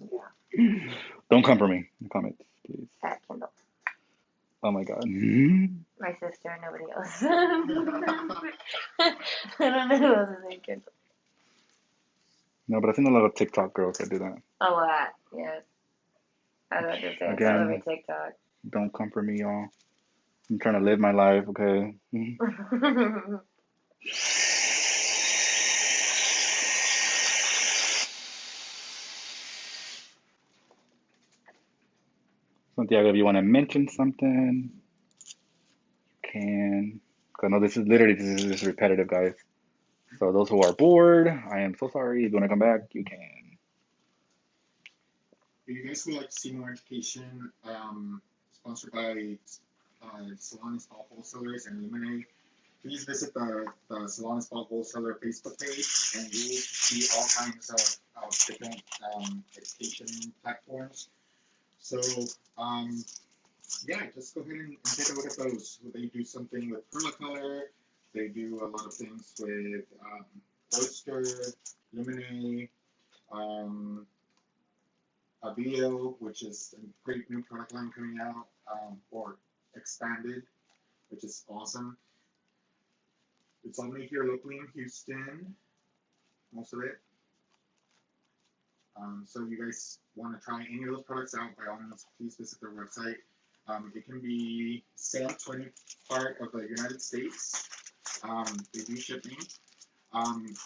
Yeah, Don't come for me in the comments, please. Fat Kindle. Oh my God. My sister, nobody else. I don't know who else is named Kindle. No, but I've seen a lot of TikTok girls that do that. A lot, yes. I was about to say it's all over Again, TikTok. don't come for me, y'all. I'm trying to live my life, okay? Santiago, if you want to mention something, you can. 'Cause I know this is just repetitive, guys. So those who are bored, I am so sorry. If you want to come back, you can. if you guys would like to see more education, sponsored by Salon and Spa Wholesalers and Lemonade, please visit the Salon and Spa Wholesaler Facebook page, and you will see all kinds of different education platforms. So, um, yeah, just go ahead and take a look at those. They do something with permacolor. They do a lot of things with oyster, lemonade, um, Avio, which is a great new product line coming out, or expanded, which is awesome. It's only here locally in Houston, most of it. So if you guys want to try any of those products out, by all means, please visit their website. It can be sent to any part of the United States. They do shipping.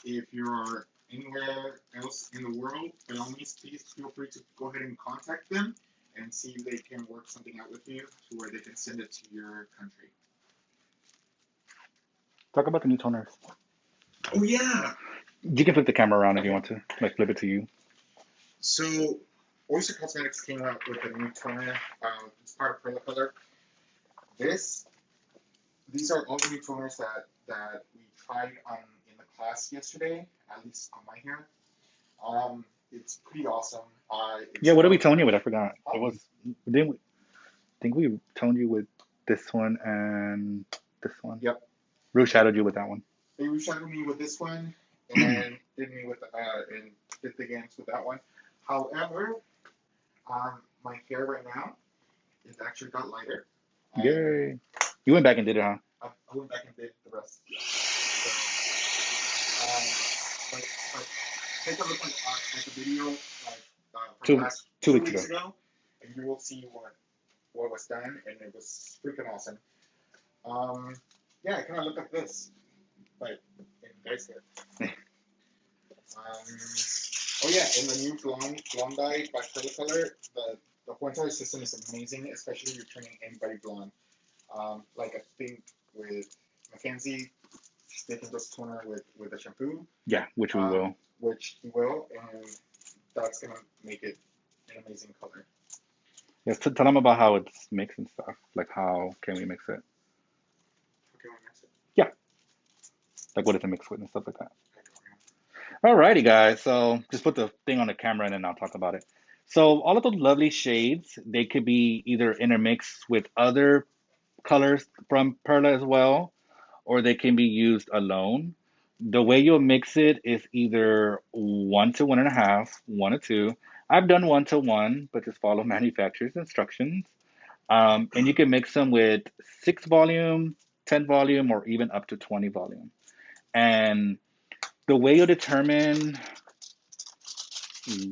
If you're anywhere else in the world, by all means, please feel free to go ahead and contact them and see if they can work something out with you to where they can send it to your country. Talk about the new toners. Oh yeah. You can flip the camera around if you want to, like flip it to you. So Oyster Cosmetics came out with a new toner. It's part of Perla. This These are all the new toners that we tried on in the class yesterday, at least on my hair. It's pretty awesome. Yeah, what did we It's tone you with? I forgot. It um, was, didn't we? I think we toned you with this one and this one. yep. Rouge shadowed you with that one. They reshadowed me with this one and did me with and did the games with that one. However, my hair right now is actually got lighter. Yay. You went back and did it, huh? I went back and did the rest. So, but take a look at the video from Two last two two weeks weeks ago. ago, and you will see what was done, and it was freaking awesome. Um, yeah, I kind of look at this, but in guys hair. Oh yeah, and the new blonde dye by Color, the point system is amazing, especially if you're turning anybody blonde. Like I think with Mackenzie, they can just toner with a shampoo, Yeah, which we will. which he will, and that's gonna make it an amazing color. Yeah, tell them about how it's mixed and stuff. Like how can we mix it? Okay, when that's it. Yeah, like what is it mixed with and stuff like that. I don't know. Alrighty, guys. So just put the thing on the camera and then I'll talk about it. So all of those lovely shades, they could be either intermixed with other colors from Perla as well, or they can be used alone. The way you'll mix it is either 1 to 1.5, 1 to 2. I've done 1 to 1, but just follow manufacturer's instructions. And you can mix them with 6 volume, 10 volume, or even up to 20 volume. And the way you determine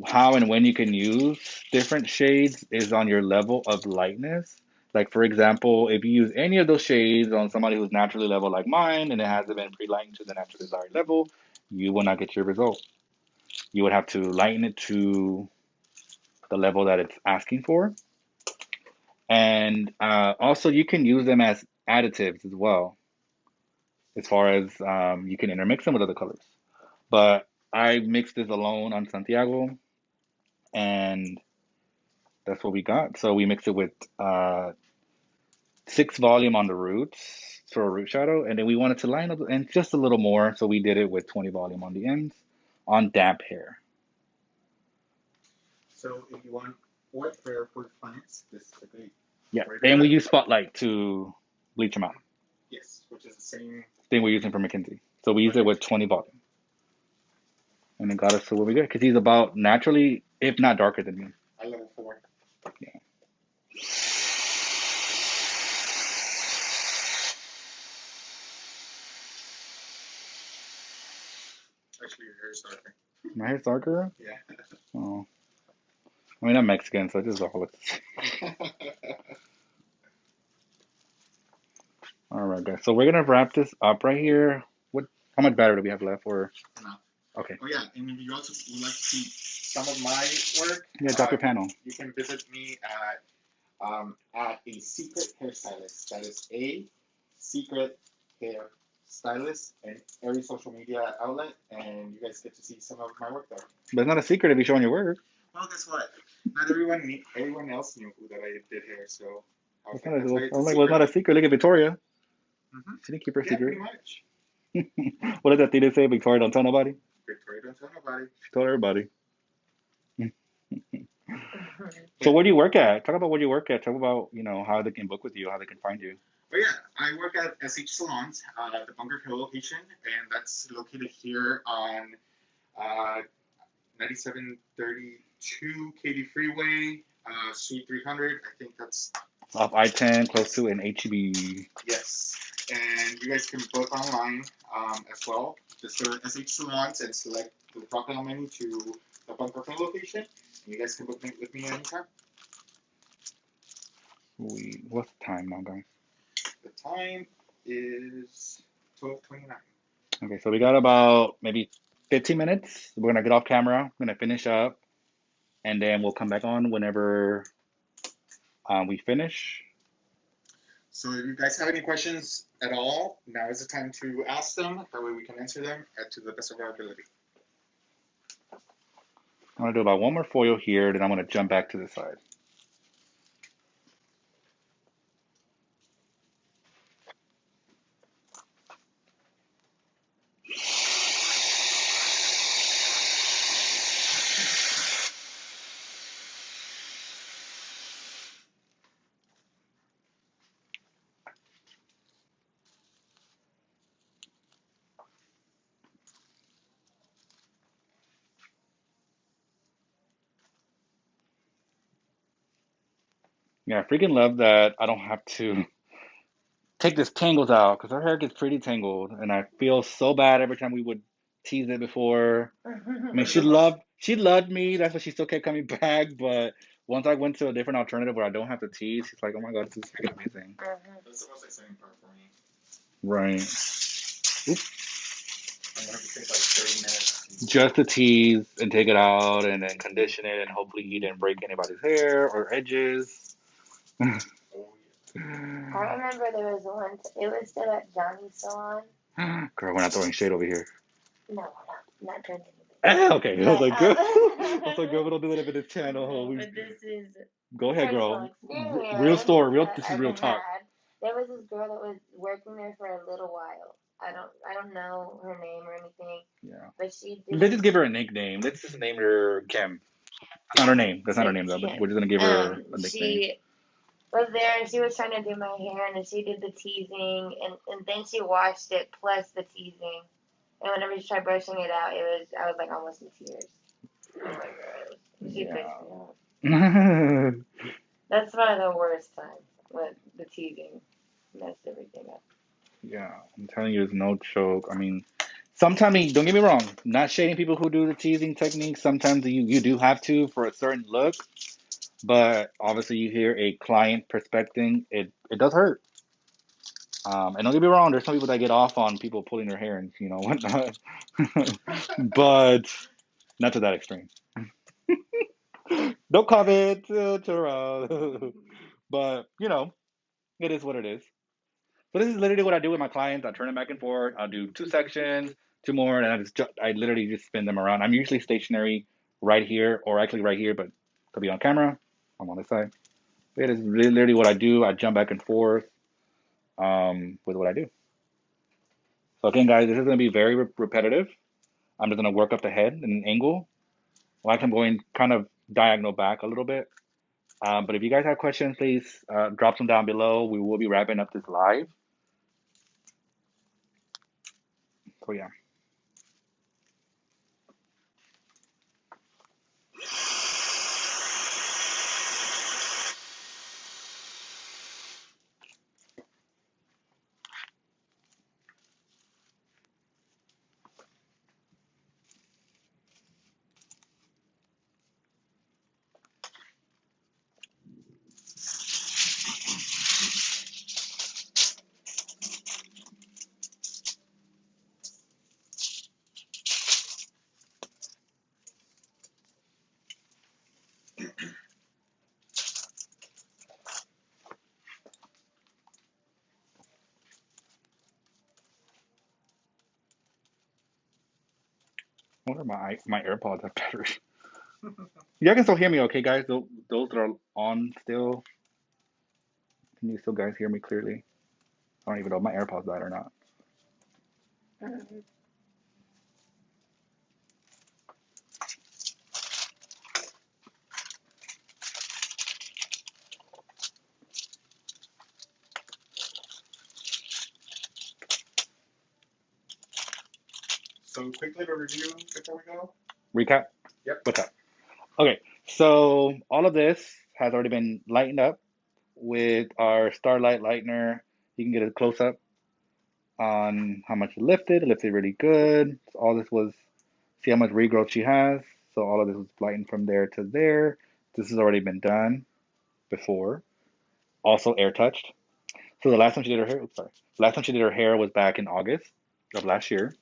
how and when you can use different shades is on your level of lightness. Like for example, if you use any of those shades on somebody who's naturally level like mine and it hasn't been pre-lightened to the natural desired level, you will not get your result. You would have to lighten it to the level that it's asking for. And also you can use them as additives as well, as far as you can intermix them with other colors. But I mixed this alone on Santiago, and that's what we got. So we mixed it with 6 volume on the roots for a root shadow, and then we wanted to line up and just a little more, so we did it with 20 volume on the ends on damp hair. So if you want wet hair for clients, this is a great Yeah, way to and do we it. use Spotlight to bleach them out. Yes, which is the same. Thing we're using for Mackenzie. So we use it with 20 volume, and it got us to where we got because he's about naturally, if not darker than me. I level 4. Yeah. Actually, your hair is darker. My hair's darker. Yeah. Oh, I mean I'm Mexican, so it just all looks. All right, guys. So we're gonna wrap this up right here. What? How much battery do we have left? Or Enough. okay. Oh yeah, and if you also would like to see some of my work, Yeah, drop your panel. you can visit me at a secret hairstylist. That is a secret hair stylist in every social media outlet, and you guys get to see some of my work there. But it's not a secret if you're showing your work. Well, guess what? not everyone else knew who that I did hair, so I was That's like, not that's why a, it's a I'm like, well, it's secret. not a secret. Look at Victoria. Hmm. She didn't keep her Yeah, secret. pretty much. What did that thing say? Victoria, don't tell nobody. Victoria, don't tell nobody. She told everybody. So But where do you work at? Talk about where you work at. Talk about, how they can book with you, how they can find you. But yeah, I work at SH Salons at the Bunker Hill location, and that's located here on uh, 9732 Katy Freeway, Suite 300. I think that's Off I-10, close to an HEB. yes. And you guys can book online as well. Just go to SH Salons and select the drop down menu to the Bunker Hill location. And you guys can book with me anytime. What's the time now, guys? The time is 12:29. Okay, so we got about maybe 15 minutes. We're gonna get off camera. I'm gonna finish up, and then we'll come back on whenever we finish. So if you guys have any questions at all, now is the time to ask them. That way we can answer them to the best of our ability. I'm gonna do about one more foil here, then I'm gonna jump back to the side. Yeah, I freaking love that I don't have to take this tangles out because her hair gets pretty tangled, and I feel so bad every time we would tease it before. I mean, she loved me. That's why she still kept coming back. But once I went to a different alternative where I don't have to tease, she's like, "Oh my God, this is freaking amazing." That's the most exciting part for me. Right. I'm gonna have to take like 30 minutes. Just to tease and take it out and then condition it, and hopefully you didn't break anybody's hair or edges. Oh I remember there was one. It was still at Johnny's salon. Girl, we're not throwing shade over here. No, not turned anything. Okay, I was like, girl, I was like, girl, we don't do that in this channel. No, but this is Go ahead, personal girl. Real experience story, real. that This is I've real talk. had. There was this girl that was working there for a little while. I don't know her name or anything, Yeah. but she Let's did. just give her a nickname. Let's just name her Kim. Not her name. That's not her But name though. But Kim, we're just gonna give her a nickname. she was there and she was trying to do my hair and then she did the teasing and then she washed it plus the teasing. And whenever she tried brushing it out, I was like almost in tears. Oh my gosh. She pissed me off. Yeah. That's one of the worst times with the teasing. Messed everything up. Yeah, I'm telling you, it's no joke. I mean, sometimes, don't get me wrong, not shading people who do the teasing technique. Sometimes you do have to for a certain look, but obviously you hear a client perspective, it does hurt. And don't get me wrong, there's some people that get off on people pulling their hair and whatnot, but not to that extreme. Don't comment, Tara. But it is what it is. So this is literally what I do with my clients. I turn them back and forth. I'll do two sections, two more, and I literally just spin them around. I'm usually stationary right here, or actually right here, but to be on camera, I'm on this side. It is literally what I do. I jump back and forth with what I do. So again, guys, this is going to be very repetitive. I'm just going to work up the head in an angle, like I'm going kind of diagonal back a little bit. But if you guys have questions, please drop them down below. We will be wrapping up this live. So yeah. I wonder if my AirPods have battery. You can still hear me, okay, guys? Those that are on still, can you still guys hear me clearly? I don't even know if my AirPods died or not. Mhm. So quickly to review before we go. Recap? Yep. What's up? Okay, so all of this has already been lightened up with our Starlight lightener. You can get a close up on how much it lifted. It lifted really good. So all this was, see how much regrowth she has. So all of this was lightened from there to there. This has already been done before. Also air touched. So the last time she did her hair, oops, sorry. The last time she did her hair was back in August of last year.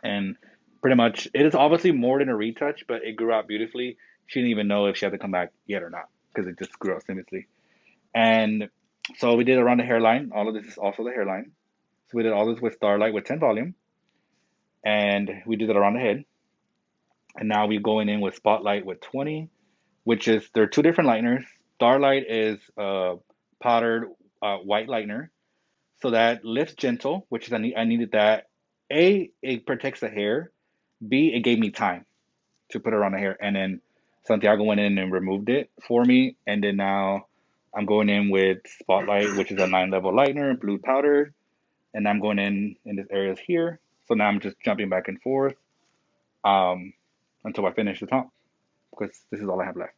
And pretty much it is obviously more than a retouch, but it grew out beautifully. She didn't even know if she had to come back yet or not because it just grew out seamlessly. And so we did around the hairline. All of this is also the hairline. So we did all this with Starlight with 10 volume, and we did it around the head. And now we're going in with Spotlight with 20, which is they're two different lighteners. Starlight is a powdered white lightener, so that lifts gentle, which is I needed that. A, it protects the hair. B, it gave me time to put it on the hair, and then Santiago went in and removed it for me, and then now I'm going in with Spotlight, which is a 9 level lightener, blue powder, and I'm going in this areas here. So now I'm just jumping back and forth um, until I finish the top because this is all I have left.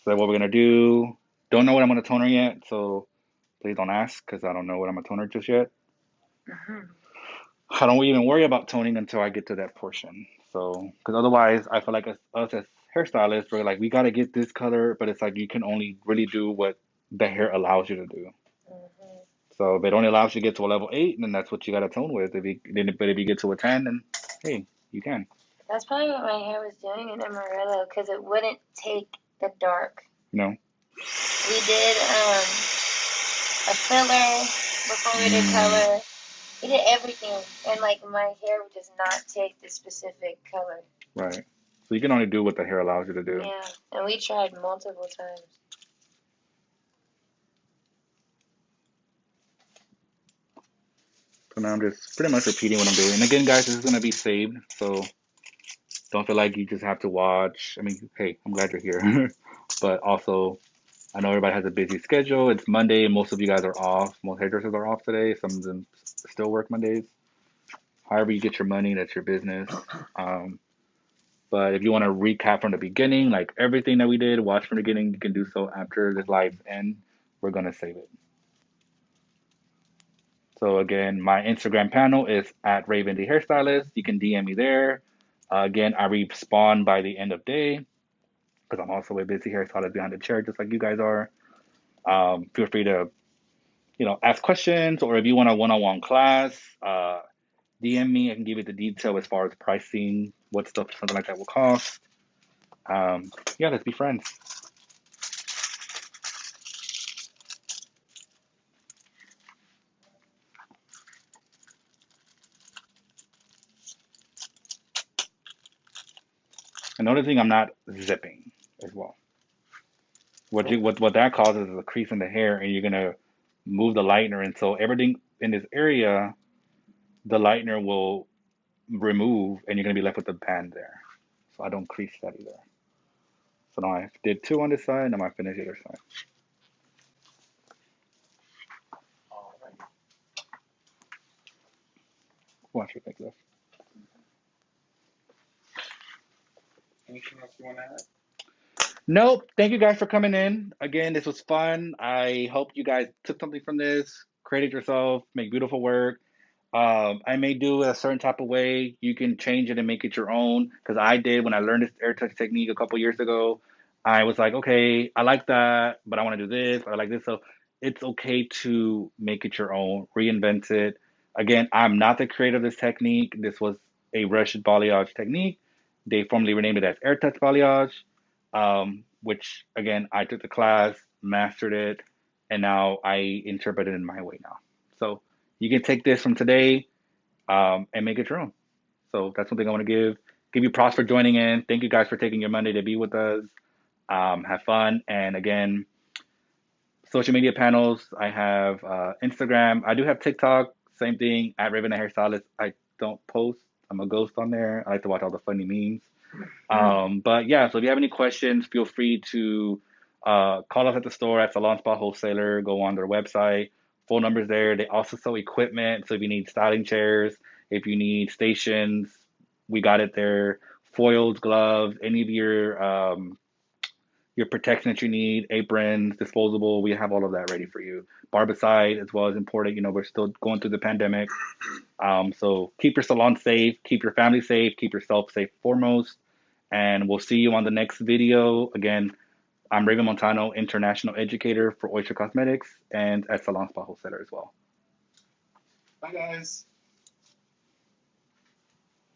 So what we're gonna do? Don't know what I'm gonna toner yet, so please don't ask because I don't know what I'm gonna toner just yet. Mhm. I don't even worry about toning until I get to that portion. So, because otherwise, I feel like us as hairstylists, we're like, we got to get this color, but it's like you can only really do what the hair allows you to do. Mhm. So, if it only allows you to get to a level 8, then that's what you got to tone with. But if you get to a 10, then hey, you can. That's probably what my hair was doing in Amarillo because it wouldn't take the dark. You know. We did a filler before we did Mm, color. We did everything, and like my hair does not take the specific color. right. So you can only do what the hair allows you to do. Yeah, and we tried multiple times. So now I'm just pretty much repeating what I'm doing. And again, guys, this is gonna be saved, so don't feel like you just have to watch. I mean, hey, I'm glad you're here, but also I know everybody has a busy schedule. It's Monday, and most of you guys are off. Most hairdressers are off today. Some of them still work Mondays. However, you get your money, that's your business. Um, but if you want to recap from the beginning, like everything that we did, watch from the beginning, you can do so after this live end. We're gonna save it. So again, my Instagram panel is at Raven the Hairstylist. You can DM me there. Again, I respawn by the end of day because I'm also a busy hairstylist behind the chair, just like you guys are. Feel free to ask questions, or if you want a one-on-one class, DM me. I can give you the detail as far as pricing, what stuff, something like that will cost. Yeah, let's be friends. Another thing, I'm not zipping as well. What that causes is a crease in the hair, and you're gonna move the lightener, and so everything in this area, the lightener will remove, and you're gonna be left with the band there. So I don't crease that either. So now I did two on this side, now I finish the other side. All right. Watch it like this. Anything else you want to add? Nope. Thank you guys for coming in. Again, this was fun. I hope you guys took something from this, created yourself, make beautiful work. I may do it a certain type of way. You can change it and make it your own. Because I did when I learned this air touch technique a couple years ago. I was like, okay, I like that, but I want to do this. Or I like this. So it's okay to make it your own, reinvent it. Again, I'm not the creator of this technique. This was a Russian balayage technique. They formally renamed it as air touch balayage, which again, I took the class, mastered it, and now I interpret it in my way now. So you can take this from today and make it your own. So that's something I want to give give you props for joining in. Thank you guys for taking your Monday to be with us. Have fun. And again, social media panels. I have Instagram. I do have TikTok. Same thing at Raven and Hairstylist. I don't post. I'm a ghost on there. I like to watch all the funny memes. But yeah, so if you have any questions, feel free to call us at the store at Salon Spa Wholesaler. Go on their website. Phone numbers there. They also sell equipment. So if you need styling chairs, if you need stations, we got it there. Foils, gloves, any of your protection that you need, aprons, disposable, we have all of that ready for you. Barbicide as well as important. You know, we're still going through the pandemic. So keep your salon safe, keep your family safe, keep yourself safe foremost. And we'll see you on the next video. Again, I'm Raven Montano, International Educator for Oyster Cosmetics and at Salon Spa Wholesaler as well. Bye, guys.